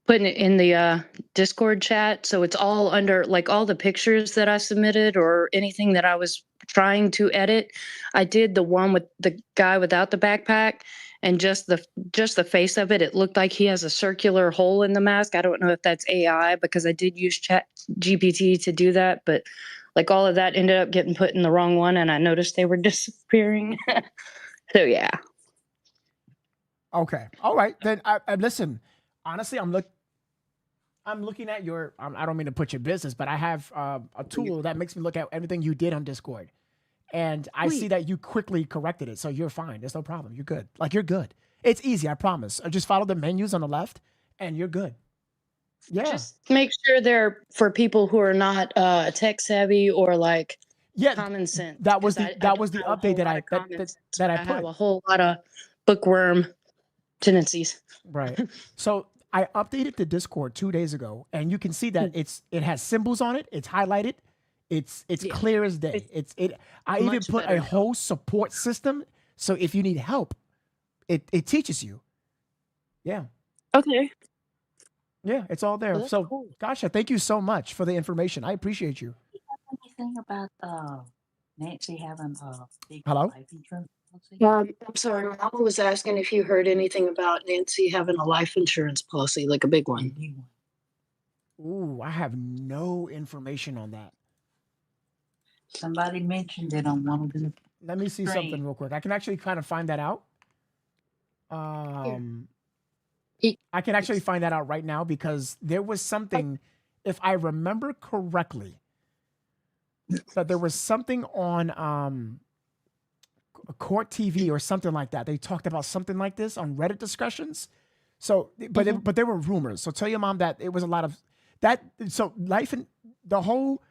putting it in the Discord chat. So it's all under like all the pictures that I submitted or anything that I was trying to edit. I did the one with the guy without the backpack and just the face of it. It looked like he has a circular hole in the mask. I don't know if that's AI because I did use Chat GPT to do that, but like all of that ended up getting put in the wrong one and I noticed they were disappearing. So yeah. Okay. All right. Then I listen, honestly, I'm looking at your, I don't mean to put your business, but I have a tool that makes me look at everything you did on Discord. And I see that you quickly corrected it. So you're fine. There's no problem. You're good. Like you're good. It's easy. I promise. Just follow the menus on the left and you're good. Yeah. Just make sure they're for people who are not tech savvy or like common sense. That was the update that I put. I have a whole lot of bookworm tendencies. Right. So I updated the Discord 2 days ago, and you can see that it has symbols on it. It's highlighted. It's clear as day. I even put a whole support system. So if you need help, it teaches you. Yeah. Okay. Yeah, it's all there. So, cool. Gosh, thank you so much for the information. I appreciate you. Anything about Nancy having big Hello? life insurance policy? I'm sorry, Mama was asking if you heard anything about Nancy having a life insurance policy, like a big one. Ooh, I have no information on that. Somebody mentioned it on one of the Let me see something real quick. I can actually kind of find that out. I can actually find that out right now because there was something, if I remember correctly, that there was something on Court TV or something like that. They talked about something like this on Reddit discussions. So, but there were rumors. So tell your mom that it was a lot of that. So life and the whole.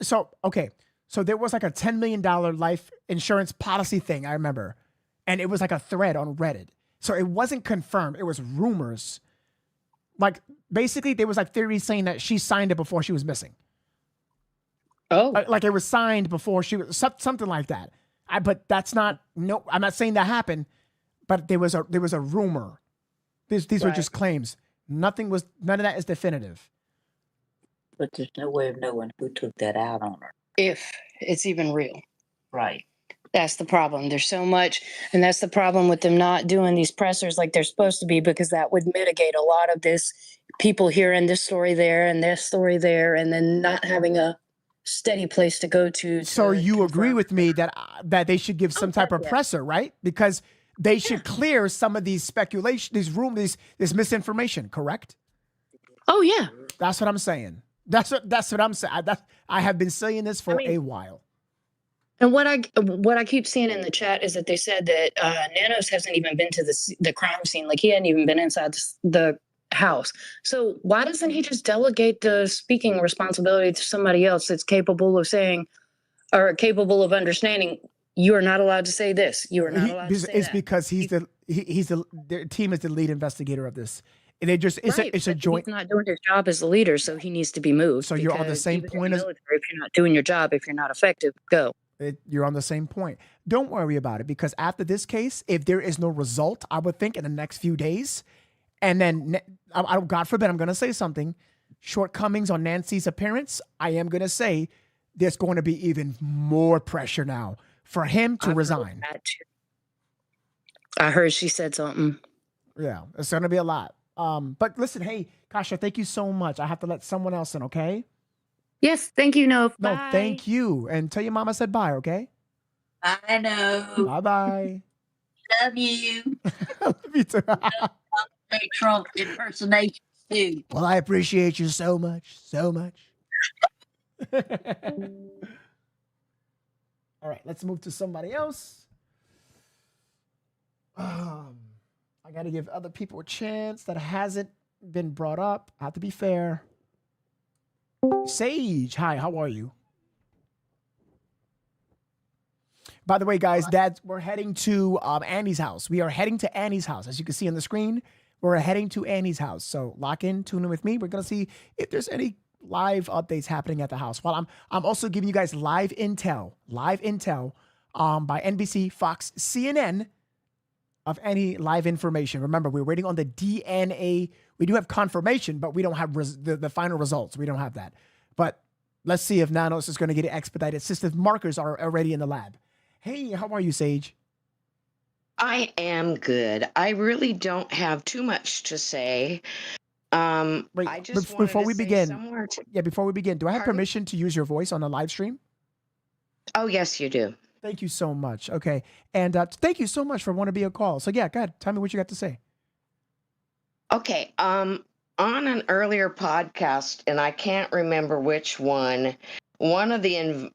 So okay. So there was like a $10 million life insurance policy thing. I remember, and it was like a thread on Reddit. So it wasn't confirmed. It was rumors. Like basically, there was like theories saying that she signed it before she was missing. Oh, like it was signed before she was something like that. But that's not no. I'm not saying that happened, but there was a rumor. These were just claims. None of that is definitive. But there's no way of knowing who took that out on her. if it's even real. Right. That's the problem. There's so much, and that's the problem with them not doing these pressers like they're supposed to be, because that would mitigate a lot of this. People hearing this story there and this story there, and then not having a steady place to go to. So you agree with me that they should give some type of presser, right? Because they should clear some of these speculation, these rumors, this misinformation. Correct? Oh yeah, that's what I'm saying. That's what I'm saying. I have been saying this for a while. And what I keep seeing in the chat is that they said that Nanos hasn't even been to the crime scene. Like he hadn't even been inside the house. So why doesn't he just delegate the speaking responsibility to somebody else that's capable of saying or capable of understanding? You are not allowed to say this. You are not allowed to say It's that. because their team is the lead investigator of this. And they just it's a joint. He's not doing his job as the leader, so he needs to be moved. So you're on the same point as military. If you're not doing your job, if you're not effective, go. You're on the same point. Don't worry about it, because after this case, if there is no result, I would think in the next few days, and then God forbid, I'm going to say something, shortcomings on Nancy's appearance, I am going to say there's going to be even more pressure now for him to resign. I heard she said something. Yeah, it's going to be a lot. But listen, hey, Kasha, thank you so much. I have to let someone else in, okay? Yes, thank you, No. No, Bye. thank you. And tell your mom I said bye, okay? I know. Bye-bye. Love you. Love you too. Trump impersonations too. Well, I appreciate you so much, so much. All right, let's move to somebody else. I got to give other people a chance that hasn't been brought up. I have to be fair. Sage, hi, how are you? By the way, guys, we're heading to Annie's house. We are heading to Annie's house. As you can see on the screen, we're heading to Annie's house. So lock in, tune in with me. We're going to see if there's any live updates happening at the house. While I'm also giving you guys live intel by NBC, Fox, CNN of any live information. Remember, we're waiting on the DNA. We do have confirmation, but we don't have the final results. We don't have that. But let's see if Nanos is going to get it expedited since the markers are already in the lab. Hey, how are you, Sage? I am good. I really don't have too much to say. I just before we begin, before we begin, do I have permission to use your voice on the live stream? Oh, yes, you do. Thank you so much. Okay. And thank you so much for wanting to be a call. So yeah, go ahead. Tell me what you got to say. Okay. On an earlier podcast, and I can't remember which one of the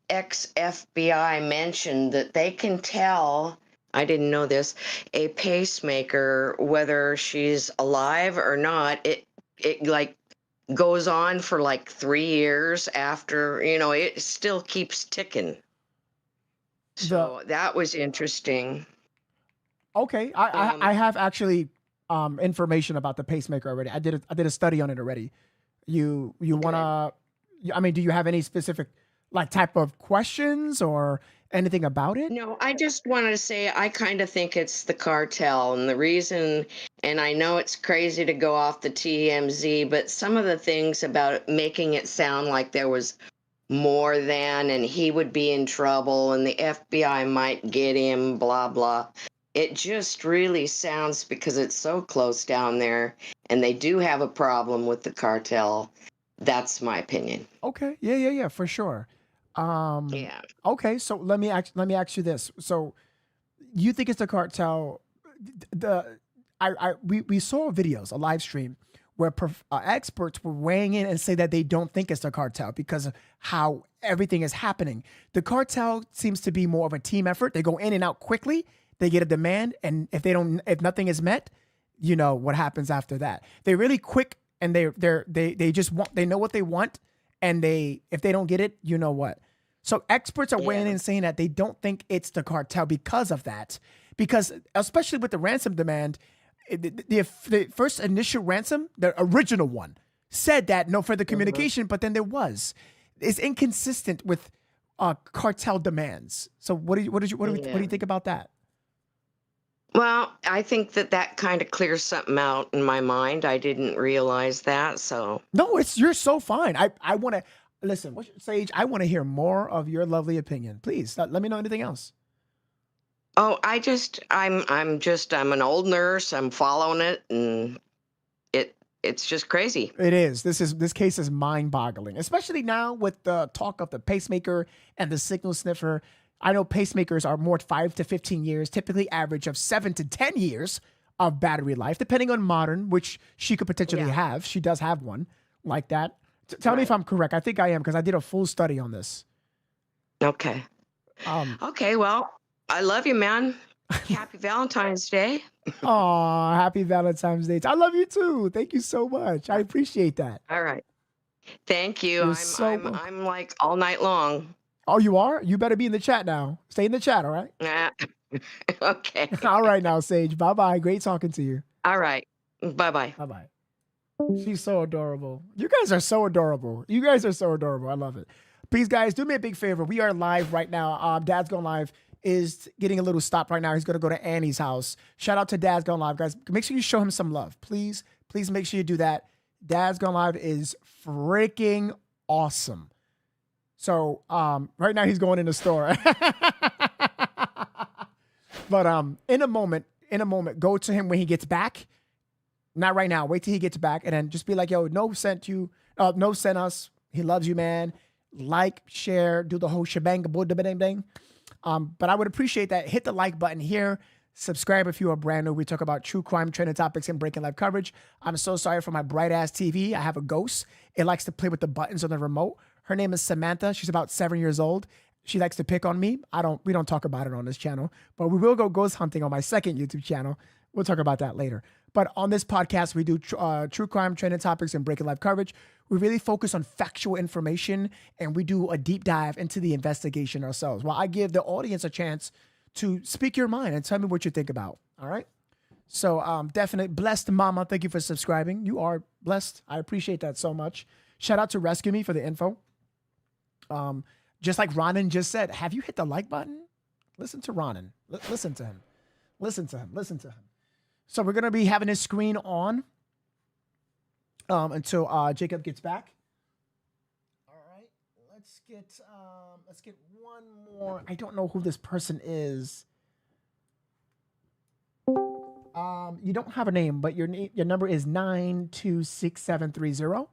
ex-FBI mentioned that they can tell, I didn't know this, a pacemaker, whether she's alive or not. It like goes on for like 3 years after, it still keeps ticking. So that was interesting. Okay, I have actually information about the pacemaker already. I did a study on it already. You wanna? I mean, do you have any specific type of questions or anything about it? No, I just wanted to say I kind of think it's the cartel, and the reason. And I know it's crazy to go off the TMZ, but some of the things about it making it sound like there was more than, and he would be in trouble and the FBI might get him, blah, blah. It just really sounds, because it's so close down there and they do have a problem with the cartel. That's my opinion. Okay. Yeah, for sure. Yeah. Okay, so let me ask you this. So you think it's the cartel? We saw videos, a live stream where experts were weighing in and say that they don't think it's the cartel because of how everything is happening. The cartel seems to be more of a team effort. They go in and out quickly. They get a demand, and if nothing is met, you know what happens after that. They're really quick, and they just want, they know what they want, and if they don't get it, you know what. So experts are weighing in and saying that they don't think it's the cartel because of that. Because especially with the ransom demand, the first initial ransom, the original one, said that no further communication, but then there was. It's inconsistent with cartel demands. So what do you think about that? Well, I think that kind of clears something out in my mind. I didn't realize that, so. No, you're so fine. I want to listen, Sage. I want to hear more of your lovely opinion. Please let me know anything else. Oh, I'm an old nurse. I'm following it, and it's just crazy. It is. This case is mind-boggling, especially now with the talk of the pacemaker and the signal sniffer. I know pacemakers are more 5 to 15 years, typically average of 7 to 10 years of battery life, depending on modern, which she could potentially have. She does have one like that. Tell me if I'm correct. I think I am because I did a full study on this. Okay. Okay, well, I love you, man. Happy Valentine's Day. Aw, happy Valentine's Day. I love you too. Thank you so much. I appreciate that. All right. Thank you. I'm like all night long. Oh, you are? You better be in the chat now. Stay in the chat, all right? Okay. All right now, Sage. Bye-bye. Great talking to you. All right. Bye-bye. Bye-bye. She's so adorable. You guys are so adorable. You guys are so adorable. I love it. Please, guys, do me a big favor. We are live right now. Dad's Gone Live is getting a little stop right now. He's going to go to Annie's house. Shout out to Dad's Gone Live, guys. Make sure you show him some love. Please make sure you do that. Dad's Gone Live is freaking awesome. So right now he's going in the store. But in a moment, go to him when he gets back. Not right now. Wait till he gets back, and then just be like, "Yo, no sent you. No sent us. He loves you, man. Like, share, do the whole shebang, bang. But I would appreciate that. Hit the like button here. Subscribe if you are brand new. We talk about true crime, trending topics, and breaking live coverage. I'm so sorry for my bright ass TV. I have a ghost. It likes to play with the buttons on the remote. Her name is Samantha. She's about 7 years old. She likes to pick on me. We don't talk about it on this channel, but we will go ghost hunting on my second YouTube channel. We'll talk about that later. But on this podcast, we do true crime, trending topics, and breaking live coverage. We really focus on factual information, and we do a deep dive into the investigation ourselves. While I give the audience a chance to speak your mind and tell me what you think about. All right? So definitely blessed mama. Thank you for subscribing. You are blessed. I appreciate that so much. Shout out to Rescue Me for the info. Just like Ronan just said, have you hit the like button? Listen to Ronan. Listen to him. Listen to him. Listen to him. So we're going to be having this screen on until Jacob gets back. All right. Let's get one more. I don't know who this person is. You don't have a name, but your number is 926730.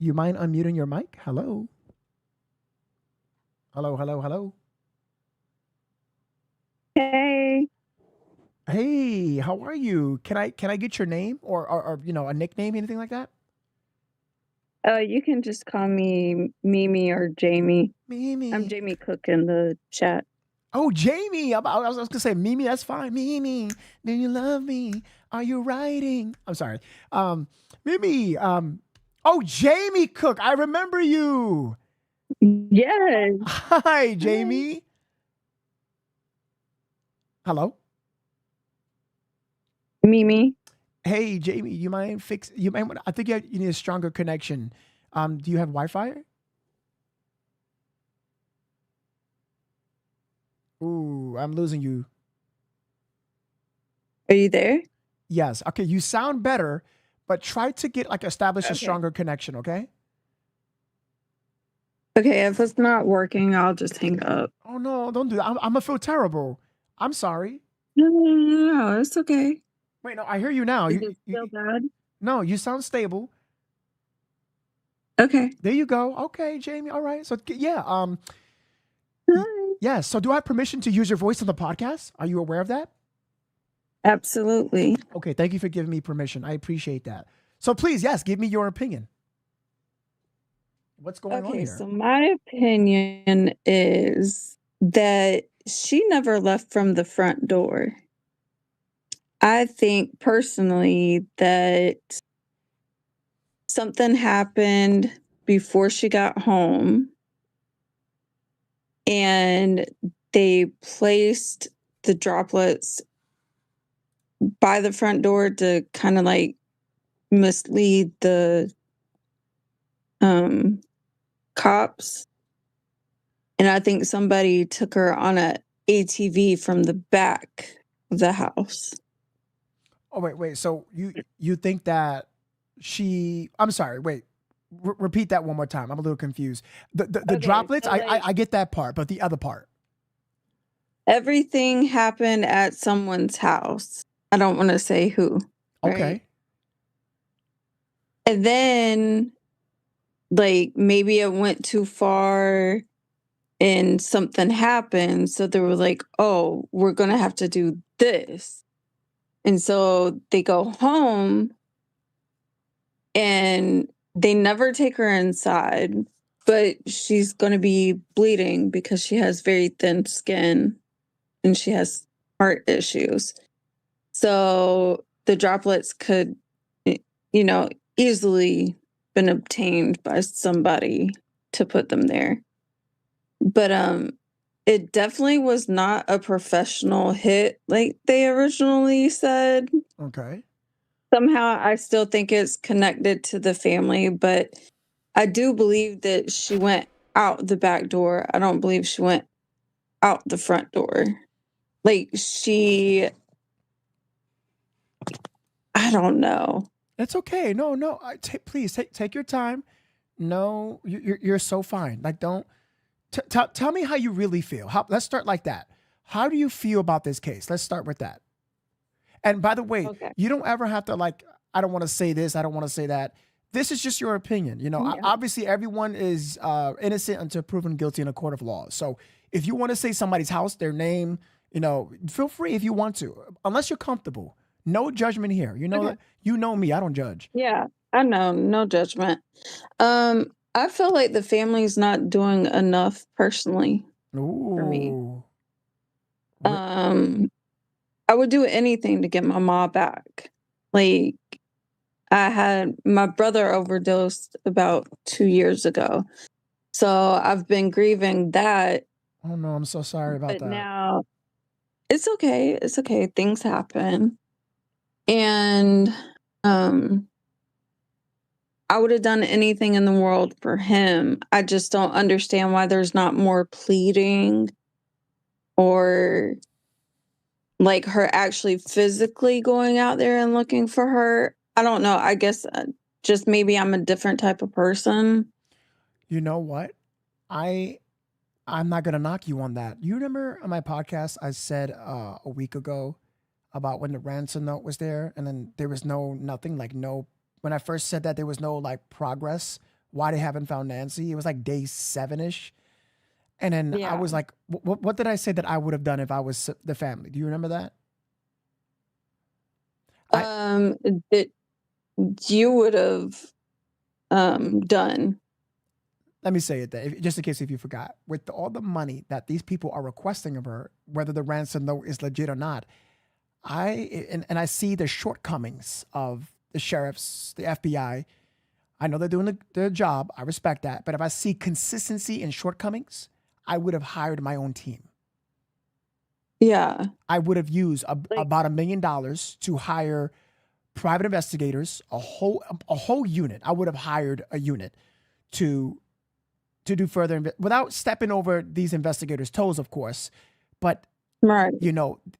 You mind unmuting your mic? Hello? Hello. Hey. Hey, how are you? Can I get your name or a nickname, anything like that? You can just call me Mimi or Jamie. Mimi. I'm Jamie Cook in the chat. Oh, Jamie. I was going to say Mimi, that's fine. Mimi, do you love me? Are you writing? I'm sorry. Mimi, oh, Jamie Cook. I remember you. Yes. Hi, Jamie. Hello? Mimi. Hey, Jamie, you might I think you need a stronger connection. Do you have Wi-Fi? Ooh, I'm losing you. Are you there? Yes. Okay, you sound better, but try to establish a Okay. stronger connection, okay? Okay, if it's not working, I'll just hang up. Oh no, don't do that. I'm gonna feel terrible. I'm sorry. No, it's okay. Wait, no, I hear you now. Is it still bad? No, you sound stable. Okay. There you go. Okay, Jamie. All right. So yeah, yeah. So do I have permission to use your voice on the podcast? Are you aware of that? Absolutely. Okay, thank you for giving me permission. I appreciate that. So please, yes, give me your opinion. What's going on Okay, here? so my opinion is that she never left from the front door. I think personally that something happened before she got home and they placed the droplets by the front door to kind of like mislead the cops. And I think somebody took her on a ATV from the back of the house. Oh wait. So you think that she? I'm sorry. Wait. Repeat that one more time. I'm a little confused. The Okay, droplets. so, like- I get that part, but the other part. Everything happened at someone's house. I don't want to say who. Okay. Right? And then, like, maybe it went too far and something happened. So they were like, oh, we're going to have to do this. And so they go home and they never take her inside, but she's going to be bleeding because she has very thin skin and she has heart issues. So the droplets could, easily been obtained by somebody to put them there. But it definitely was not a professional hit like they originally said. Okay. Somehow I still think it's connected to the family, but I do believe that she went out the back door. I don't believe she went out the front door. Like I don't know. It's okay. No. Please take your time. No, you're so fine. Like, don't tell me how you really feel. Let's start like that. How do you feel about this case? Let's start with that. And by the way, Okay. you don't ever have to like. I don't want to say this. I don't want to say that. This is just your opinion. You know, Yeah. obviously everyone is innocent until proven guilty in a court of law. So if you want to say somebody's house, their name, feel free if you want to, unless you're comfortable. No judgment here. You know Okay. that. You know me. I don't judge. Yeah, I know, no judgment. I feel like the family's not doing enough personally for me. Ooh. I would do anything to get my mom back. Like, I had my brother overdosed about 2 years ago. So I've been grieving that, Oh no, I'm so sorry about but that. now it's okay. It's okay. Things happen. And I would have done anything in the world for him. I just don't understand why there's not more pleading or like her actually physically going out there and looking for her. I don't know. I guess just maybe I'm a different type of person. You know what? I'm not gonna knock you on that. You remember on my podcast I said a week ago about when the ransom note was there, and then there was nothing like no. When I first said that there was no like progress, why they haven't found Nancy? It was like day 7-ish, and then I was Yeah. like, what did I say that I would have done if I was the family? Do you remember that? That you would have done. Let me say it just in case if you forgot. With all the money that these people are requesting of her, whether the ransom note is legit or not, I see the shortcomings of the sheriffs, the FBI. I know they're doing their job. I respect that. But if I see consistency and shortcomings, I would have hired my own team. Yeah. I would have used about $1 million to hire private investigators, a whole unit. I would have hired a unit to do further without stepping over these investigators' toes, of course. But Right.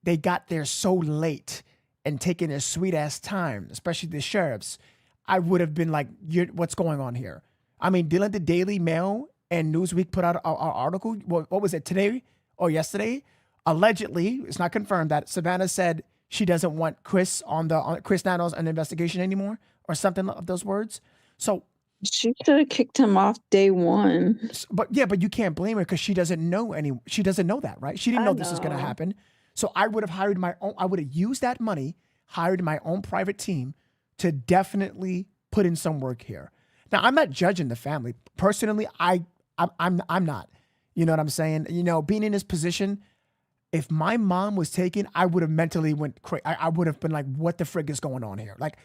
they got there so late and taking their sweet ass time, especially the sheriffs. I would have been like, what's going on here? I mean, didn't the Daily Mail and Newsweek put out an article? What was it, today or yesterday, allegedly, it's not confirmed, that Savannah said she doesn't want Chris on Chris Nanos an investigation anymore, or something of those words. So she should have kicked him off day one. But you can't blame her because she doesn't know She doesn't know that, right? She didn't know this was going to happen. So I would have hired my own. I would have used that money, hired my own private team to definitely put in some work here. Now, I'm not judging the family personally. I'm not. You know what I'm saying? You know, being in this position, if my mom was taken, I would have mentally went crazy. I would have been like, "What the frig is going on here?" Like,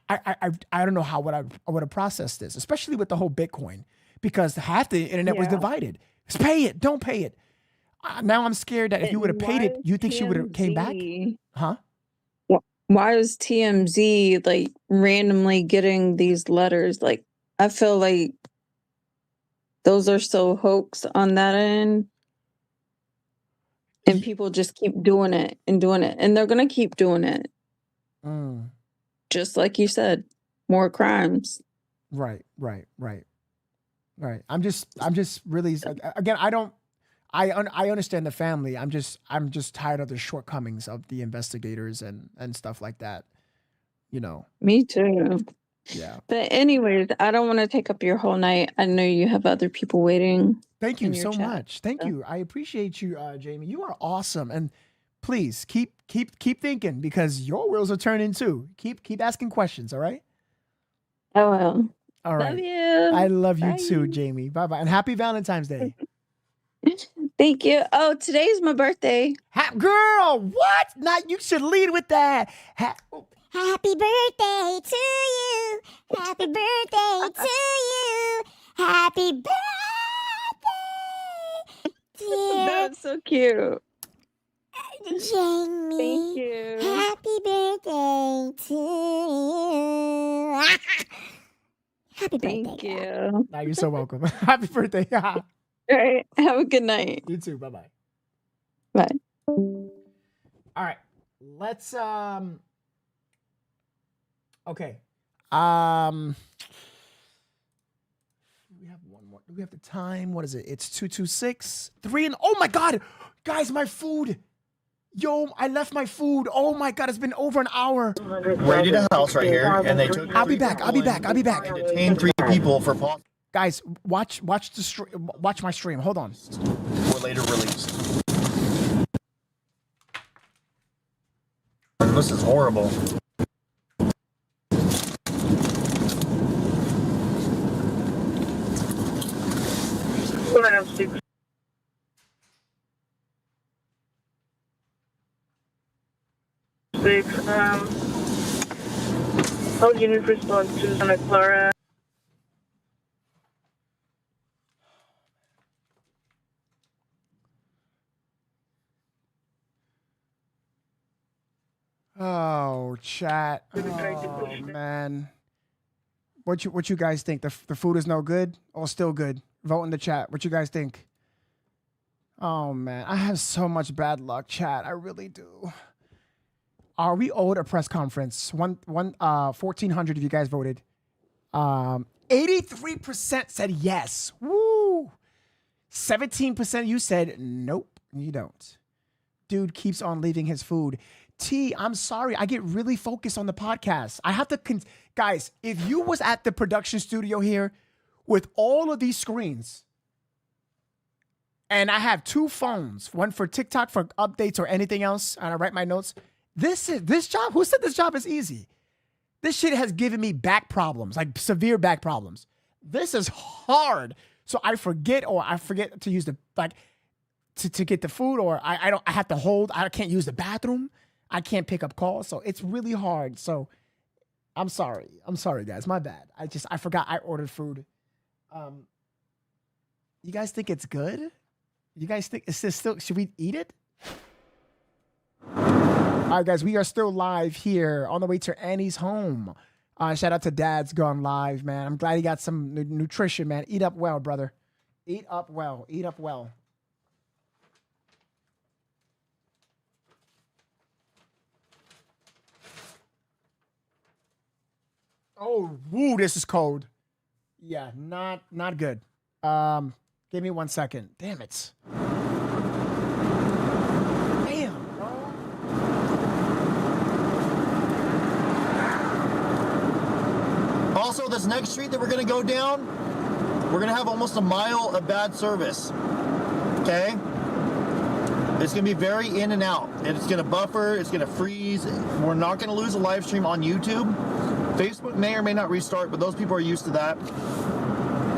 I don't know how I would have processed this, especially with the whole Bitcoin, because half the internet was divided. Just pay it, don't pay it. Now I'm scared that if you would have paid it, you think she would have came back? Huh? Why is TMZ like randomly getting these letters? Like, I feel like those are so hoax on that end. And people just keep doing it and doing it. And they're going to keep doing it. Just like you said, more crimes. Right. I'm just really, again, I understand the family. I'm just tired of the shortcomings of the investigators and stuff like that. You know. Me too. Yeah. But anyways, I don't want to take up your whole night. I know you have other people waiting. Thank you so much. Thank you. I appreciate you, Jamie. You are awesome. And please keep thinking, because your wheels are turning too. Keep asking questions. All right. Oh well. All right. Love you. I love you Bye. too, Jamie. Bye bye, and happy Valentine's Day. Thank you. Oh, today's my birthday. Girl, what? Now you should lead with that. Happy birthday to you. Happy birthday to you. Happy birthday, dear That's so cute. Jamie. Thank you. Happy birthday to you. Happy birthday. Thank you. Now you're so welcome. Happy birthday. All right. Have a good night. You too. Bye bye. Bye. All right. Let's okay. We have one more. Do we have the time? What is it? It's 2:26. 3 and oh my god, guys, my food. Yo, I left my food. Oh my god, it's been over an hour. Raided a house right here, and they took. I'll be back. Detained 3 people for. Guys, watch my stream. Hold on. Were later released. This is horrible. How would you need to respond to Santa Clara? Oh, chat. Oh man. What you guys think? The food is no good or still good? Vote in the chat. What you guys think? Oh man, I have so much bad luck, chat. I really do. Are we owed a press conference? 1,400 of you guys voted. 83% said yes. Woo. 17% you said nope, you don't. Dude keeps on leaving his food. T, I'm sorry. I get really focused on the podcast. I have to, guys, if you was at the production studio here with all of these screens, and I have 2 phones, one for TikTok for updates or anything else, and I write my notes. This job, who said this job is easy? This shit has given me back problems, like severe back problems. This is hard. So I forget to use to get the food, or I have to hold, I can't use the bathroom. I can't pick up calls. So it's really hard. So I'm sorry. Guys. My bad. I forgot I ordered food. You guys think it's good? You guys think is this still, should we eat it? All right, guys, we are still live here on the way to Annie's home. Shout out to Dad's Gone Live, man. I'm glad he got some nutrition, man. Eat up well, brother. Eat up well. Eat up well. Oh, woo, this is cold. Yeah, not good. Give me 1 second. Damn it. Also, this next street that we're going to go down, we're going to have almost a mile of bad service. Okay? It's going to be very in and out. It's going to buffer. It's going to freeze. We're not going to lose a live stream on YouTube. Facebook may or may not restart, but those people are used to that.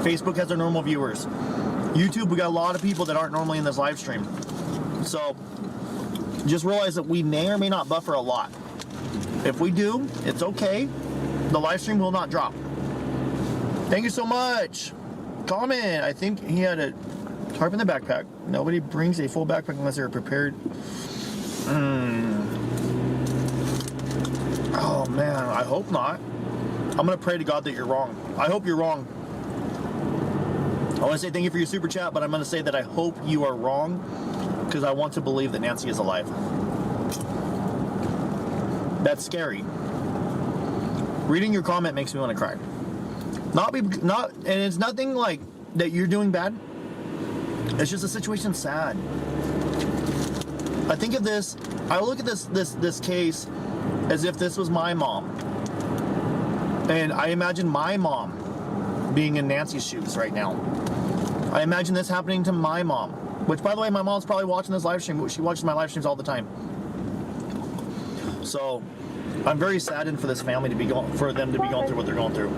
Facebook has their normal viewers. YouTube, we got a lot of people that aren't normally in this live stream. So just realize that we may or may not buffer a lot. If we do, it's okay. The live stream will not drop. Thank you so much. Comment. I think he had a tarp in the backpack. Nobody brings a full backpack unless they're prepared. Oh man, I hope not. I'm gonna pray to God that you're wrong. I hope you're wrong. I want to say thank you for your super chat, but I'm going to say that I hope you are wrong because I want to believe that Nancy is alive. That's scary. Reading your comment makes me want to cry. And it's nothing like that you're doing bad. It's just a situation sad. I think of this, I look at this case as if this was my mom. And I imagine my mom being in Nancy's shoes right now. I imagine this happening to my mom, which, by the way, my mom's probably watching this live stream. She watches my live streams all the time. So I'm very saddened for this family for them to be going through what they're going through.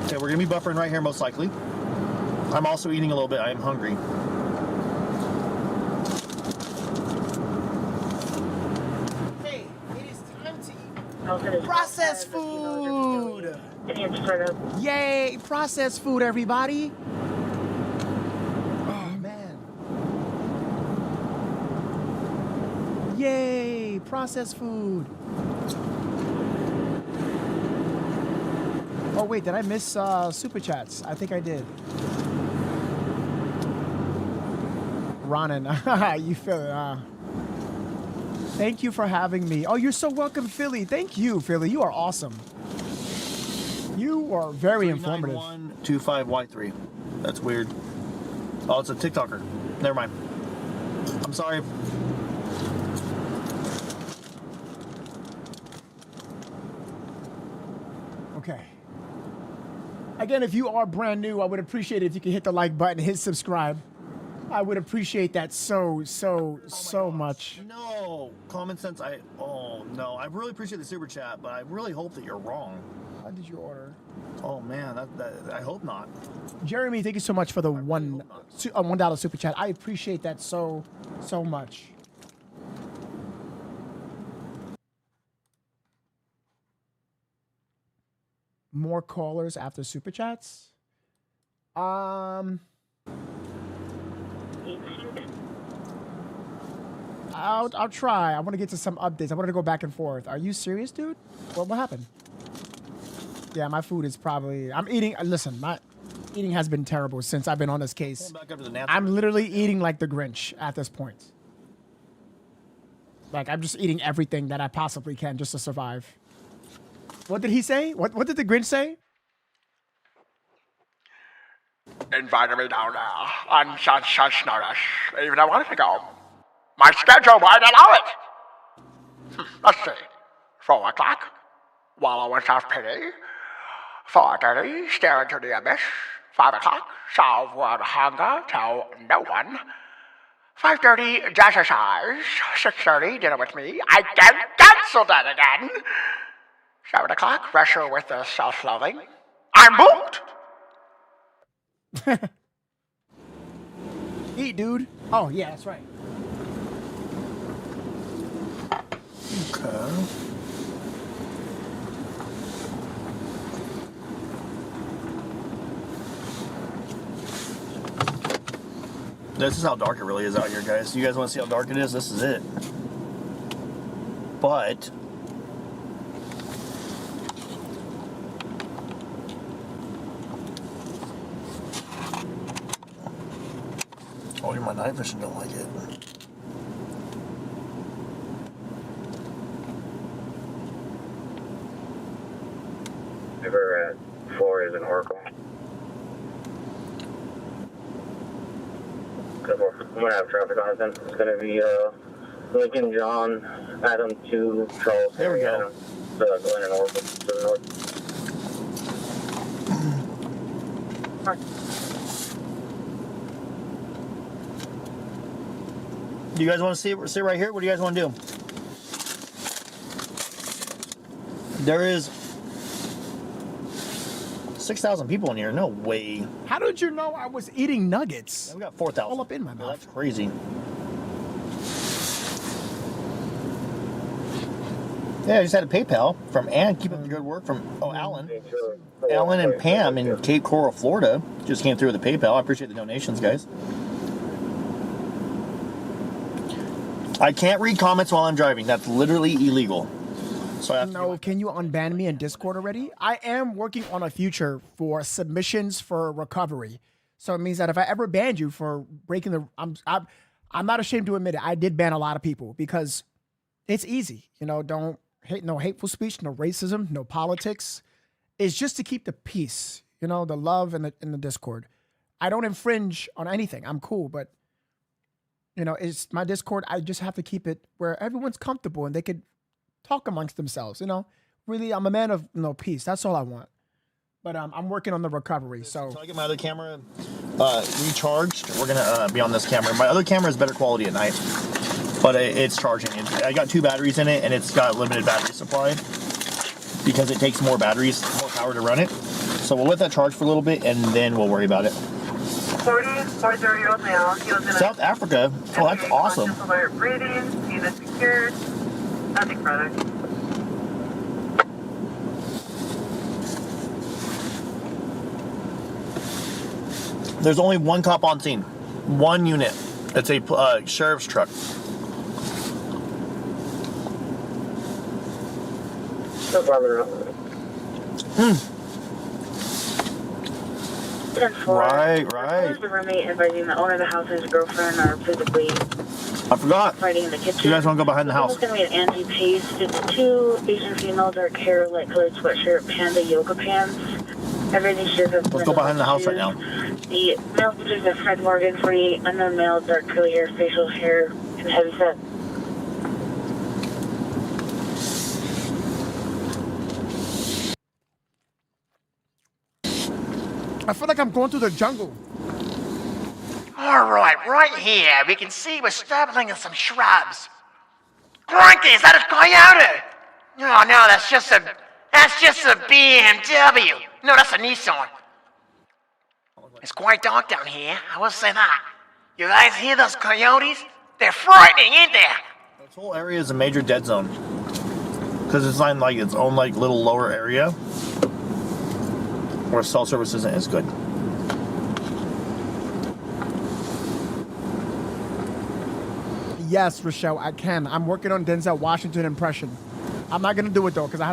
Okay, we're gonna be buffering right here most likely. I'm also eating a little bit. I am hungry. Hey, it is time to eat processed food. Yay, processed food, everybody. Oh, man. Yay, processed food. Oh, wait, did I miss super chats? I think I did. Ronan, you feel it, Thank you for having me. Oh, you're so welcome, Philly. Thank you, Philly. You are awesome. You are very informative. 39125Y3. That's weird. Oh, it's a TikToker. Never mind. I'm sorry. Okay. Again, if you are brand new, I would appreciate it if you could hit the like button, hit subscribe. I would appreciate that so much. No, common sense. Oh no, I really appreciate the super chat, but I really hope that you're wrong. How did you order? Oh man, I hope not. Jeremy, thank you so much for the $1 super chat. I appreciate that so much. More callers after super chats. I'll try. I want to get to some updates. I want to go back and forth. Are you serious, dude? What happened? Yeah, my food is probably... I'm eating... Listen, my eating has been terrible since I've been on this case. I'm literally eating like the Grinch at this point. Like, I'm just eating everything that I possibly can just to survive. What did he say? What did the Grinch say? Invited me down there on such notice, even a month ago. My schedule might allow it. Let's see. 4 o'clock, wallow in self-pity. 4:30, stare into the abyss. 5 o'clock, solve world hunger, tell no one. 5:30, jazzercise. 6:30, dinner with me. I can cancel that again. 7 o'clock, wrestle with the self-loathing. I'm booked. Eat, dude. Oh, yeah, that's right. Okay. This is how dark it really is out here, guys. You guys want to see how dark it is? This is it. But... oh, you're my night vision, don't like it. River at 4 is an Oracle. I'm gonna have traffic on then. It's gonna be Lincoln John, Adam 2, Charles. There we go. Adam, going north to the north. Do you guys want to sit right here? What do you guys want to do? There is 6,000 people in here. No way. How did you know I was eating nuggets? Yeah, we got 4,000. All up in my mouth. That's crazy. Yeah, I just had a PayPal from Ann. Keep up the good work from Alan. Alan and Pam in Cape Coral, Florida. Just came through with a PayPal. I appreciate the donations, guys. I can't read comments while I'm driving. That's literally illegal. So I have no, can you unban me in Discord already? I am working on a future for submissions for recovery. So it means that if I ever banned you for breaking the, I'm not ashamed to admit it. I did ban a lot of people because it's easy. You know, don't hate, no hateful speech, no racism, no politics. It's just to keep the peace. You know, the love in the Discord. I don't infringe on anything. I'm cool, but you know, it's my Discord. I just have to keep it where everyone's comfortable and they could talk amongst themselves. You know, really, I'm a man of peace. That's all I want. But I'm working on the recovery. So until I get my other camera recharged, we're gonna be on this camera. My other camera is better quality at night, but it's charging. I got 2 batteries in it, and it's got limited battery supply because it takes more batteries, more power to run it. So we'll let that charge for a little bit, and then we'll worry about it. 44-year-old male. South Africa. Oh, that's awesome. Breathing. Unit secured. Nothing further. There's only 1 cop on scene. 1 unit. It's a sheriff's truck. No problem. Right. The roommate inviting the owner of the house and his girlfriend are physically I forgot. fighting in the kitchen. You guys want to go behind the house? It's going to be an Angie Pace 52, Asian female, dark hair, light colored sweatshirt, panda yoga pants. Everything should have. Let's go behind the house right now. The male features are Fred Morgan, 48, unknown male, dark curly hair, facial hair, and heavy set. I feel like I'm going through the jungle. All right here, we can see we're stumbling in some shrubs. Cranky, is that a Coyote? Oh no, that's just a BMW. No, that's a Nissan. It's quite dark down here, I will say that. You guys hear those coyotes? They're frightening, ain't they? This whole area is a major dead zone. Because it's on like its own like little lower area where cell service isn't as good. Yes, Rochelle, I can. I'm working on Denzel Washington impression. I'm not gonna do it though, because I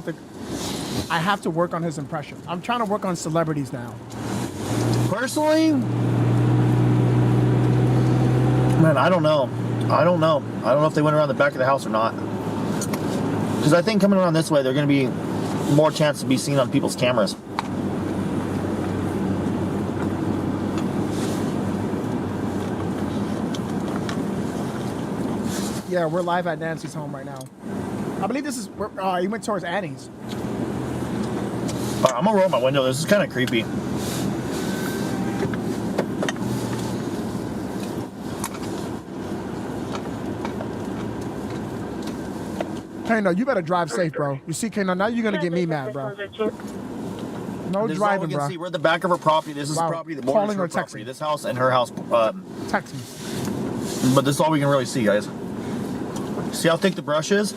have to work on his impression. I'm trying to work on celebrities now. Personally, man, I don't know if they went around the back of the house or not. Because I think coming around this way, they're going to be more chance to be seen on people's cameras. Yeah, we're live at Nancy's home right now. I believe this is where he went towards Annie's. I'm gonna roll my window. This is kind of creepy. Kano, you better drive safe, bro. You see, Kano, now you're gonna get me mad, bro. No This driving, is all we can bro. See. We're at the back of her property. This is the property that borders her property. This house and her house. Text me. But this is all we can really see, guys. See how thick the brush is?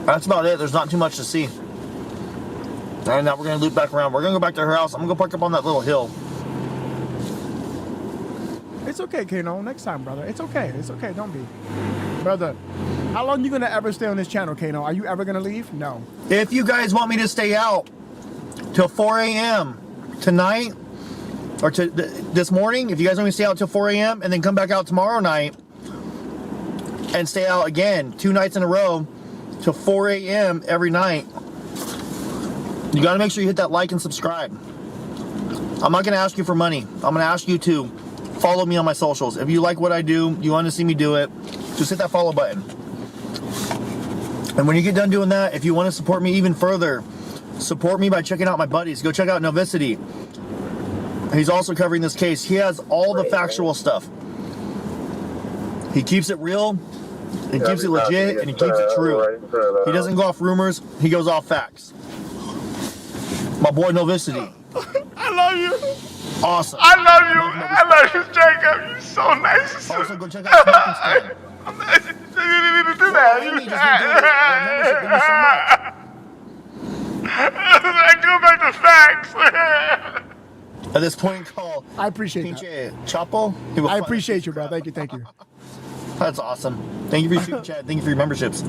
That's about it. There's not too much to see. And now we're going to loop back around. We're going to go back to her house. I'm going to go park up on that little hill. It's okay, Kano. Next time, brother. It's okay. It's okay. Don't be. Brother, how long you going to ever stay on this channel, Kano? Are you ever going to leave? No. If you guys want me to stay out till 4 a.m. tonight, or to this morning, if you guys want me to stay out till 4 a.m. and then come back out tomorrow night and stay out again 2 nights in a row, till 4 a.m. every night. You got to make sure you hit that like and subscribe. I'm not going to ask you for money. I'm going to ask you to follow me on my socials. If you like what I do, you want to see me do it, just hit that follow button. And when you get done doing that, if you want to support me even further, support me by checking out my buddies. Go check out Novesity. He's also covering this case. He has all the factual stuff. He keeps it real, he keeps it legit, and he keeps it true. He doesn't go off rumors, he goes off facts. My boy Novesity. I love you. Awesome. I love you. I love you, Jacob. You're so nice. Also, go check out Smoking Stand. You need to do that. I go back to facts. At this point, call. I appreciate Pinche Chapo. I appreciate you, bro. Thank you, thank you. That's awesome. Thank you for your super chat. Thank you for your memberships.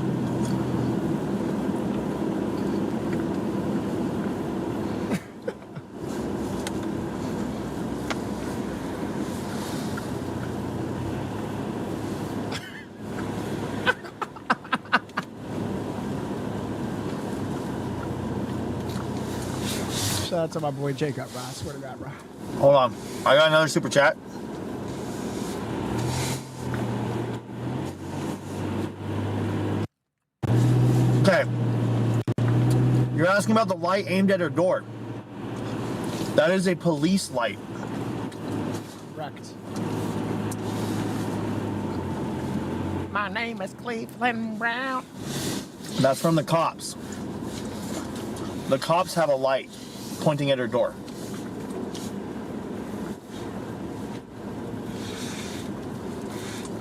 Shout out to my boy Jacob, bro. I swear to God, bro. Hold on. I got another super chat. Okay. You're asking about the light aimed at her door. That is a police light. Correct. My name is Cleveland Brown. That's from the cops. The cops have a light pointing at her door.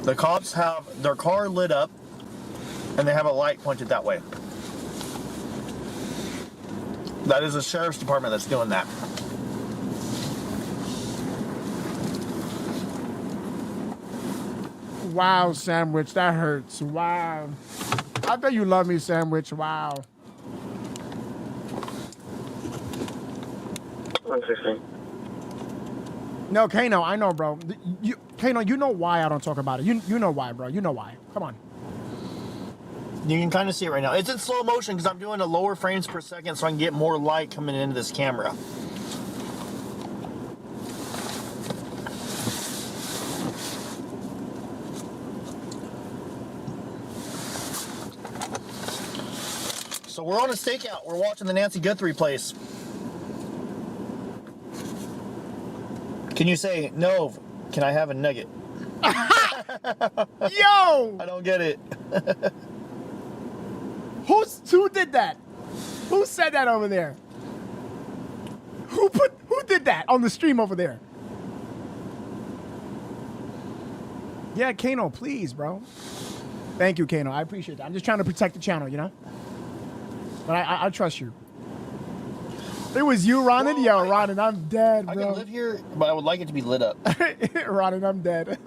The cops have their car lit up and they have a light pointed that way. That is the sheriff's department that's doing that. Wow, Sandwich, that hurts. Wow. I bet you love me, Sandwich. Wow. 116. No, Kano, I know, bro. Kano, you know why I don't talk about it. You know why, bro. You know why. Come on. You can kind of see it right now. It's in slow motion because I'm doing a lower frames per second so I can get more light coming into this camera. So we're on a stakeout. We're watching the Nancy Guthrie place. Can you say, no, can I have a nugget? Yo! I don't get it. Who did that? Who said that over there? Who did that on the stream over there? Yeah, Kano, please, bro. Thank you, Kano. I appreciate that. I'm just trying to protect the channel, you know? But I trust you. It was you, Ronan? Yo, Ronan, I'm dead, bro. I can live here, but I would like it to be lit up. Ronan, I'm dead.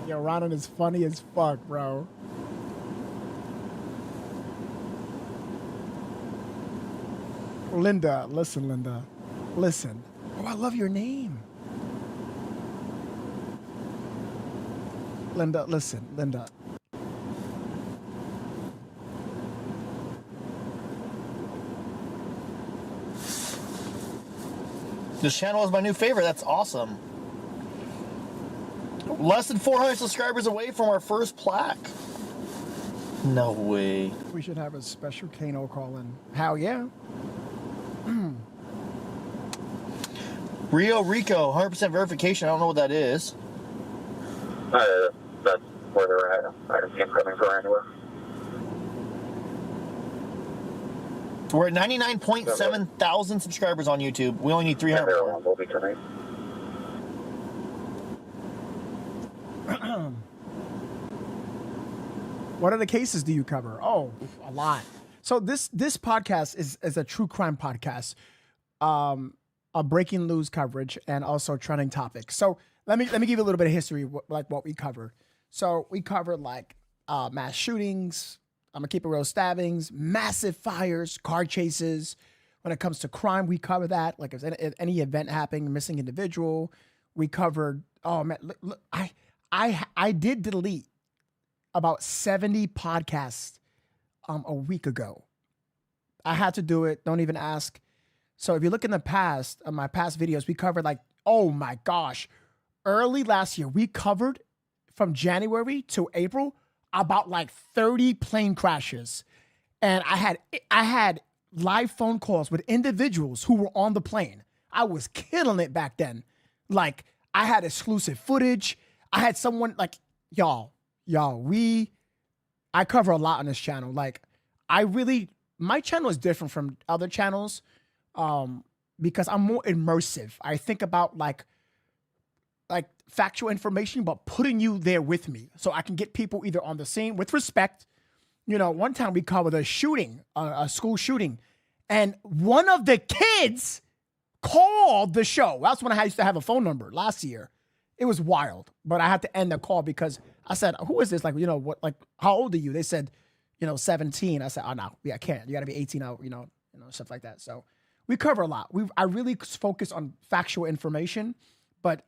Yo, Ronan is funny as fuck, bro. Linda, listen, Linda. Listen. Oh, I love your name. Linda, listen, Linda. This channel is my new favorite. That's awesome. Less than 400 subscribers away from our first plaque. No way. We should have a special Kano call in. How yeah? Rio Rico, 100% verification. I don't know what that is. That's where they're at. I don't see them coming from anywhere. We're at 99.7 thousand subscribers on YouTube. We only need 300 more. Will be tonight. What other cases do you cover? Oh, a lot. So this podcast is a true crime podcast, a breaking news coverage, and also trending topics. So let me give you a little bit of history, like what we covered. So we covered like mass shootings. I'm gonna keep it real. Stabbings, massive fires, car chases. When it comes to crime, we cover that. Like if any event happening, missing individual, we covered. Oh man, look, I did delete about 70 podcasts a week ago. I had to do it. Don't even ask. So if you look in the past, my past videos, we covered like, oh my gosh, early last year, we covered from January to April about like 30 plane crashes. And I had live phone calls with individuals who were on the plane. I was killing it back then. Like, I had exclusive footage. I had someone like, y'all, I cover a lot on this channel. Like, my channel is different from other channels because I'm more immersive. I think about like factual information, but putting you there with me so I can get people either on the scene with respect. You know, one time we covered a shooting, a school shooting, and one of the kids called the show. That's when I used to have a phone number last year. It was wild, but I had to end the call because I said, who is this? Like, you know, what, like, how old are you? They said, 17. I said, oh, no, yeah, I can't. You got to be 18 out, stuff like that. So we cover a lot. I really focus on factual information, but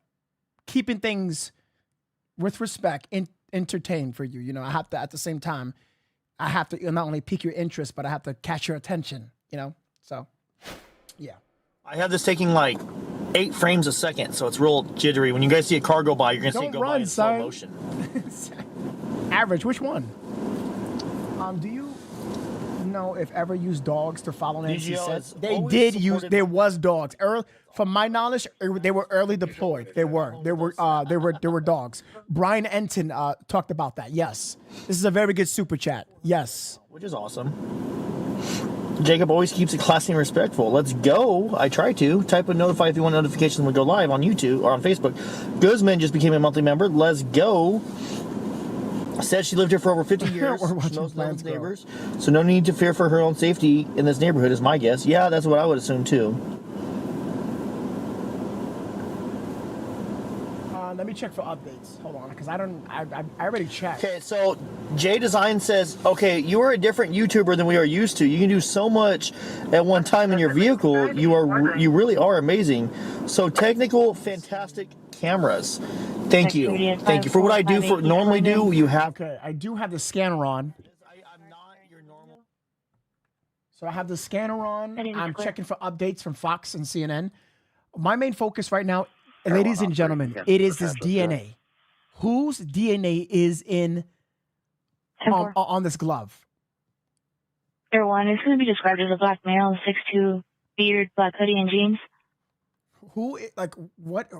keeping things with respect, entertained for you. I have to, at the same time, I have to not only pique your interest, but I have to catch your attention, So, yeah. I have this taking like 8 frames a second, so it's real jittery. When you guys see a car go by, you're going to see it go by in slow motion. Average, which one? Do you know if ever used dogs to follow an NC set? They did use. There was dogs. From my knowledge, they were early deployed. There were dogs. Brian Enton talked about that. Yes, this is a very good super chat. Yes, which is awesome. Jacob always keeps it classy and respectful. Let's go. I try to. Type and notify if you want notifications when we go live on YouTube or on Facebook. Guzman just became a monthly member. Let's go. Said she lived here for over 50 years. She knows Lemon's neighbors. So no need to fear for her own safety in this neighborhood is my guess. Yeah, that's what I would assume too. Let me check for updates. Hold on, because I already checked. Okay, so J Design says, okay, you are a different YouTuber than we are used to. You can do so much at one time in your vehicle. You really are amazing. So technical, fantastic cameras. Thank you. Thank you. For what I normally do, you have. Okay, I do have the scanner on. I'm not your normal. So I have the scanner on. I'm checking for updates from Fox and CNN. My main focus right now, ladies and gentlemen, it is this DNA. Whose DNA is in on this glove? Air 1, it's going to be described as a black male, 6'2", beard, black hoodie, and jeans. What?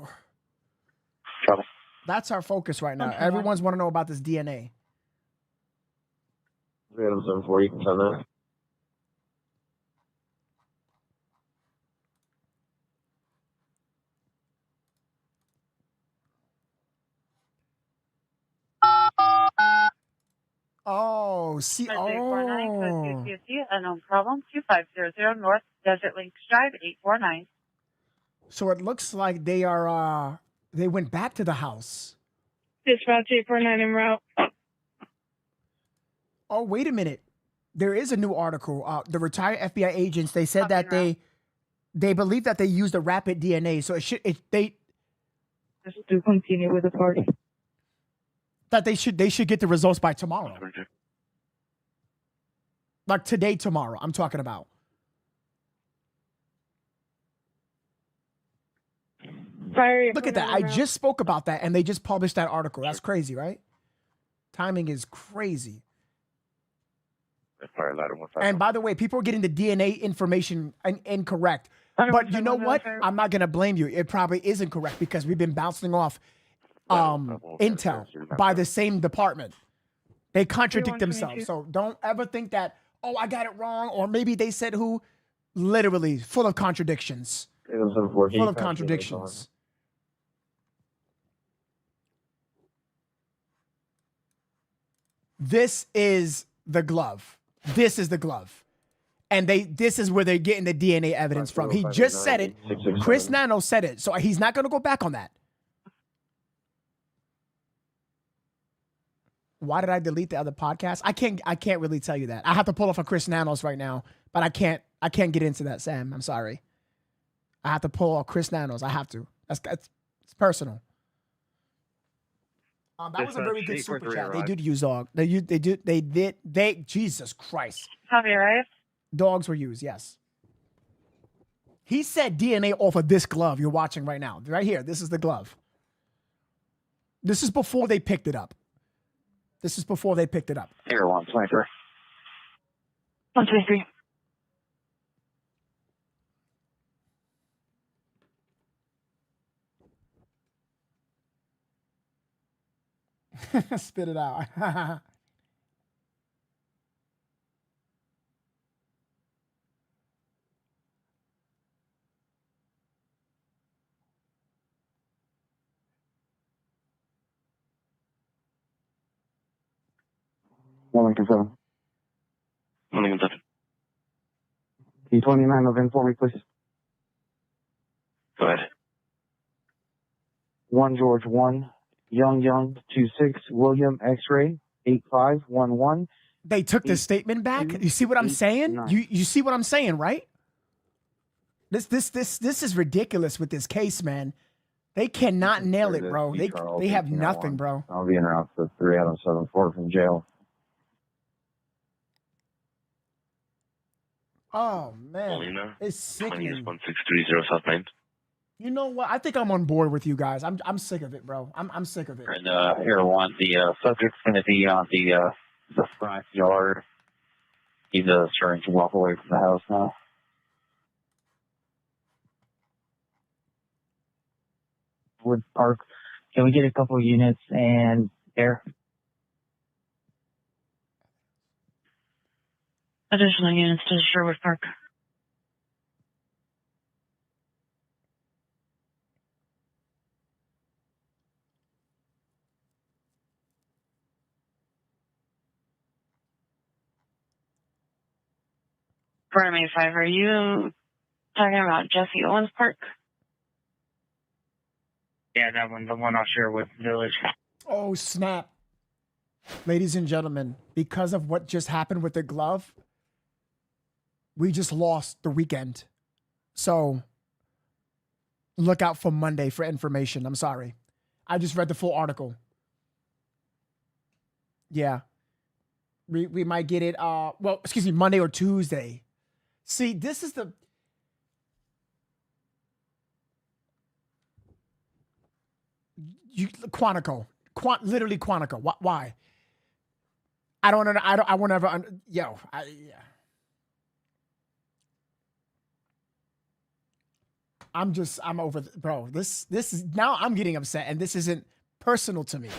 That's our focus right now. Everyone's want to know about this DNA. Random 7-4, you can send that. Oh, see, no problem. 2500 North Desert Links Drive, 849. So it looks like they are. They went back to the house. Dispatch 849 en route. Oh, wait a minute. There is a new article. The retired FBI agents, they said that they believe that they used a rapid DNA. So just to continue with the party. That they should get the results by tomorrow. Like today, tomorrow. I'm talking about. Look at that. I just spoke about that and they just published that article. That's crazy, right? Timing is crazy. And by the way, people are getting the DNA information incorrect. But you know what? I'm not going to blame you. It probably is incorrect because we've been bouncing off intel by the same department. They contradict themselves. So don't ever think that, oh, I got it wrong. Or maybe they said who. Literally full of contradictions. Full of contradictions. This is the glove. This is the glove. And this is where they're getting the DNA evidence from. He just said it. Chris Nano said it. So he's not going to go back on that. Why did I delete the other podcast? I can't really tell you that. I have to pull off a Chris Nanos right now, but I can't get into that, Sam. I'm sorry. I have to pull off Chris Nanos. I have to. It's personal. That was a very good super chat. They did use dog. They Jesus Christ. Copy, right? Dogs were used, yes. He said DNA off of this glove you're watching right now. Right here. This is the glove. This is before they picked it up. Here, 1, Sniffer. 1, 2, 3. Spit it out. Lincoln 7. Lincoln 7. T29 of for me, please. Go ahead. 1 George 1, Young 26, William X-ray 8511. They took the statement back. You see what I'm saying? You see what I'm saying, right? This is ridiculous with this case, man. They cannot nail it, bro. They have nothing, bro. I'll be en route to 3 Adam 74 from jail. Oh man, it's sickening. 1630 South Main. You know what? I think I'm on board with you guys. I'm sick of it, bro. I'm sick of it. And here, 1, the subject's going to be on the front yard. He's starting to walk away from the house now. Wood Park. Can we get a couple units and air? Additional units to Sherwood Park. Pardon me, 5. Are you talking about Jesse Owens Park? Yeah, that one, the one off Sherwood Village. Oh snap, ladies and gentlemen! Because of what just happened with the glove, we just lost the weekend. So look out for Monday for information. I'm sorry. I just read the full article. Yeah. We might get it, Monday or Tuesday. See, this is the... Quantico. Literally Quantico. Why? I don't know. I won't ever... yeah. I'm over, bro. This is, now I'm getting upset, and this isn't personal to me.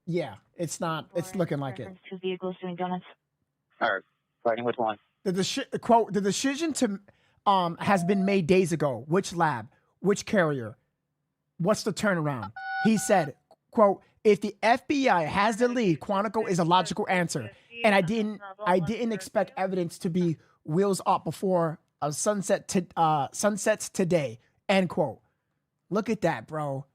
Yeah, it's not. It's looking like it. 2 vehicles doing donuts. All right, fighting with 1. Quote, the decision to has been made days ago. Which lab? Which carrier? What's the turnaround? He said, quote, if the FBI has the lead, Quantico is a logical answer. And I didn't expect evidence to be wheels up before sunsets today. End quote. Look at that, bro.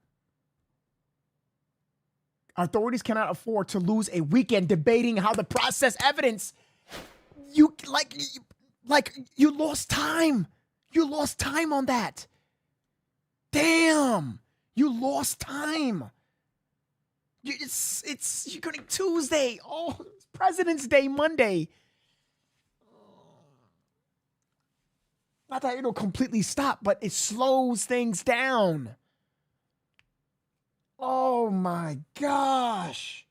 Authorities cannot afford to lose a weekend debating how to process evidence. You lost time. You lost time on that. Damn. You lost time. You're going Tuesday. Oh, it's President's Day Monday. Not that it'll completely stop, but it slows things down. Oh my gosh.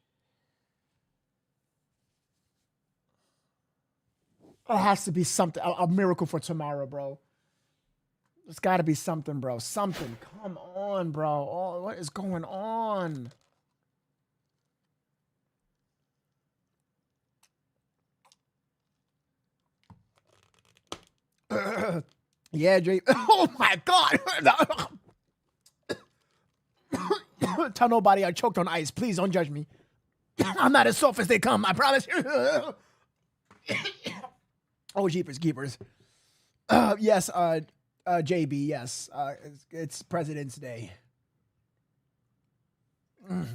It has to be something, a miracle for tomorrow, bro. There's got to be something, bro. Something. Come on, bro. Oh, what is going on? Yeah, Jay. Oh my God. Tell nobody I choked on ice. Please don't judge me. I'm not as soft as they come, I promise. Oh, jeepers, keepers. Yes, JB, yes. It's President's Day. Back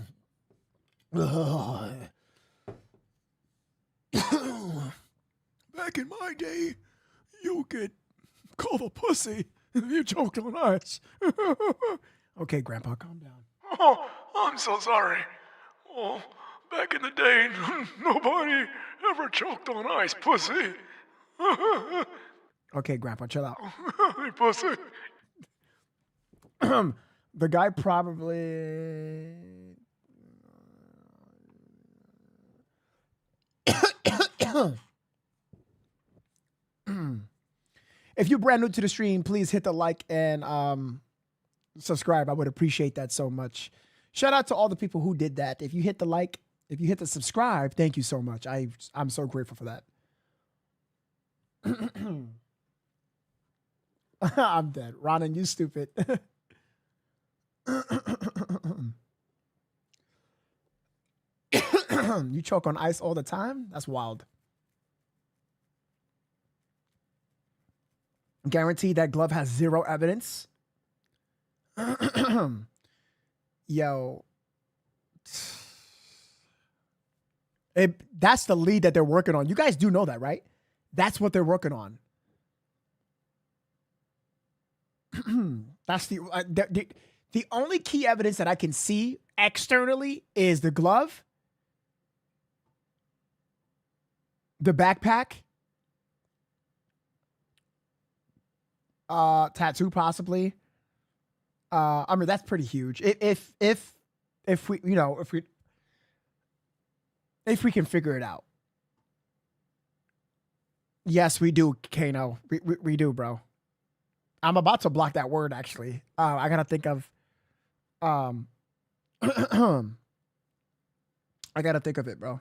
in my day, you could call a pussy if you choked on ice. Okay, Grandpa, calm down. Oh, I'm so sorry. Oh, back in the day, nobody ever choked on ice, pussy. Okay, Grandpa, chill out. Hey, pussy. The guy probably. If you're brand new to the stream, please hit the like and subscribe. I would appreciate that so much. Shout out to all the people who did that. If you hit the like, if you hit the subscribe, thank you so much. I'm so grateful for that. I'm dead. Ronan, you stupid. You choke on ice all the time? That's wild. Guaranteed that glove has zero evidence. Yo. That's the lead that they're working on. You guys do know that, right? That's what they're working on. That's the only key evidence that I can see externally is the glove, the backpack, tattoo possibly. I mean, that's pretty huge. If we, you know, if we can figure it out. Yes, we do, Kano. We do, bro. I'm about to block that word, actually. I gotta think of I gotta think of it, bro.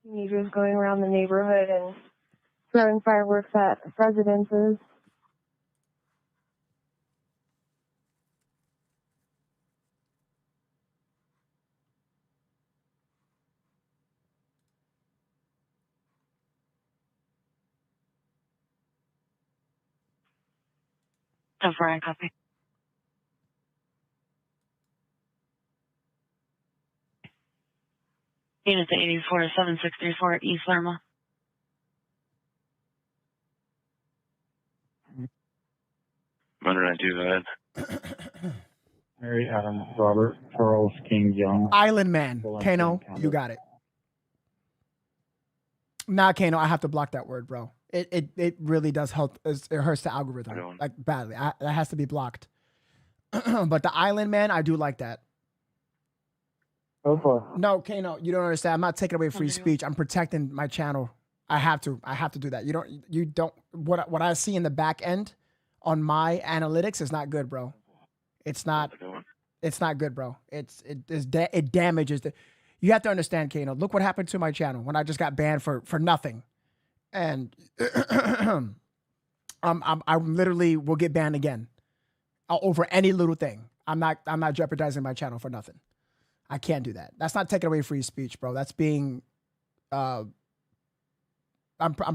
Teenagers going around the neighborhood and throwing fireworks at residences. That's right, copy. Unit to 847634 East Lerma. Under 92, go ahead. Mary Adams Robert Charles King Young. Island Man. Kano, you got it. Nah, Kano, I have to block that word, bro. It really does help. It hurts the algorithm like badly. That has to be blocked. But the Island Man, I do like that. No, Kano, you don't understand. I'm not taking away free speech. I'm protecting my channel. I have to do that. You don't. What I see in the back end on my analytics is not good, bro. It's not good, bro. It damages the. You have to understand, Kano. Look what happened to my channel when I just got banned for nothing, and I literally will get banned again over any little thing. I'm not jeopardizing my channel for nothing. I can't do that. That's not taking away free speech, bro. That's being. I'm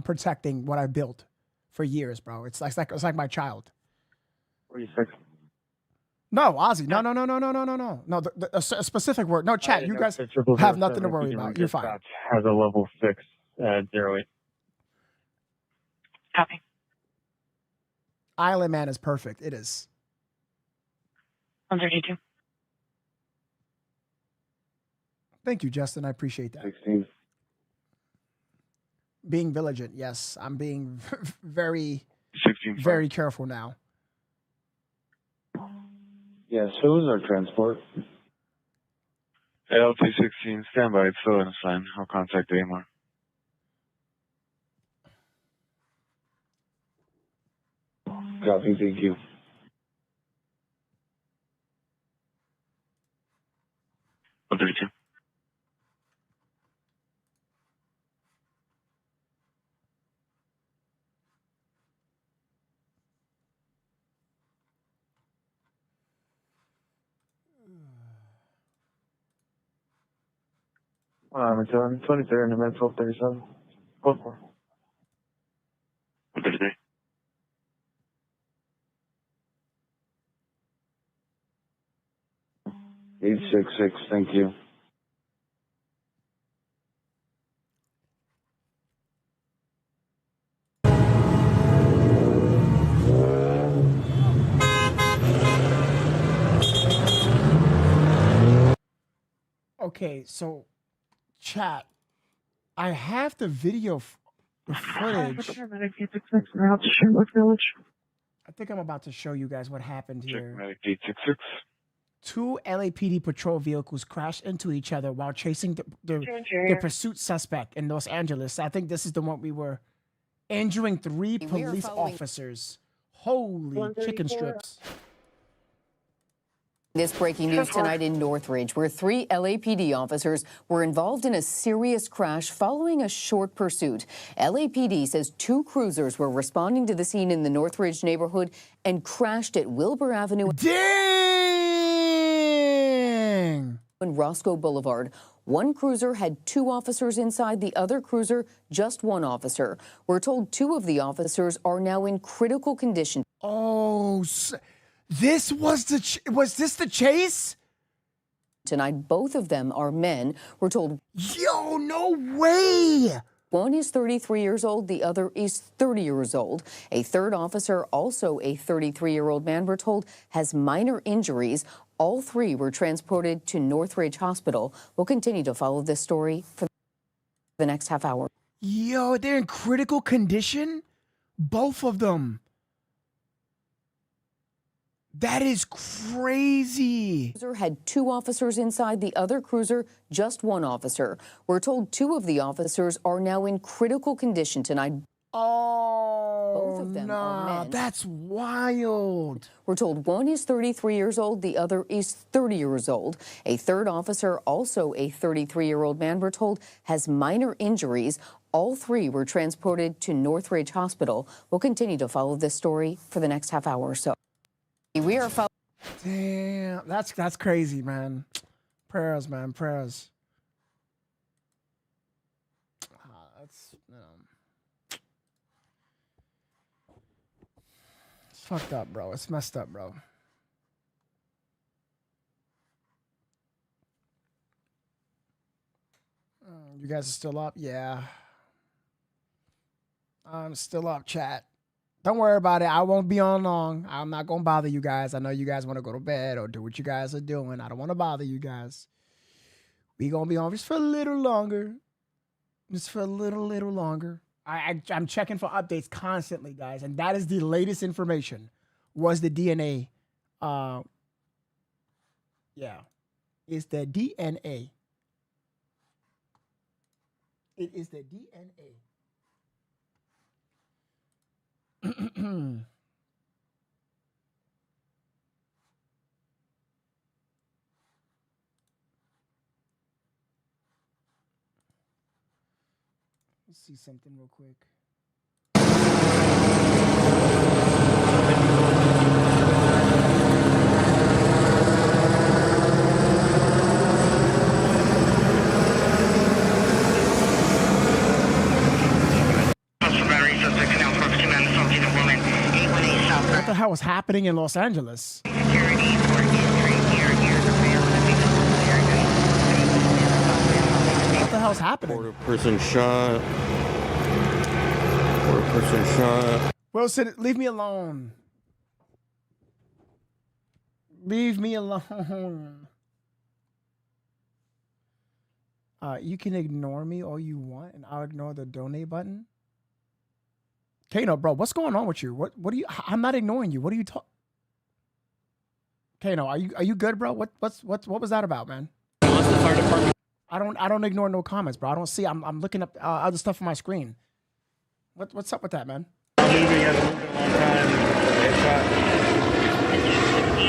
protecting what I built for years, bro. It's like my child. 46. No, Ozzy. No. No, a specific word. No, chat. You guys have nothing to worry about. You're fine. Has a level 6 at 08. Copy. Island Man is perfect. It is. 132. Thank you, Justin. I appreciate that. 16. Being vigilant. Yes, I'm being very, 16. very careful now. Yes, who is our transport? LT16, stand by, fill in a sign. I'll contact AMR. Copy, thank you. One 32. It's on 23rd and I'm at 1237. Go for 133. 866, thank you. Okay, so chat. I have the video footage. I think I'm about to show you guys what happened here. Medic 866. 2 LAPD patrol vehicles crashed into each other while chasing the pursuit suspect in Los Angeles. I think this is the one we were injuring 3 police officers. Holy chicken strips. This breaking news tonight in Northridge, where 3 LAPD officers were involved in a serious crash following a short pursuit. LAPD says 2 cruisers were responding to the scene in the Northridge neighborhood and crashed at Wilbur Avenue and Roscoe Boulevard. One cruiser had 2 officers inside, the other cruiser just 1 officer. We're told 2 of the officers are now in critical condition. Oh, this was was this the chase? Tonight, both of them are men. We're told. Yo, no way! One is 33 years old, the other is 30 years old. A third officer, also a 33-year-old man, we're told, has minor injuries. All 3 were transported to Northridge Hospital. We'll continue to follow this story for the next half hour. Yo, they're in critical condition? Both of them. That is crazy. Cruiser had 2 officers inside, the other cruiser just 1 officer. We're told 2 of the officers are now in critical condition tonight. Oh, both of them are men. That's wild. We're told one is 33 years old, the other is 30 years old. A third officer, also a 33-year-old man, we're told, has minor injuries. All 3 were transported to Northridge Hospital. We'll continue to follow this story for the next half hour or so. We are following. Damn, that's crazy, man. Prayers, man, prayers. It's fucked up, bro. It's messed up, bro. You guys are still up? Yeah. I'm still up, chat. Don't worry about it. I won't be on long. I'm not going to bother you guys. I know you guys want to go to bed or do what you guys are doing. I don't want to bother you guys. We going to be on just for a little longer. Just for a little longer. I'm checking for updates constantly, guys. And that is the latest information. Was the DNA. Yeah. It's the DNA. It is the DNA. Let's see something real quick. What the hell was happening in Los Angeles? What the hell's happening? Person shot. Wilson, leave me alone. Leave me alone. You can ignore me all you want, and I'll ignore the donate button. Kano, bro, what's going on with you? What do you? I'm not ignoring you. What are you talking? Kano, are you good, bro? What was that about, man? I don't ignore no comments, bro. I don't see. I'm looking up other stuff on my screen. What's up with that, man? Moving has moved a long time.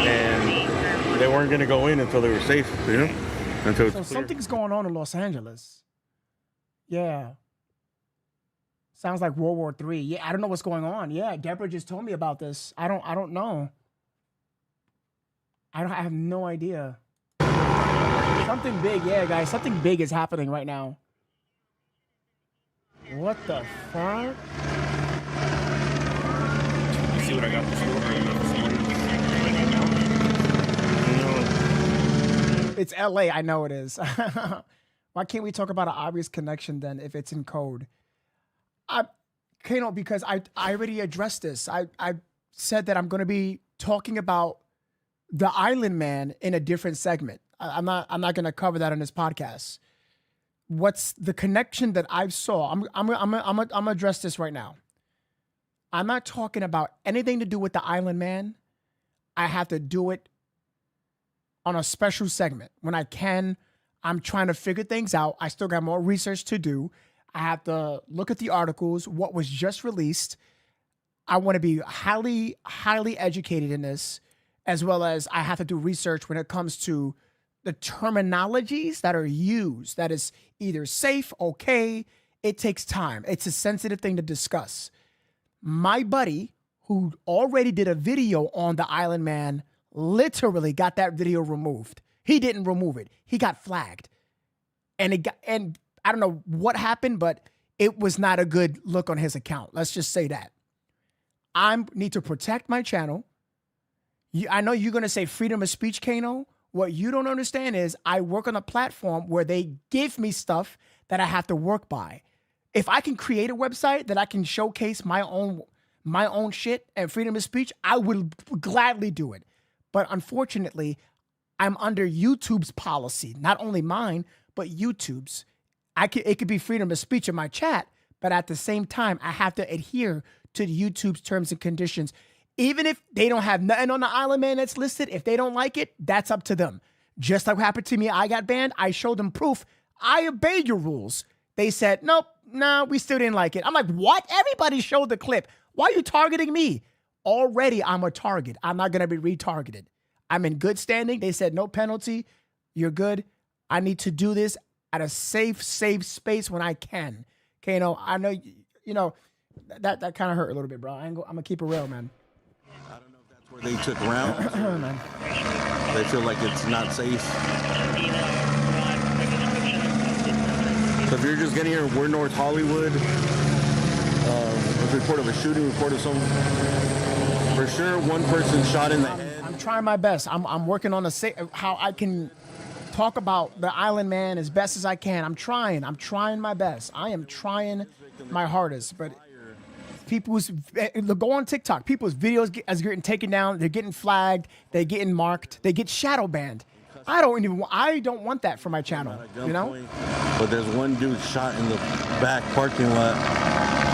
And they weren't going to go in until they were safe, you know? Until so something's going on in Los Angeles. Yeah. Sounds like World War III. Yeah, I don't know what's going on. Yeah, Deborah just told me about this. I don't know. I have no idea. Something big, yeah, guys. Something big is happening right now. What the fuck? You see what I got No. It's LA, I know it is. Why can't we talk about an obvious connection then if it's in code? Kano, because I already addressed this. I said that I'm going to be talking about the Island Man in a different segment. I'm not going to cover that on this podcast. What's the connection that I saw? I'm gonna address this right now. I'm not talking about anything to do with the Island Man. I have to do it on a special segment when I can. I'm trying to figure things out. I still got more research to do. I have to look at the articles, what was just released. I want to be highly, highly educated in this, as well as I have to do research when it comes to the terminologies that are used. That is either safe, okay. It takes time. It's a sensitive thing to discuss. My buddy, who already did a video on the Island Man, literally got that video removed. He didn't remove it. He got flagged. And I don't know what happened, but it was not a good look on his account. Let's just say that. I need to protect my channel. I know you're going to say freedom of speech, Kano. What you don't understand is I work on a platform where they give me stuff that I have to work by. If I can create a website that I can showcase my own shit and freedom of speech, I would gladly do it. But unfortunately, I'm under YouTube's policy, not only mine, but YouTube's. It could be freedom of speech in my chat, but at the same time, I have to adhere to the YouTube's terms and conditions. Even if they don't have nothing on the Island Man that's listed, if they don't like it, that's up to them. Just like what happened to me, I got banned. I showed them proof. I obeyed your rules. They said, nope, no, we still didn't like it. I'm like, what? Everybody showed the clip. Why are you targeting me? Already, I'm a target. I'm not going to be retargeted. I'm in good standing. They said, no penalty. You're good. I need to do this at a safe space when I can. Kano, I know, that kind of hurt a little bit, bro. I'm going to keep it real, man. Where they took rounds. They feel like it's not safe. So if you're just getting here, we're North Hollywood. A report of a shooting, report of some. For sure, one person shot in the head. I'm trying my best. I'm working on how I can talk about the Island Man as best as I can. I'm trying my best. I am trying my hardest, but go on TikTok. People's videos are getting taken down. They're getting flagged. They're getting marked. They get shadow banned. I don't want that for my channel. But there's one dude shot in the back parking lot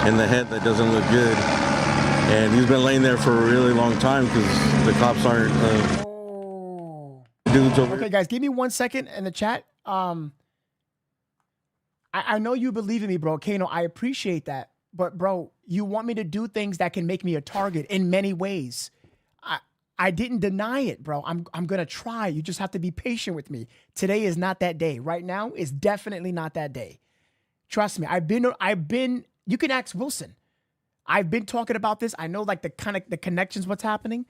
in the head that doesn't look good, and he's been laying there for a really long time because the cops aren't. Dudes over. Okay, guys, give me 1 second in the chat. I know you believe in me, bro. Kano, I appreciate that. But bro, you want me to do things that can make me a target in many ways. I didn't deny it, bro. I'm gonna try. You just have to be patient with me. Today is not that day. Right now is definitely not that day. Trust me. I've been. You can ask Wilson. I've been talking about this. I know like the connections, what's happening,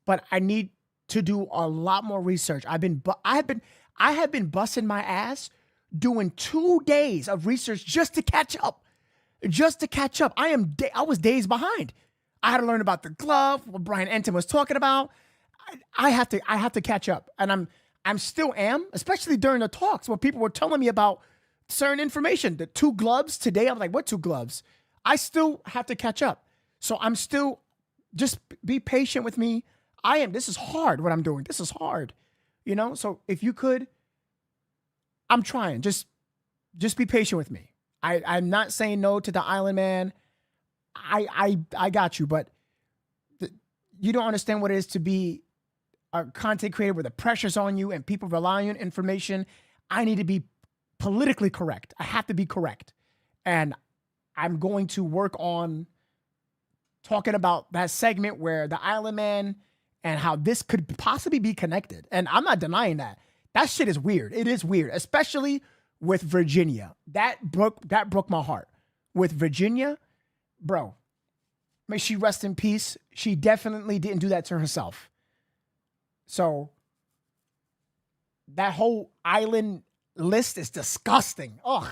but I need to do a lot more research. I have been busting my ass doing 2 days of research just to catch up. I was days behind. I had to learn about the glove, what Brian Enton was talking about. I have to catch up, and I'm still am, especially during the talks where people were telling me about certain information. The 2 gloves today, I'm like, what 2 gloves? I still have to catch up. So I'm still, just be patient with me. This is hard what I'm doing. This is hard, So if you could, I'm trying. Just be patient with me. I'm not saying no to the Island Man. I got you, but you don't understand what it is to be a content creator where the pressure's on you and people rely on information. I need to be politically correct. I have to be correct. And I'm going to work on talking about that segment where the Island Man and how this could possibly be connected. And I'm not denying that. That shit is weird. It is weird, especially with Virginia. That broke my heart. With Virginia, bro, may she rest in peace. She definitely didn't do that to herself. So that whole island list is disgusting. Ugh,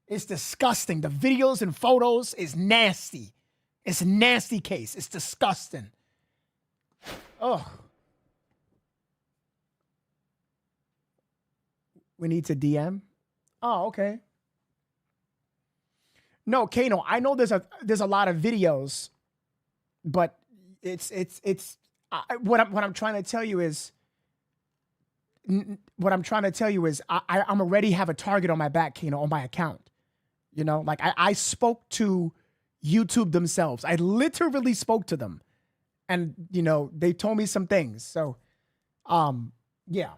it's disgusting. The videos and photos is nasty. It's a nasty case. It's disgusting. Ugh. We need to DM. Oh, okay. No, Kano, I know there's a lot of videos, but it's what I'm trying to tell you is what I'm trying to tell you is I'm already have a target on my back, on my account. Like I spoke to YouTube themselves. I literally spoke to them, and they told me some things. So, yeah,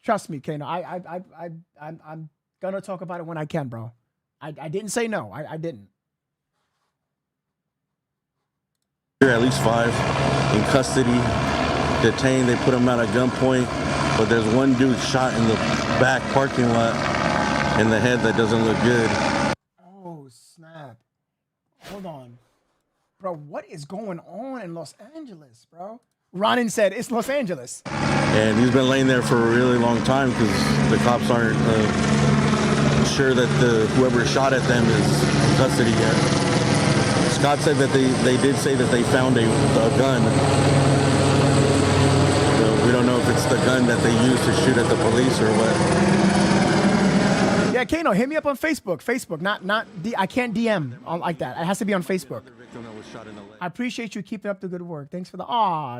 trust me, Kano. I'm gonna talk about it when I can, bro. I didn't say no. I didn't. At least 5 in custody, detained. They put them out at gunpoint, but there's one dude shot in the back parking lot in the head that doesn't look good. Oh, snap. Hold on. Bro, what is going on in Los Angeles, bro? Ronan said it's Los Angeles. And he's been laying there for a really long time because the cops aren't sure that whoever shot at them is in custody yet. Scott said that they did say that they found a gun. So we don't know if it's the gun that they used to shoot at the police or what. Yeah, Kano, hit me up on Facebook. Facebook, I can't DM like that. It has to be on Facebook. I appreciate you keeping up the good work. Thanks for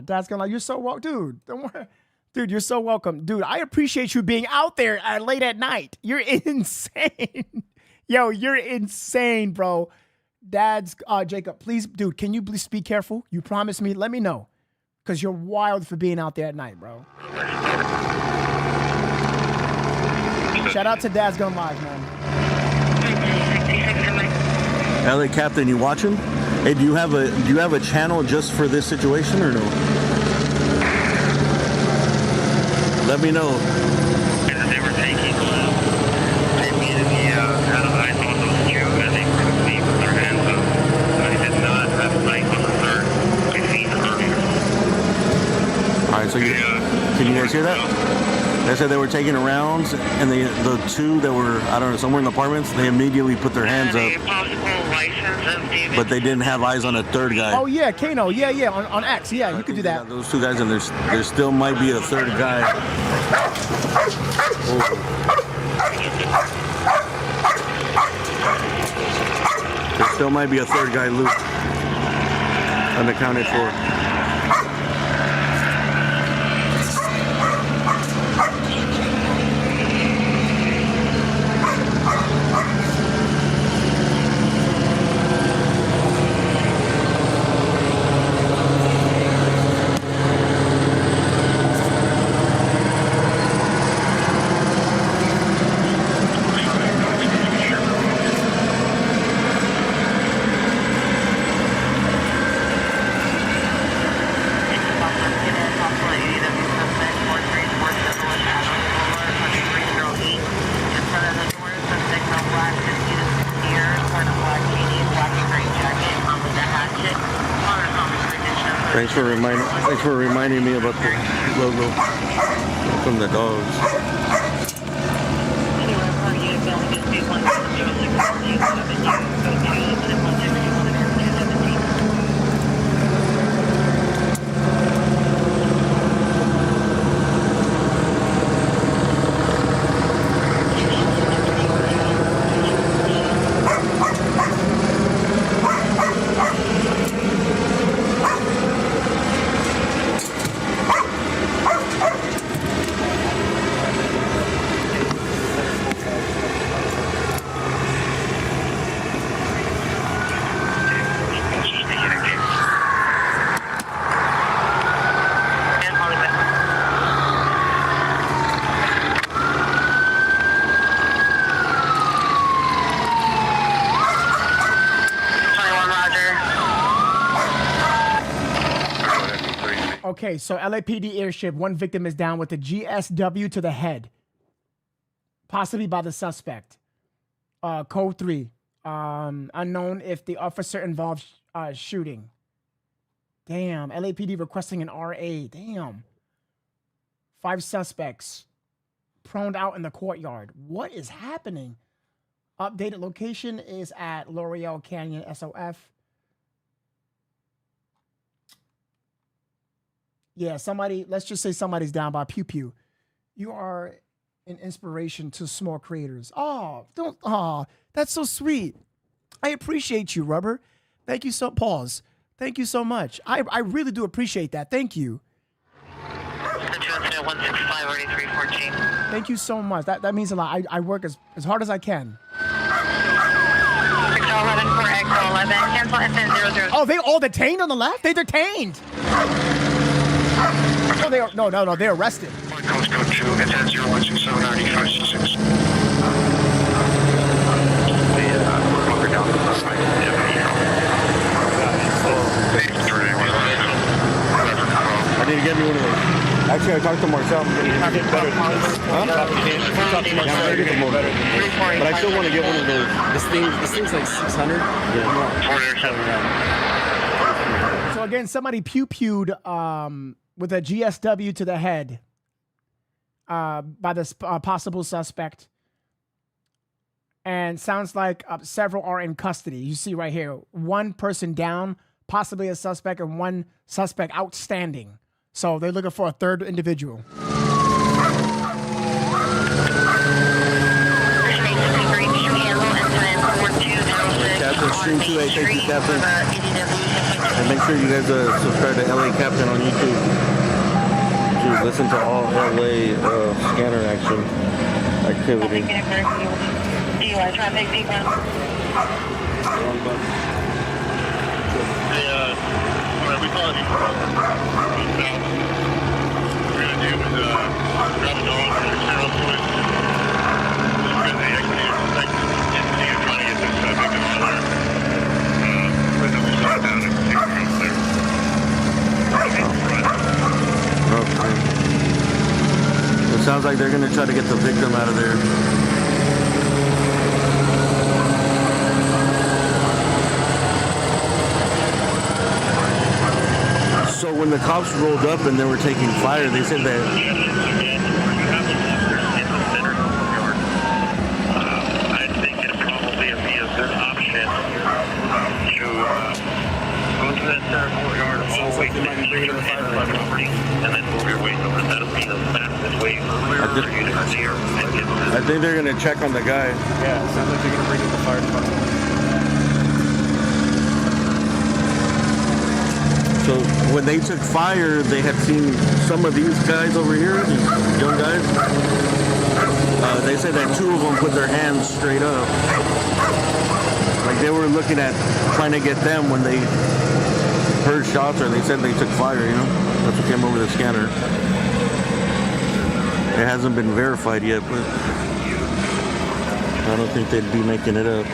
that's gonna you're so welcome, dude. Don't worry. Dude, you're so welcome. Dude, I appreciate you being out there late at night. You're insane. Yo, you're insane, bro. Dad's Jacob, please, dude, can you please be careful? You promised me. Let me know. Because you're wild for being out there at night, bro. Shout out to Dad's Gun Live, man. LA Captain, you watching? Hey, do you have a channel just for this situation or no? Let me know. They were taking All right, so can you guys hear that? They said they were taking rounds, and the two that were, I don't know, somewhere in the apartments, they immediately put their hands up. But they didn't have eyes on a third guy. Oh, yeah, Kano. Yeah, on X. Yeah, you could do that. Those two guys, and there still might be a third guy. There still might be a third guy loose, unaccounted for. Thanks for reminding me about the logo from the dogs. Okay, so LAPD airship, one victim is down with a GSW to the head, possibly by the suspect. Code 3, unknown if the officer involved shooting. Damn, LAPD requesting an RA. Damn. 5 suspects proned out in the courtyard. What is happening? Updated location is at L'Oreal Canyon SOF. Yeah, let's just say somebody's down by Pew Pew. You are an inspiration to small creators. That's so sweet. I appreciate you, Rubber. Thank you so, Thank you so much. I really do appreciate that. Thank you. 165-8314. Thank you so much. That means a lot. I work as hard as I can. 11 for Exo 11. Cancel incident 00. Oh, they all detained on the left? They detained. Oh, they are, no, they're arrested. Coast code 2, incident 01679566. We're down to the side. I need to get me one of those. Actually, I talked to Marcel. I'm going to get better. Huh? But I still want to get one of those. This thing's like 600. Yeah. So again, somebody pew-pewed with a GSW to the head by this possible suspect. And sounds like several are in custody. You see right here, one person down, possibly a suspect, and one suspect outstanding. So they're looking for a third individual. Captain Stream 28, thank you, Captain. And make sure you guys subscribe to LA Captain on YouTube to listen to all LA scanner action activity. DUI traffic, people. We call it we're going to do is grab a dog and zero point. We're going to actually trying to get this victim clear. With them, we start down and see if we're clear. Okay. It sounds like they're going to try to get the victim out of there. So when the cops rolled up and they were taking fire, they said that. I think it probably would be a good option to go to that center courtyard all the way to the property and then move your way over. That'll be the fastest way clear for you to clear. I think they're going to check on the guy. Yeah, it sounds like they're going to bring in the fire department. So when they took fire, they had seen some of these guys over here, these young guys. They said that two of them put their hands straight up. Like they were looking at trying to get them when they heard shots, or they said they took fire, you know? That's what came over the scanner. It hasn't been verified yet, but I don't think they'd be making it up.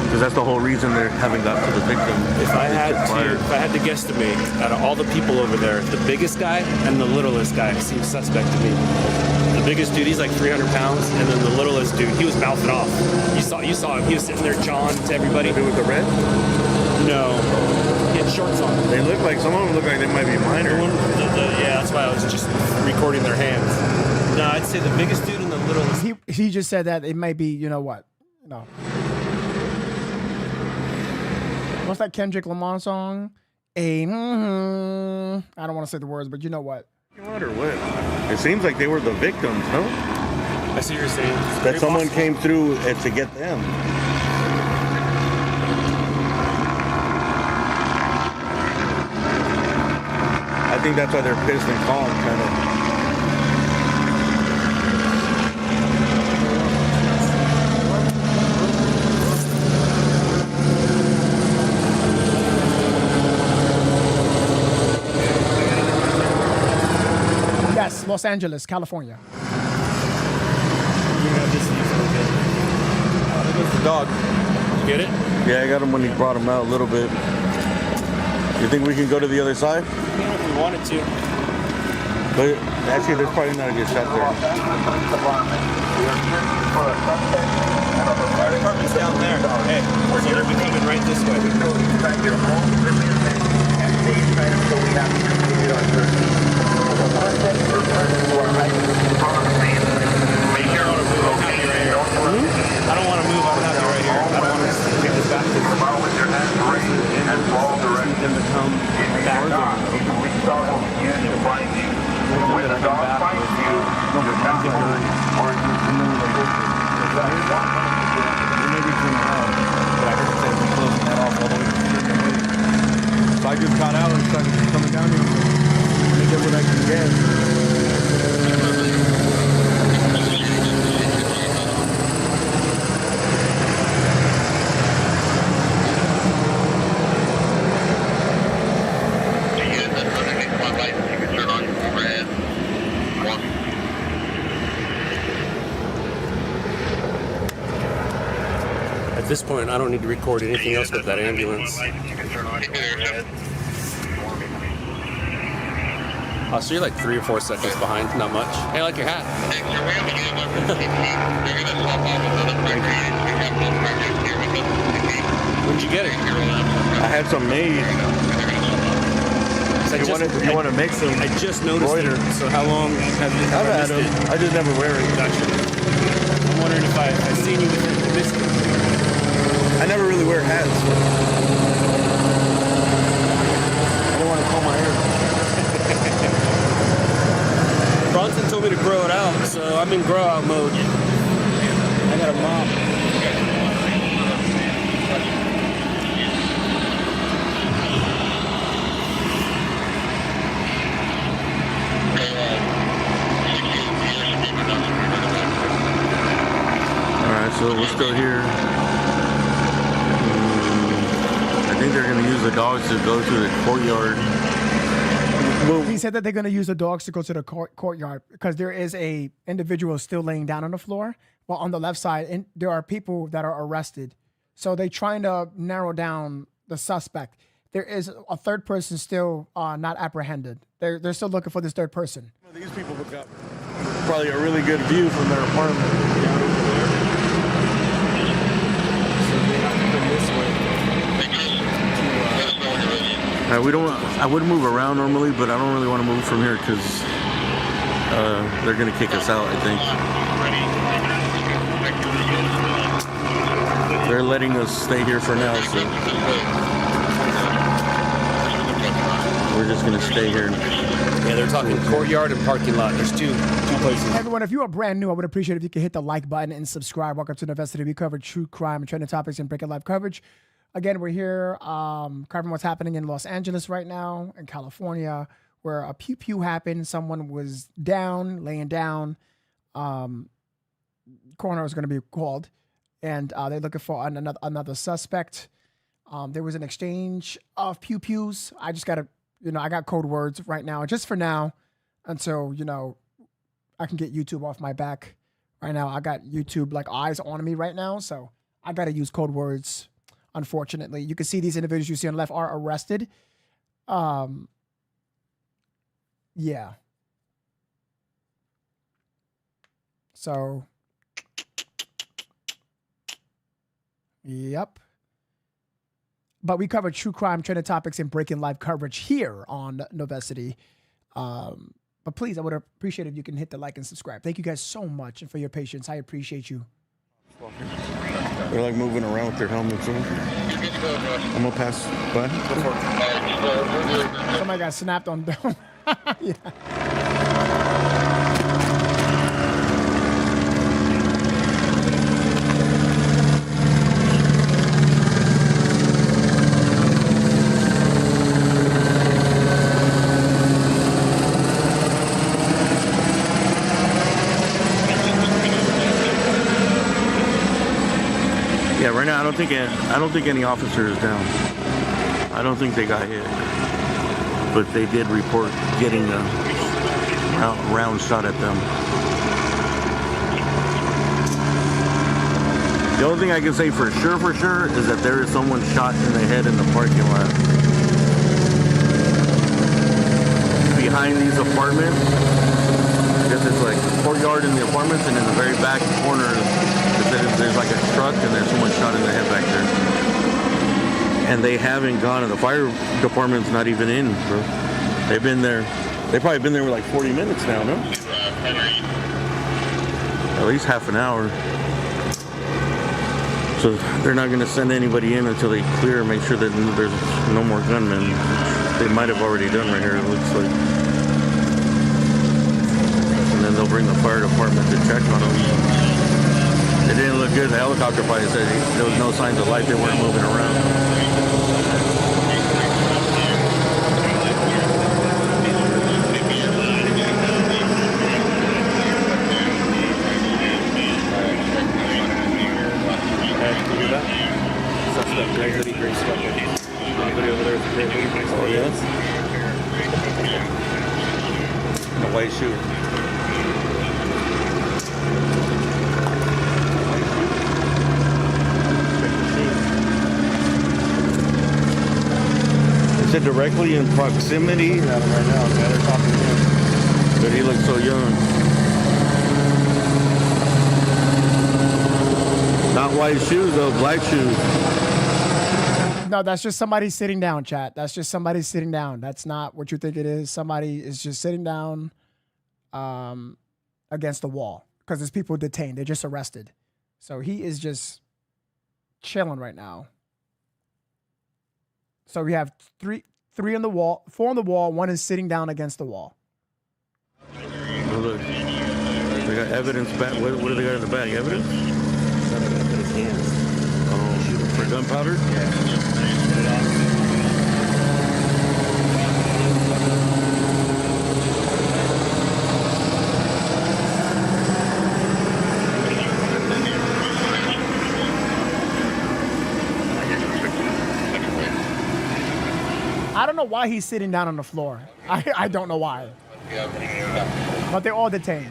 Because that's the whole reason they haven't got to the victim. If I had to guesstimate, out of all the people over there, the biggest guy and the littlest guy seems suspect to me. The biggest dude, he's like 300 pounds, and then the littlest dude, he was mouthing off. You saw him. He was sitting there jawing to everybody. The dude with the red? No, he had shorts on. They look like some of them look like they might be minor. Yeah, that's why I was just recording their hands. No, I'd say the biggest dude and the littlest. He just said that it might be, you know what? No. What's that Kendrick Lamar song? I don't want to say the words, but you know what? What or what? It seems like they were the victims, no? I see what you're saying. That someone came through to get them. I think that's why they're pissed and calm, kind of. Yes, Los Angeles, California. There's the dog. You get it? Yeah, I got him when he brought him out a little bit. You think we can go to the other side? Yeah, if we wanted to. But actually, there's probably not a good shot there. Fire department's down there. Hey, so they're coming right this way. I don't want to move. I'm happy right here. I don't want to take this back to the tomorrow with your hands raised and ball direct. Them to come back. When the dog finds you, you're not going or maybe turn around. But I heard that they'd be closing that off all the way. At this point, I don't need to record anything else but that ambulance. Oh, so you're like 3 or 4 seconds behind, not much. Hey, I like your hat. When'd you get it? I had some made. You want to mix them? I just noticed it. So how long have you had them? I just never wear it. Gotcha. I'm wondering if I seen you with the biscuit. I never really wear hats. I don't want to comb my hair. Bronson told me to grow it out, so I'm in grow out mode. I got a mop. So we're still here. I think they're going to use the dogs to go to the courtyard. He said that they're going to use the dogs to go to the courtyard because there is a individual still laying down on the floor. Well, on the left side, and there are people that are arrested. So they're trying to narrow down the suspect. There is a third person still not apprehended. They're still looking for this third person. These people look up probably a really good view from their apartment. I wouldn't move around normally, but I don't really want to move from here because they're going to kick us out, I think. They're letting us stay here for now, so we're just going to stay here. Yeah, they're talking courtyard and parking lot. There's two places. Everyone, if you are brand new, I would appreciate if you could hit the like button and subscribe. Welcome to Novesity. We cover true crime and trending topics and breaking live coverage. Again, we're here covering what's happening in Los Angeles right now, in California, where a pew-pew happened. Someone was down, laying down. Coroner is going to be called, and they're looking for another suspect. There was an exchange of pew-pews. I just got to, I got code words right now, just for now, until, I can get YouTube off my back. Right now, I got YouTube like eyes on me right now, so I got to use code words. Unfortunately, you can see these individuals you see on the left are arrested. Yeah. So, yep. But we cover true crime, trending topics, and breaking live coverage here on Novesity. But please, I would appreciate if you can hit the like and subscribe. Thank you guys so much and for your patience. I appreciate you. They're like moving around with their helmets on. I'm gonna pass by. Somebody got snapped on them. Yeah. Yeah, right now I don't think any officer is down. I don't think they got hit, but they did report getting a round shot at them. The only thing I can say for sure is that there is someone shot in the head in the parking lot behind these apartments. I guess it's like the courtyard in the apartments, and in the very back corner there's like a truck and there's someone shot in the head back there. And they haven't gone, and the fire department's not even in, bro. They've probably been there for like 40 minutes now, no? At least half an hour. So they're not gonna send anybody in until they clear and make sure that there's no more gunmen. They might have already done right here, it looks like. And then they'll bring the fire department to check on them. It didn't look good. The helicopter pilot said there was no signs of life. They weren't moving around. Suspect, gray hoodie, gray sweater. Anybody over there with a gray hoodie, gray sweater? Oh, yes. A white shoe. directly in proximity. Right now, okay? They're talking to him. But he looks so young. Not white shoes though, black shoes. No, that's just somebody sitting down, chat. That's just somebody sitting down. That's not what you think it is. Somebody is just sitting down against the wall because there's people detained. They're just arrested. So he is just chilling right now. So we have three on the wall, 4 on the wall. 1 is sitting down against the wall. Oh, look. They got evidence back. What do they got in the bag? Evidence? Oh, for gunpowder? Yeah. I don't know why he's sitting down on the floor. I don't know why. But they're all detained.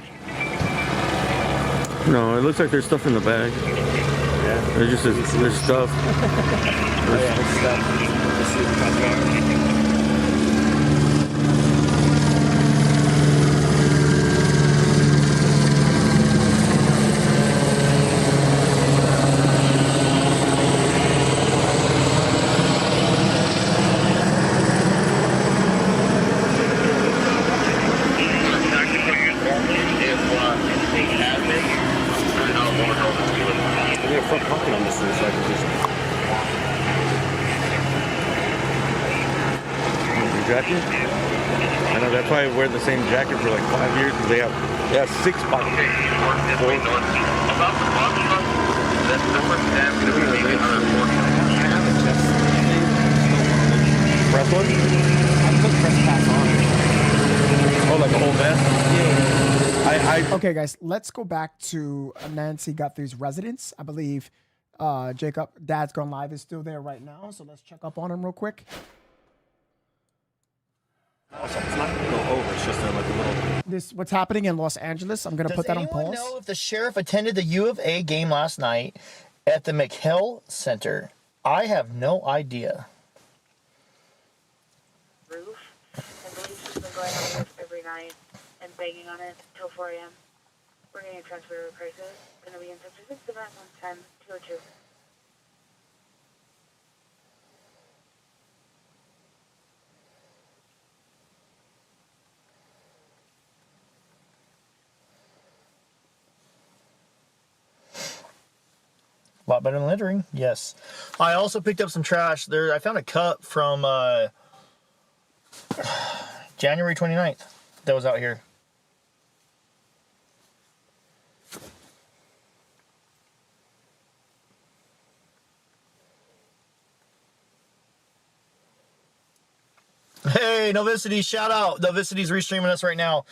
No, it looks like there's stuff in the bag. Yeah. There's stuff. There's stuff. Jacket? I know that's why I wear the same jacket for like 5 years because they have 6 pockets. Press one? I put press pass on. Oh, like a whole vest? Okay, guys, let's go back to Nancy Guthrie's residence. I believe Jacob, Dad's Gone Live, is still there right now, so let's check up on him real quick. Also, it's not going to go over. It's just like a little. What's happening in Los Angeles. I'm going to put that on pause. Does anyone know if the sheriff attended the U of A game last night at the McHale Center? I have no idea. Roof. I believe she's been going on this every night and banging on it till 4 a.m. We're getting a transfer to crisis. Going to be in touch with 6 202. A lot better than littering, yes. I also picked up some trash. I found a cup from January 29th that was out here. Hey, Novesity, shout out. Novesity's restreaming us right now.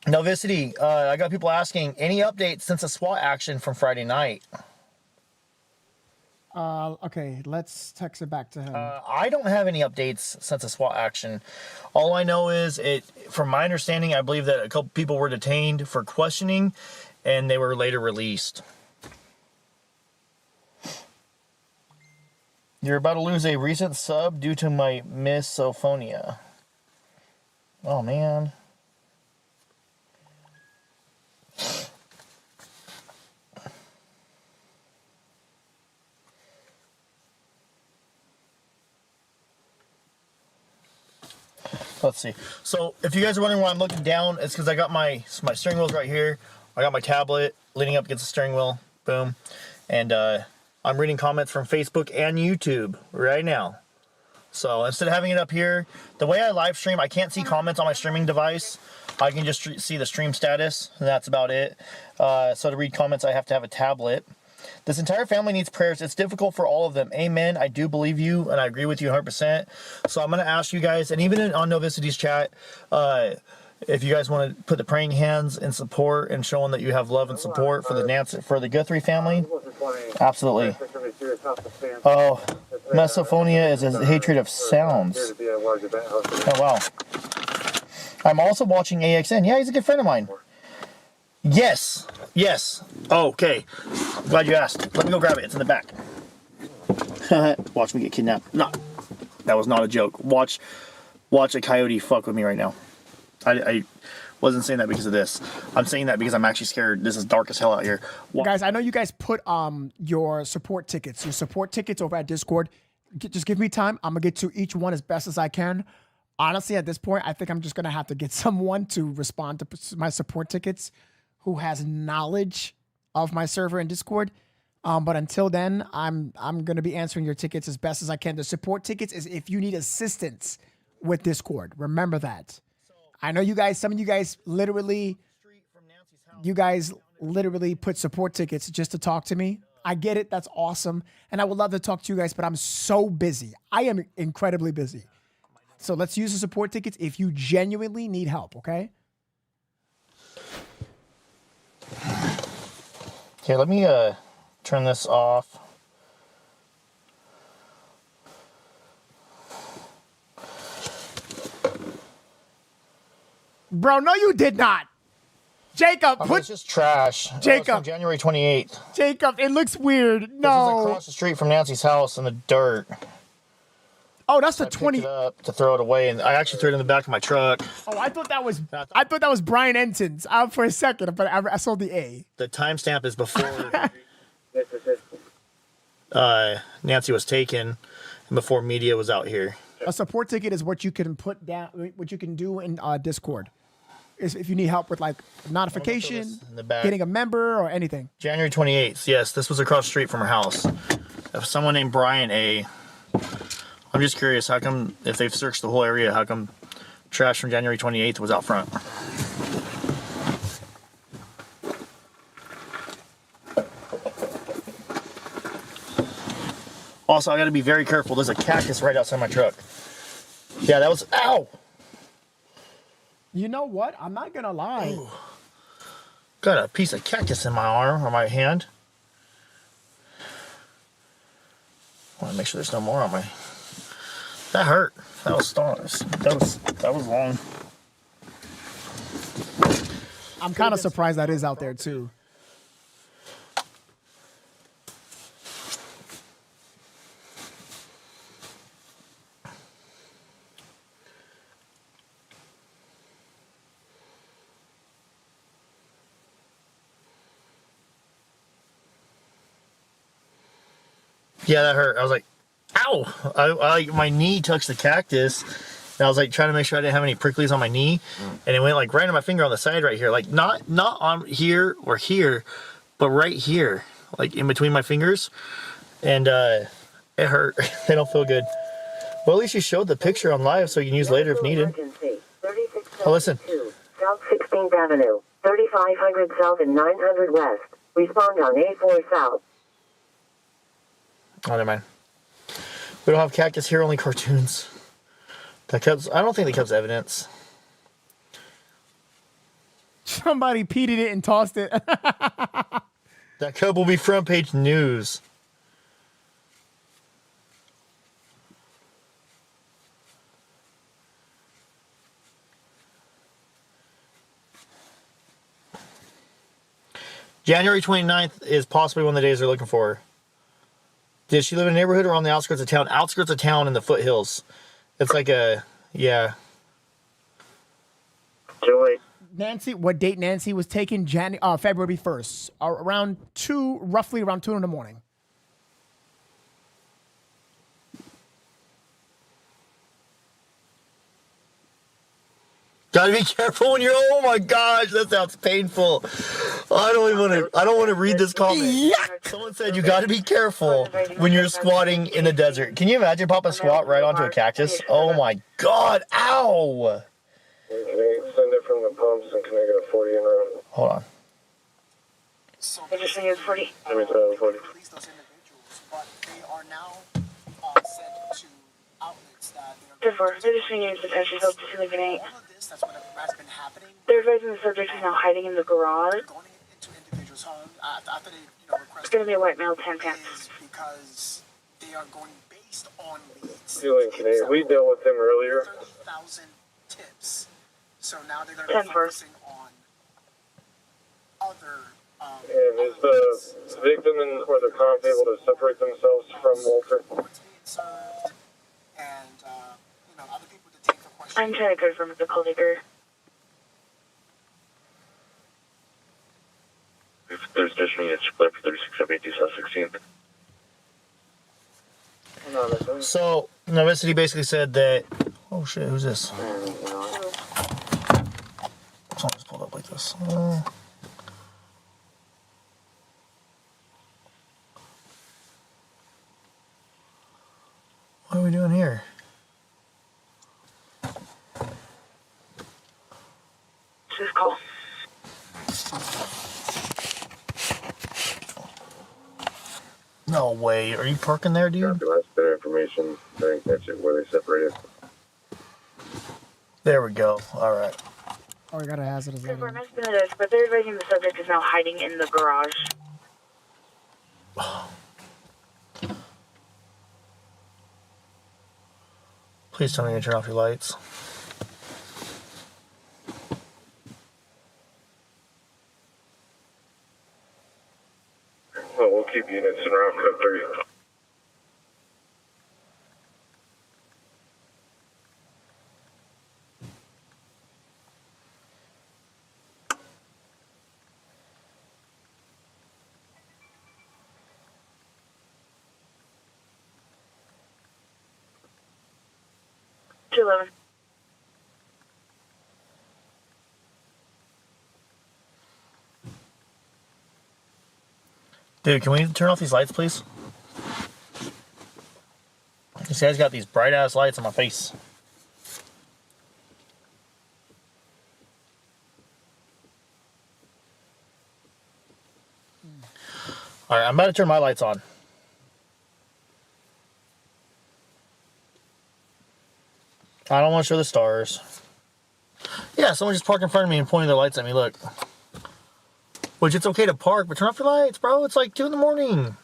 Novesity, I got people asking, any updates since the SWAT action from Friday night? Okay, let's text it back to him. I don't have any updates since the SWAT action. All I know is, from my understanding, I believe that a couple people were detained for questioning, and they were later released. You're about to lose a recent sub due to my misophonia. Oh, man. Let's see. So if you guys are wondering why I'm looking down, it's because I got my steering wheel's right here. I got my tablet leaning up against the steering wheel. Boom. And I'm reading comments from Facebook and YouTube right now. So instead of having it up here, the way I live stream, I can't see comments on my streaming device. I can just see the stream status, and that's about it. So to read comments, I have to have a tablet. This entire family needs prayers. It's difficult for all of them. Amen. I do believe you, and I agree with you 100%. So I'm going to ask you guys, and even on Novesity's chat, if you guys want to put the praying hands in support and showing that you have love and support for the Guthrie family, absolutely. Oh, misophonia is a hatred of sounds. Oh, wow. I'm also watching AXN. Yeah, he's a good friend of mine. Yes. Yes. Oh, okay. Glad you asked. Let me go grab it. It's in the back. Watch me get kidnapped. No, that was not a joke. Watch a coyote fuck with me right now. I wasn't saying that because of this. I'm saying that because I'm actually scared. This is dark as hell out here. Guys, I know you guys put your support tickets over at Discord. Just give me time. I'm gonna get to each one as best as I can. Honestly, at this point, I think I'm just gonna have to get someone to respond to my support tickets who has knowledge of my server in Discord. But until then, I'm gonna be answering your tickets as best as I can. The support tickets is if you need assistance with Discord. Remember that. I know you guys. Some of you guys literally put support tickets just to talk to me. I get it. That's awesome, and I would love to talk to you guys. But I'm so busy. I am incredibly busy. So let's use the support tickets if you genuinely need help. Okay. Here, let me turn this off. Bro, no, you did not. Jacob, it's just trash. Jacob, from January 28th. Jacob, it looks weird. No. This is across the street from Nancy's house in the dirt. Oh, that's the 20. Picked it up to throw it away, and I actually threw it in the back of my truck. Oh, I thought that was Brian Enton's. For a second, but I saw the A. The timestamp is before Nancy was taken, and before media was out here. A support ticket is what you can put down, what you can do in Discord. Is if you need help with like notification, getting a member, or anything. January 28th. Yes, this was across the street from her house. Someone named Brian A. I'm just curious, how come, if they've searched the whole area, how come trash from January 28th was out front? Also, I gotta be very careful. There's a cactus right outside my truck. Yeah, that was, ow! You know what? I'm not gonna lie. Ooh. Got a piece of cactus in my arm, or my hand. I wanna make sure there's no more on my... That hurt. That was that was long. I'm kind of surprised that is out there too. Yeah, that hurt. I was like, ow! My knee touched the cactus, and I was like trying to make sure I didn't have any pricklies on my knee, and it went like right on my finger on the side right here, like not on here or here, but right here, like in between my fingers, and it hurt. They don't feel good. Well, at least you showed the picture on live, so you can use later if needed. Oh, listen. South 16th Avenue, 3500 South and 900 West. Respond on A4 South. Oh, never mind. We don't have cactus here, only cartoons. I don't think that counts evidence. Somebody peed in it and tossed it. That cup will be front page news. January 29th is possibly one of the days they're looking for. Did she live in a neighborhood or on the outskirts of town? Outskirts of town in the foothills. It's like a, yeah. Joey. Nancy, what date Nancy was taken? February 1st, roughly around 2 in the morning. Gotta be careful when you're, oh my gosh, that sounds painful. I don't want to read this comment. Yuck! Someone said you gotta be careful when you're squatting in the desert. Can you imagine popping a squat right onto a cactus? Oh my god, ow! Can you send it from the pumps and can I get a 40 in room? Hold on. They're just saying it's 40. Let me try 40. They're just saying it's potentially hope to eliminate. They're advising the subject is now hiding in the garage. It's going to be a white male, 10 pants. Because they are going based on leads. We dealt with him earlier. 30,000 tips. So now they're going to be focusing on other And is the victim or the cop able to separate themselves from Walter? I'm trying to confirm with the call taker. If there's additional units split for 3672 South 16th. So, Novesity basically said that. Oh shit, who's this? Someone's pulled up like this. What are we doing here? Just call. No way. Are you parking there, dude? That's better information. I didn't catch it where they separated. There we go. All right. Oh, we got a hazardous light. Confirm this, but they're advising the subject is now hiding in the garage. Please tell me to turn off your lights. Well, we'll keep units in route code 3. Dude, can we turn off these lights, please? This guy's got these bright ass lights on my face. Alright, I'm about to turn my lights on. I don't want to show the stars. Yeah, someone just parked in front of me and pointed their lights at me, look. Which it's okay to park, but turn off your lights, bro. It's like 2 in the morning.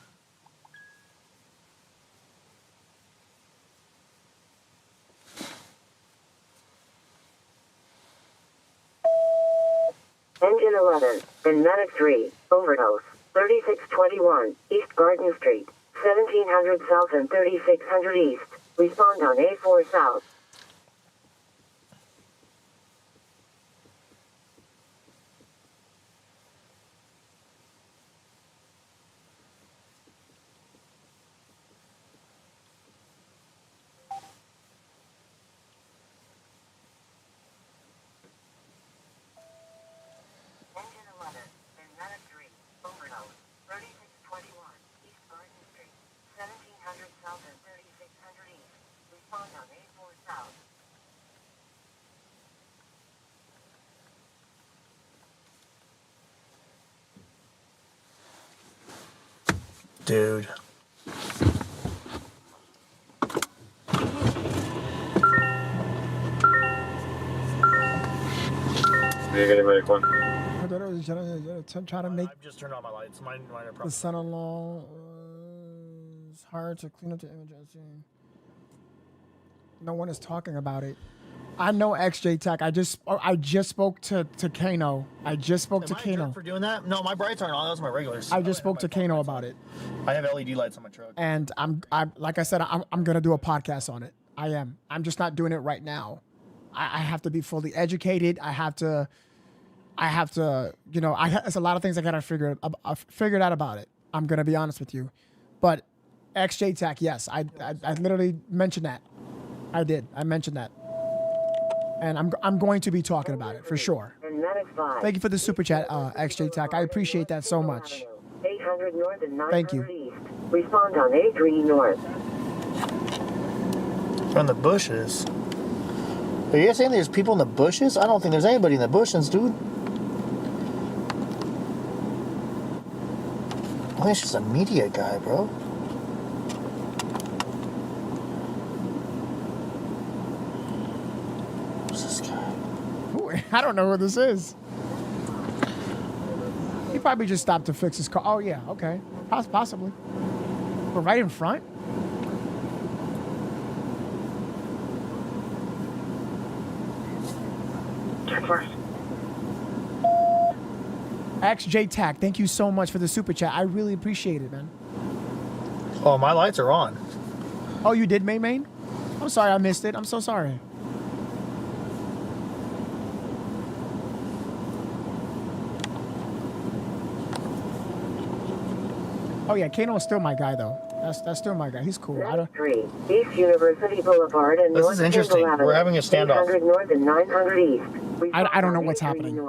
Engine 11, and Medic 3, overdose, 3621, East Garden Street, 1700 South and 3600 East. Respond on A4 South. Dude. You get anybody one? I thought it was try to make I've just turned on my lights. Minor the problem. son-in-law it's hard to clean up the image. No one is talking about it. I know XJ Tech. I just spoke to Kano. I just spoke to Kano for doing that. No, my brights aren't on. Those are my regulars. I just spoke to Kano about it. I have LED lights on my truck. And I'm like I said, I'm gonna do a podcast on it. I am. I'm just not doing it right now. I have to be fully educated. I have to. You know, there's a lot of things I gotta figure out about it. I'm gonna be honest with you, but XJ Tech, yes, I literally mentioned that. I did. I mentioned that, and I'm going to be talking about it for sure. Thank you for the super chat, XJ Tech. I appreciate that so much. 800 North and 900 Thank you. East. Respond on A3 North. From the bushes. Are you guys saying there's people in the bushes? I don't think there's anybody in the bushes, dude. I think it's just a media guy, bro. Who's this guy? Ooh, I don't know who this is. He probably just stopped to fix his car. Oh yeah, okay, possibly. But right in front. Check first. XJ Tack, thank you so much for the super chat. I really appreciate it, man. Oh, my lights are on. Oh, you did, Main? I'm sorry I missed it. I'm so sorry. Oh yeah, Kano's still my guy though. That's still my guy. He's cool. I don't. 3 East University Boulevard and This North is interesting. Kendall Avenue. We're having a standoff. 800 North and 900 East. I don't know what's happening.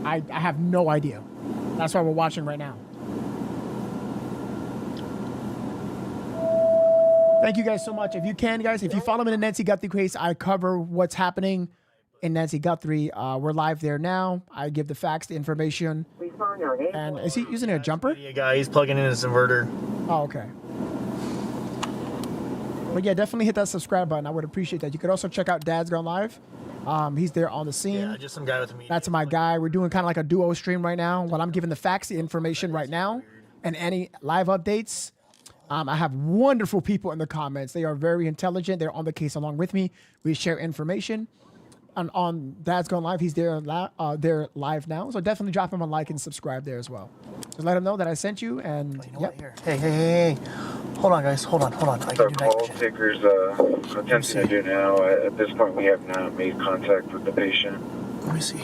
I have no idea. That's why we're watching right now. Thank you guys so much. If you can, guys, if you follow me in the Nancy Guthrie case, I cover what's happening in Nancy Guthrie. We're live there now. I give the facts, the information. And is he using a jumper? Yeah, guy, he's plugging in his inverter. Oh, okay. But yeah, definitely hit that subscribe button. I would appreciate that. You could also check out Dad's Gone Live. He's there on the scene. Yeah, just some guy with me. That's my guy. We're doing kind of like a duo stream right now. While I'm giving the facts, the information right now, and any live updates. I have wonderful people in the comments. They are very intelligent. They're on the case along with me. We share information. And on Dad's Gone Live, he's there live now. So definitely drop him a like and subscribe there as well. Just let him know that I sent you. And Hey. Hold on, guys. Hold on. I can do night Call vision. takers attempting to do now. At this point, we have not made contact with the patient. Let me see.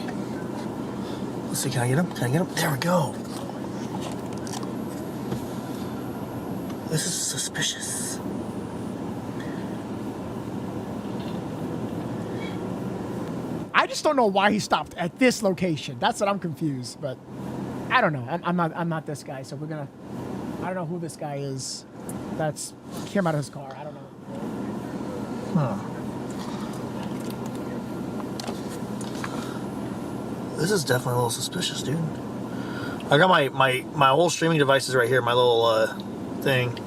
Let's see. Can I get him? There we go. This is suspicious. I just don't know why he stopped at this location. That's what I'm confused. But I don't know. I'm not this guy. So I don't know who this guy is. That's came out of his car. I don't know. This is definitely a little suspicious, dude. I got my whole streaming devices right here. My little thing.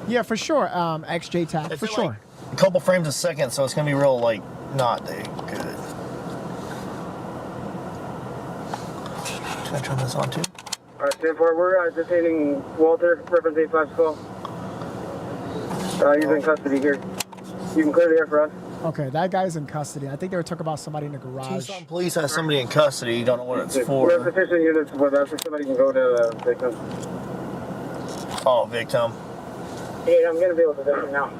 Yeah, for sure. XJ Tack, for sure. Like a couple frames a second, so it's gonna be real not good. Should I turn this on too? Alright, stand for. We're detaining Walter, reference 854. He's in custody here. You can clear the air for us. Okay, that guy's in custody. I think they were talking about somebody in the garage. Tucson police has somebody in custody. Don't know what it's for. We have sufficient units with us if somebody can go to the victim. Oh, victim. Hey, I'm gonna be able to victim now.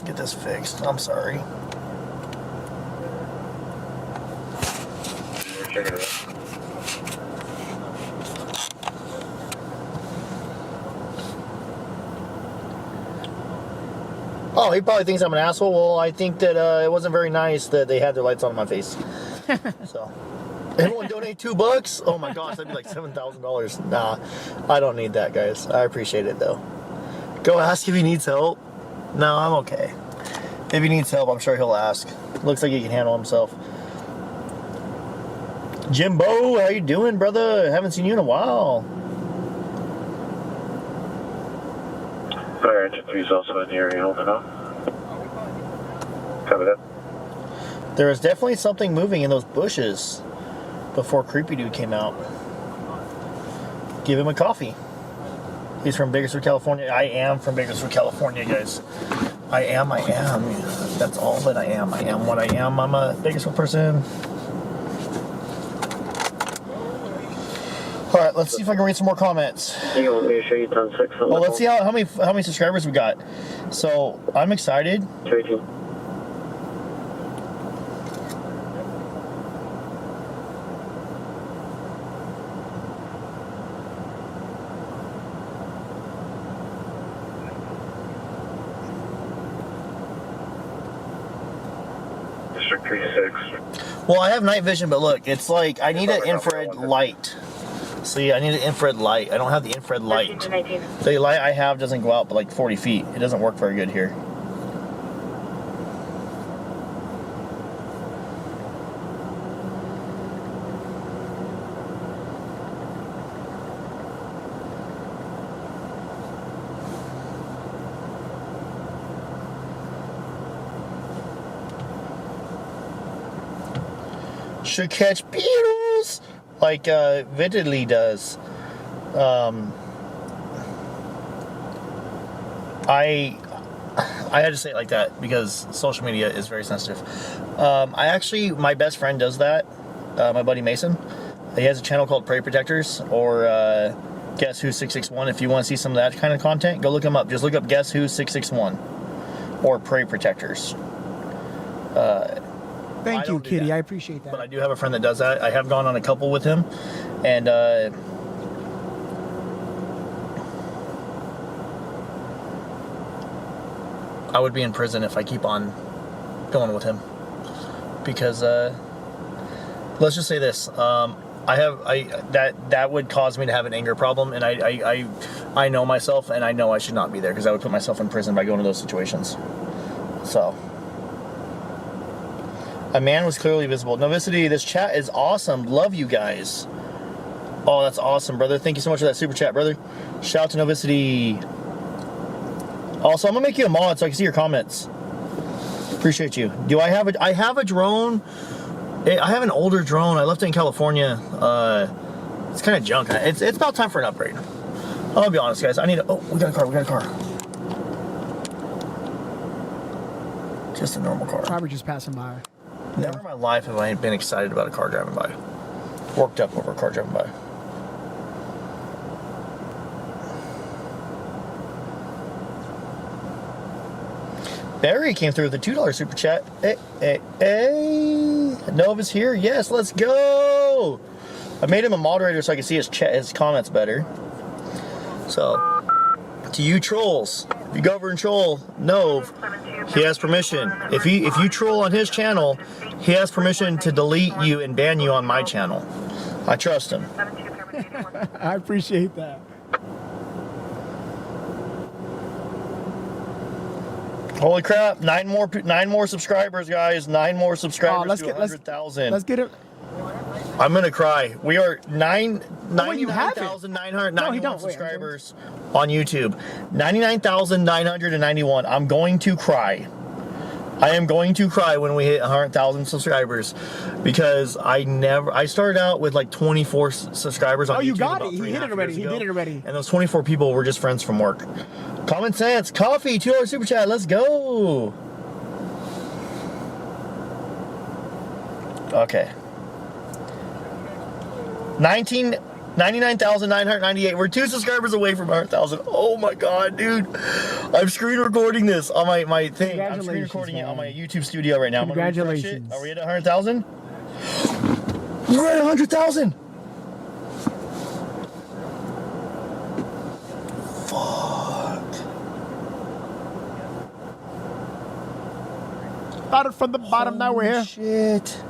Get this fixed. I'm sorry. We're checking it out. Oh, he probably thinks I'm an asshole. Well, I think that it wasn't very nice that they had their lights on in my face. So, everyone donate $2? Oh my gosh, that'd be like $7,000. Nah, I don't need that, guys. I appreciate it though. Go ask if he needs help. No, I'm okay. If he needs help, I'm sure he'll ask. Looks like he can handle himself. Jimbo, how you doing, brother? Haven't seen you in a while. Fire engine 3 is also in the area, holding on. Cover that. There was definitely something moving in those bushes before Creepy Dude came out. Give him a coffee. He's from Bakersfield, California. I am from Bakersfield, California, guys. I am. That's all that I am. I am what I am. I'm a Bakersfield person. All right, let's see if I can read some more comments. You want me to show you ton 6 on Well, let's see how many subscribers we got. So I'm excited. 13. District 36. Well, I have night vision, but look, it's like I need an infrared light. See, I need an infrared light. I don't have the infrared light. The light I have doesn't go out but like 40 feet. It doesn't work very good here. should catch beetles like Vividly does. I had to say it like that because social media is very sensitive. My best friend does that. My buddy Mason. He has a channel called Prey Protectors, or Guess Who 661. If you want to see some of that kind of content, go look him up. Just look up Guess Who 661 or Prey Protectors. Thank you, Kitty. I appreciate that. But I do have a friend that does that. I have gone on a couple with him, and I would be in prison if I keep on going with him, because let's just say this: that would cause me to have an anger problem, and I know myself, and I know I should not be there because I would put myself in prison by going to those situations. So, a man was clearly visible. Novesity, this chat is awesome. Love you guys. Oh, that's awesome, brother. Thank you so much for that super chat, brother. Shout out to Novesity. Also, I'm gonna make you a mod so I can see your comments. Appreciate you. I have a drone. I have an older drone. I left it in California. It's kind of junk. It's about time for an upgrade. I'll be honest, guys. We got a car. Just a normal car. Probably just passing by. Never in my life have I been excited about a car driving by. Worked up over a car driving by. Barry came through with a $2 super chat. Hey. Nova's here. Yes, let's go. I made him a moderator so I can see his comments better. So, to you trolls, if you go over and troll Nov, he has permission. If you troll on his channel, he has permission to delete you and ban you on my channel. I trust him. I appreciate that. Holy crap! 9 more subscribers, guys. 9 more subscribers to 100,000. Let's get it. I'm gonna cry. We are 99,991 subscribers on YouTube. 99,991. I'm going to cry. I am going to cry when we hit 100,000 subscribers, because I started out with like 24 subscribers on YouTube. Oh, you got it. He He did it already. And those 24 people were just friends from work. Common Sense Coffee, $2 super chat. Let's go. Okay. 99,998. We're 2 subscribers away from 100,000. Oh my god, dude! I'm screen recording this on my thing. I'm screen recording it on my YouTube studio right now. Congratulations. Are we at 100,000? We're at 100,000. Fuck. Started from the bottom. Now we're here. Shit.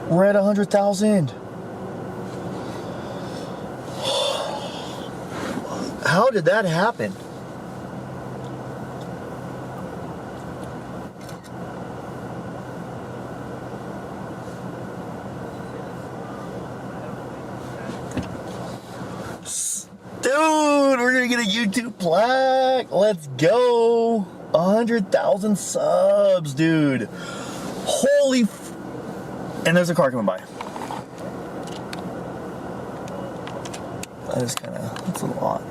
We're at 100,000. How did that happen? Dude, we're gonna get a YouTube plaque. Let's go. 100,000 subs, dude. Holy and there's a car coming by. That's a lot.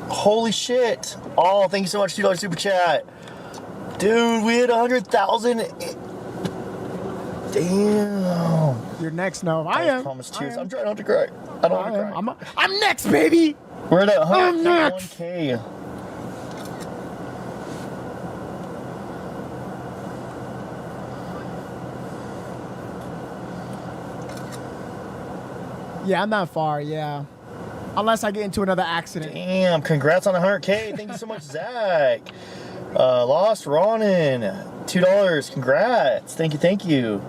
Holy shit. Oh, thank you so much, $2 super chat. Dude, we hit 100,000. Damn. You're next, no. I am. Promise tears. I'm trying not to cry. I don't want to cry. I'm next, baby. We're at 101K. Yeah, I'm not far, yeah. Unless I get into another accident. Damn, congrats on 100K. Thank you so much, Zach. Lost Ronin, $2. Congrats. Thank you.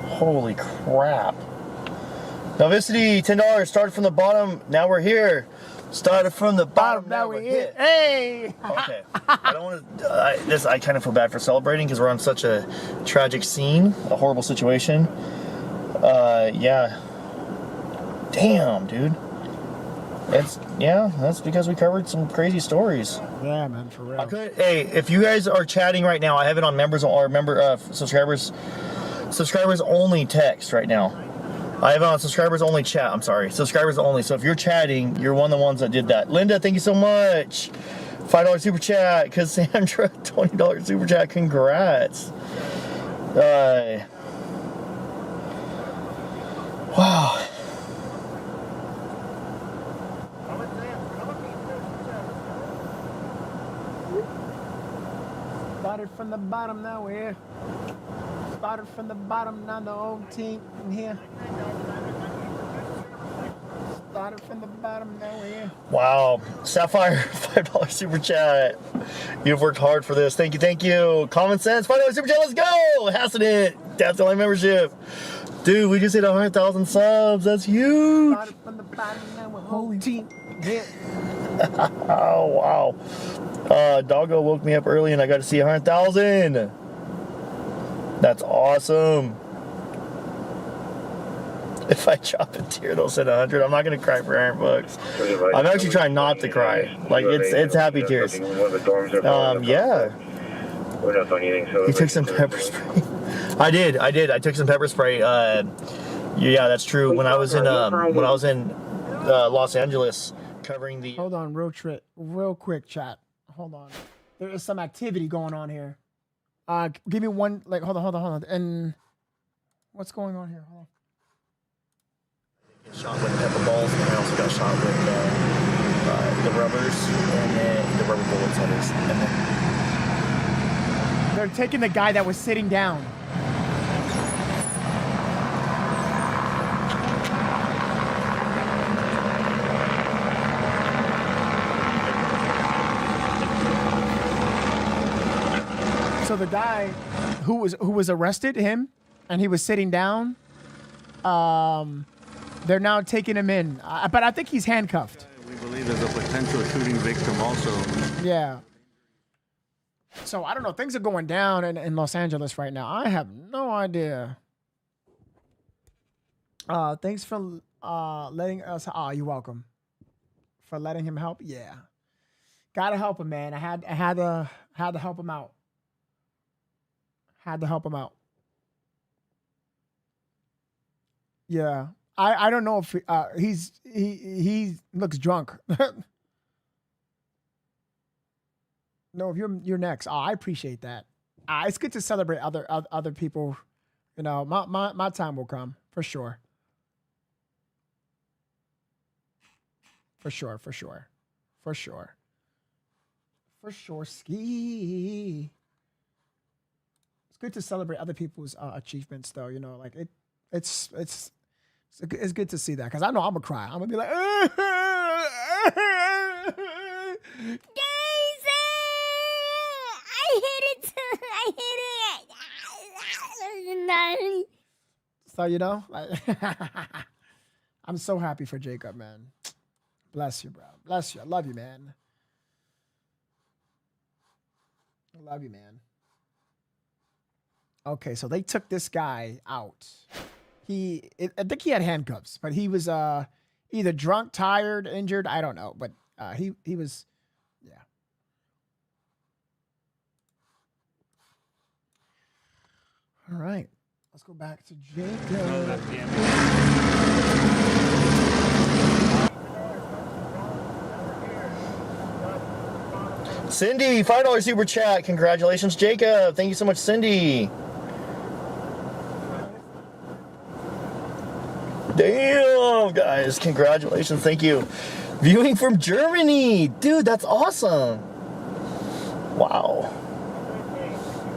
Holy crap. Novesity, $10. Started from the bottom. Now we're here. Started from the bottom. Now we're here. Hey. Okay. I don't want to. I kind of feel bad for celebrating because we're on such a tragic scene, a horrible situation. Yeah. Damn, dude. That's because we covered some crazy stories. Yeah, man, for real. Hey, if you guys are chatting right now, I have it on members or subscribers only text right now. I have it on subscribers only chat. I'm sorry, subscribers only. So if you're chatting, you're one of the ones that did that. Linda, thank you so much. $5 super chat. Cassandra, $20 super chat. Congrats. Wow. Started from the bottom, now we're here. Started from the bottom, now the whole team in here. Started from the bottom, now we're here. Wow. Sapphire, $5 super chat. You've worked hard for this. Thank you, thank you. Common Sense, $5 super chat. Let's go. Hasn't it? That's the only membership. Dude, we just hit 100,000 subs. That's huge. Started from the bottom, now we're whole team here. Oh, wow. Doggo woke me up early and I got to see 100,000. That's awesome. If I drop a tear, they'll send 100. I'm not going to cry for $100. I'm actually trying not to cry. Like, it's happy tears. Yeah. He took some pepper spray. I did. I took some pepper spray. Yeah, that's true. When I was in Los Angeles covering the... Hold on, real quick, chat. Hold on. There is some activity going on here. Give me one, like, hold on. And what's going on here? Hold on. Shot with pepper balls, and I also got shot with the rubbers and then the rubber bullets others. And then they're taking the guy that was sitting down. So the guy who was arrested, him, and he was sitting down. They're now taking him in, but I think he's handcuffed. We believe there's a potential shooting victim also. Yeah. So I don't know. Things are going down in Los Angeles right now. I have no idea. Thanks for letting us. Oh, you're welcome. For letting him help. Yeah. Gotta help him, man. I had to help him out. Had to help him out. Yeah. I don't know if he looks drunk. No, if you're next. Oh, I appreciate that. It's good to celebrate other people. You know, my time will come for sure. For sure. Ski. It's good to celebrate other people's achievements, though. You know, like it's good to see that, because I know I'm gonna cry. I'm gonna be like, Daisy! I hit it. So, you know, like, I'm so happy for Jacob, man. Bless you, bro. Bless you. I love you, man. Okay, so they took this guy out. I think he had handcuffs, but he was either drunk, tired, injured. I don't know, but he was, yeah. All right, let's go back to Jacob. Cindy, $5 super chat. Congratulations, Jacob. Thank you so much, Cindy. Damn, guys. Congratulations. Thank you. Viewing from Germany. Dude, that's awesome. Wow.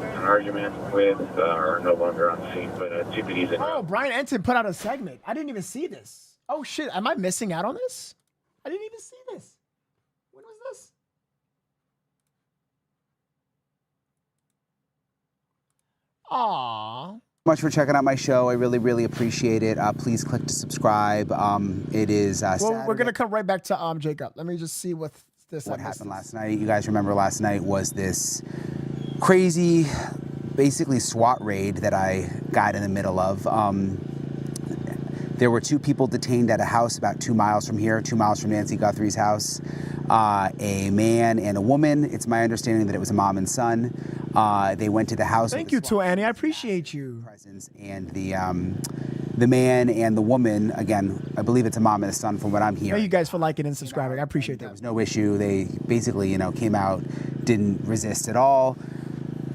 An argument with are no longer on scene, but TPD's in. Oh, Brian Ensign put out a segment. I didn't even see this. Oh, shit. Am I missing out on this? I didn't even see this. When was this? Aww. Much for checking out my show. I really appreciate it. Please click to subscribe. It is well, we're gonna come right back to Jacob. Let me just see what happened last night. You guys remember last night was this crazy, basically SWAT raid that I got in the middle of. There were 2 people detained at a house about 2 miles from here, 2 miles from Nancy Guthrie's house. A man and a woman. It's my understanding that it was a mom and son. They went to the house. Thank you, to Annie. I appreciate you. And the man and the woman, again, I believe it's a mom and a son from what I'm hearing. Thank you guys for liking and subscribing. I appreciate that. There was no issue. They basically, came out, didn't resist at all.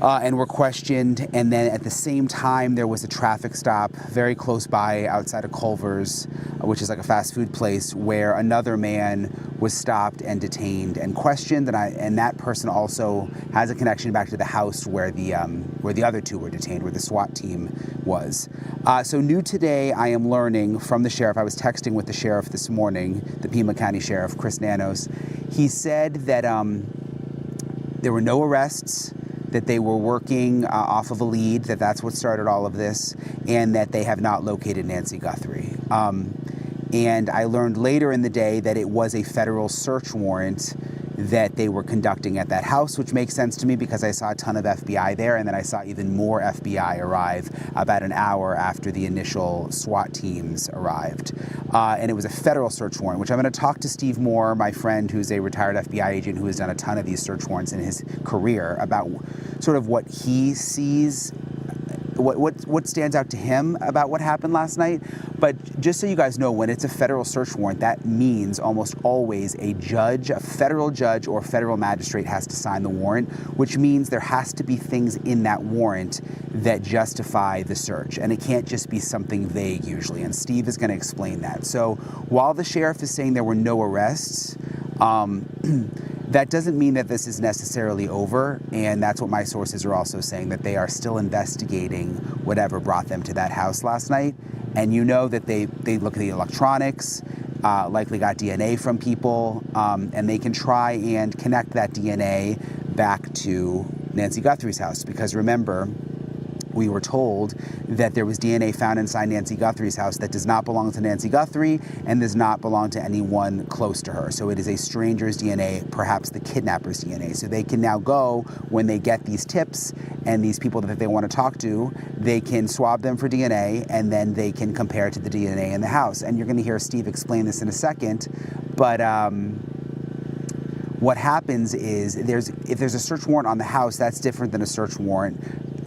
And were questioned, and then at the same time there was a traffic stop very close by outside of Culver's, which is like a fast food place, where another man was stopped and detained and questioned, and that person also has a connection back to the house where the other 2 were detained, where the SWAT team was. So new today, I am learning from the sheriff. I was texting with the sheriff this morning, the Pima County Sheriff, Chris Nanos. He said that there were no arrests, that they were working off of a lead, that's what started all of this, and that they have not located Nancy Guthrie. And I learned later in the day that it was a federal search warrant that they were conducting at that house, which makes sense to me because I saw a ton of FBI there, and then I saw even more FBI arrive about an hour after the initial SWAT teams arrived. And it was a federal search warrant, which I'm going to talk to Steve Moore, my friend who's a retired FBI agent who has done a ton of these search warrants in his career, about sort of what he sees, what stands out to him about what happened last night. But just so you guys know, when it's a federal search warrant, that means almost always a judge, a federal judge or federal magistrate has to sign the warrant, which means there has to be things in that warrant that justify the search. And it can't just be something vague usually. And Steve is going to explain that. So while the sheriff is saying there were no arrests, that doesn't mean that this is necessarily over, and that's what my sources are also saying, that they are still investigating whatever brought them to that house last night. And you know that they look at the electronics, likely got DNA from people, and they can try and connect that DNA back to Nancy Guthrie's house. Because remember, we were told that there was DNA found inside Nancy Guthrie's house that does not belong to Nancy Guthrie and does not belong to anyone close to her. So it is a stranger's DNA, perhaps the kidnapper's DNA. So they can now go, when they get these tips and these people that they want to talk to, they can swab them for DNA, and then they can compare it to the DNA in the house. And you're going to hear Steve explain this in a second, but what happens is if there's a search warrant on the house, that's different than a search warrant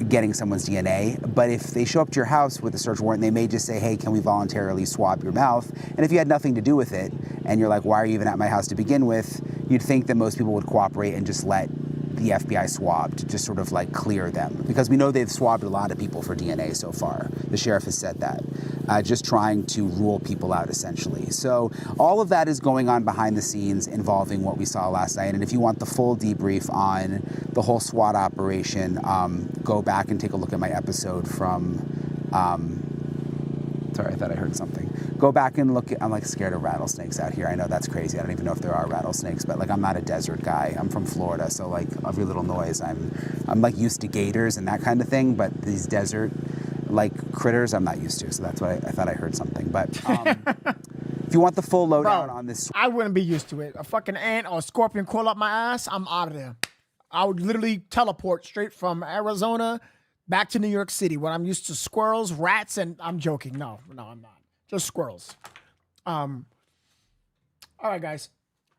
getting someone's DNA. But if they show up to your house with a search warrant, they may just say, hey, can we voluntarily swab your mouth? And if you had nothing to do with it, and you're like, why are you even at my house to begin with? You'd think that most people would cooperate and just let the FBI swab to just sort of like clear them. Because we know they've swabbed a lot of people for DNA so far. The sheriff has said that. Just trying to rule people out, essentially. So all of that is going on behind the scenes involving what we saw last night. And if you want the full debrief on the whole SWAT operation, go back and take a look at my episode from, sorry, I thought I heard something. Go back and look at, I'm like scared of rattlesnakes out here. I know that's crazy. I don't even know if there are rattlesnakes, but like I'm not a desert guy. I'm from Florida, so like every little noise, I'm like used to gators and that kind of thing, but these desert like critters I'm not used to, so that's why I thought I heard something. But if you want the full lowdown on this, I wouldn't be used to it. A fucking ant or a scorpion crawl up my ass, I'm out of there. I would literally teleport straight from Arizona back to New York City when I'm used to squirrels, rats, and I'm joking. No, I'm not. Just squirrels. All right, guys.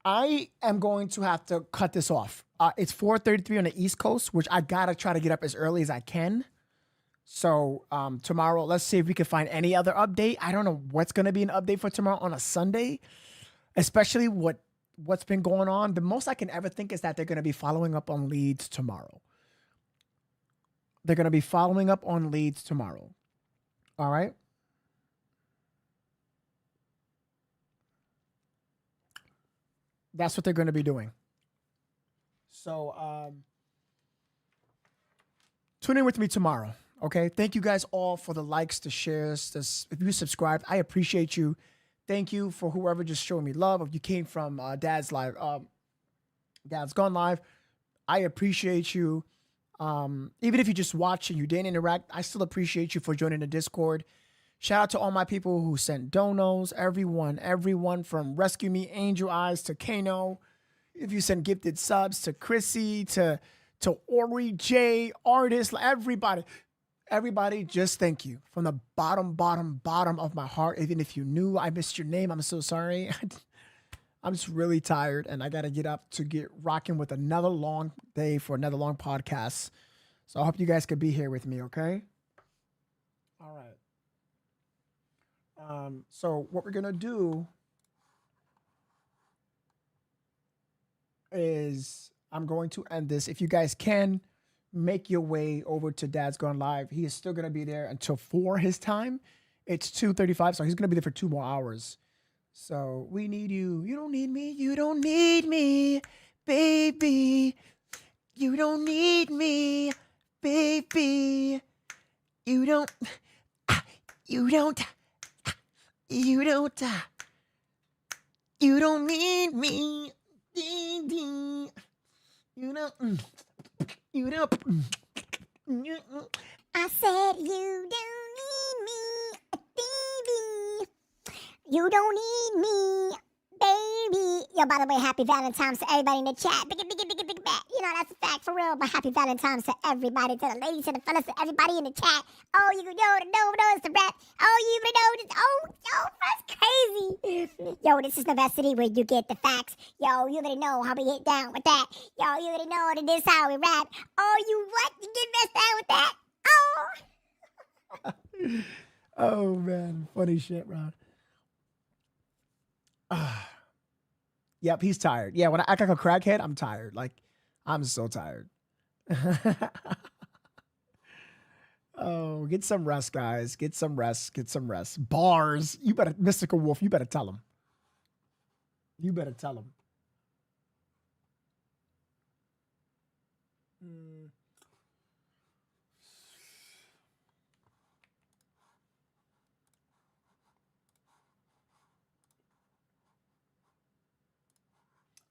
I am going to have to cut this off. It's 4:33 on the East Coast, which I gotta try to get up as early as I can. So tomorrow, let's see if we can find any other update. I don't know what's gonna be an update for tomorrow on a Sunday, especially what's been going on. The most I can ever think is that they're gonna be following up on leads tomorrow. They're gonna be following up on leads tomorrow. All right. That's what they're going to be doing. So tune in with me tomorrow, okay? Thank you guys all for the likes, the shares. If you subscribed, I appreciate you. Thank you for whoever just showed me love. If you came from Dad's Live, Dad's Gone Live, I appreciate you. Even if you just watch and you didn't interact, I still appreciate you for joining the Discord. Shout out to all my people who sent donos, everyone from Rescue Me, Angel Eyes to Kano. If you sent gifted subs to Chrissy, to Ori J, Artist, everybody. everybody, just thank you from the bottom of my heart. Even if you knew I missed your name, I'm so sorry. I'm just really tired and I got to get up to get rocking with another long day for another long podcast. So I hope you guys could be here with me, okay? All right. So what we're going to do is I'm going to end this. If you guys can make your way over to Dad's Gone Live, he is still going to be there until 4 his time. It's 2:35, so he's going to be there for 2 more hours. So we need you. You don't need me. You don't need me, baby. You don't need me, baby. You don't. You don't. You don't. You don't need me. You don't. You don't. I said you don't need me, baby. You don't need me, baby. Yo, by the way, happy Valentine's to everybody in the chat. Big bat. You know, that's a fact for real. But happy Valentine's to everybody, to the ladies, to the fellas, to everybody in the chat. Oh, you know, it's the rap. Oh, you know, that's crazy. Yo, this is Novesity where you get the facts. Yo, you already know how we get down with that. Yo, you already know that this is how we rap. Oh, you what? You get messed down with that? Oh. Oh man, funny shit, Ron. Yep, he's tired. Yeah, when I act like a crackhead, I'm tired. Like, I'm so tired. Oh, get some rest, guys. Get some rest. Get some rest. Bars. You better, Mystical Wolf, you better tell him. You better tell him.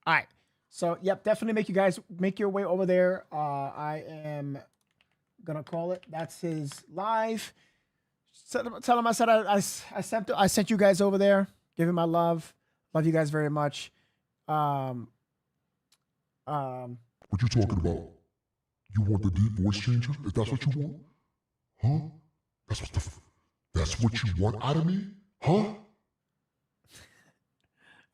All right. So, yep, definitely make your way over there. I am gonna call it. That's his live. Tell him I said I sent you guys over there. Give him my love. Love you guys very much. What you talking about? You want the deep voice changer? If that's what you want? Huh? That's what you want out of me? Huh? All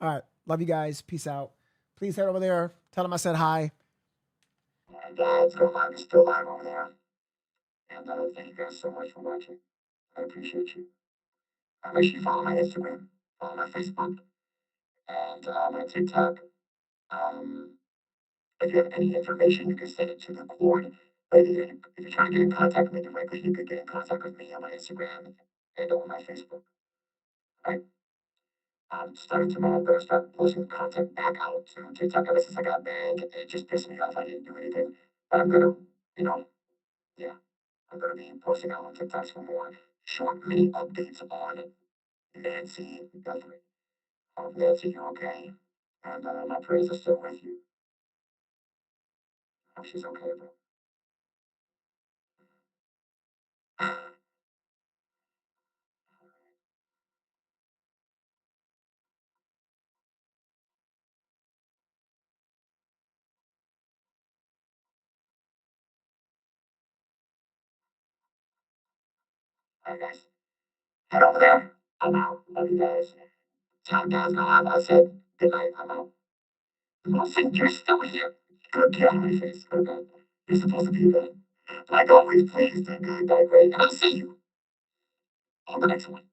right. Love you guys. Peace out. Please head over there. Tell him I said hi. Dad's Gone Live is still live over there. And thank you guys so much for watching. I appreciate you. Make sure you follow my Instagram, follow my Facebook, and my TikTok. If you have any information, you can send it to the cord. If you're trying to get in contact with me directly, you could get in contact with me on my Instagram and on my Facebook. Right? Starting tomorrow, I'm going to start posting content back out to TikTok. Ever since I got banned, it just pissed me off. I didn't do anything. But I'm going to, I'm going to be posting out on TikToks for more short mini updates on Nancy Guthrie. Nancy, you're okay. And my prayers are still with you. I hope she's okay, bro. Alright, guys. Head over there. I'm out. Love you guys. Time Dad's Gone Live. I said good night. I'm out. You don't think you're still here? Good get on my face. Okay. You're supposed to be there. Like always, please do good, by great. And I'll see you on the next one.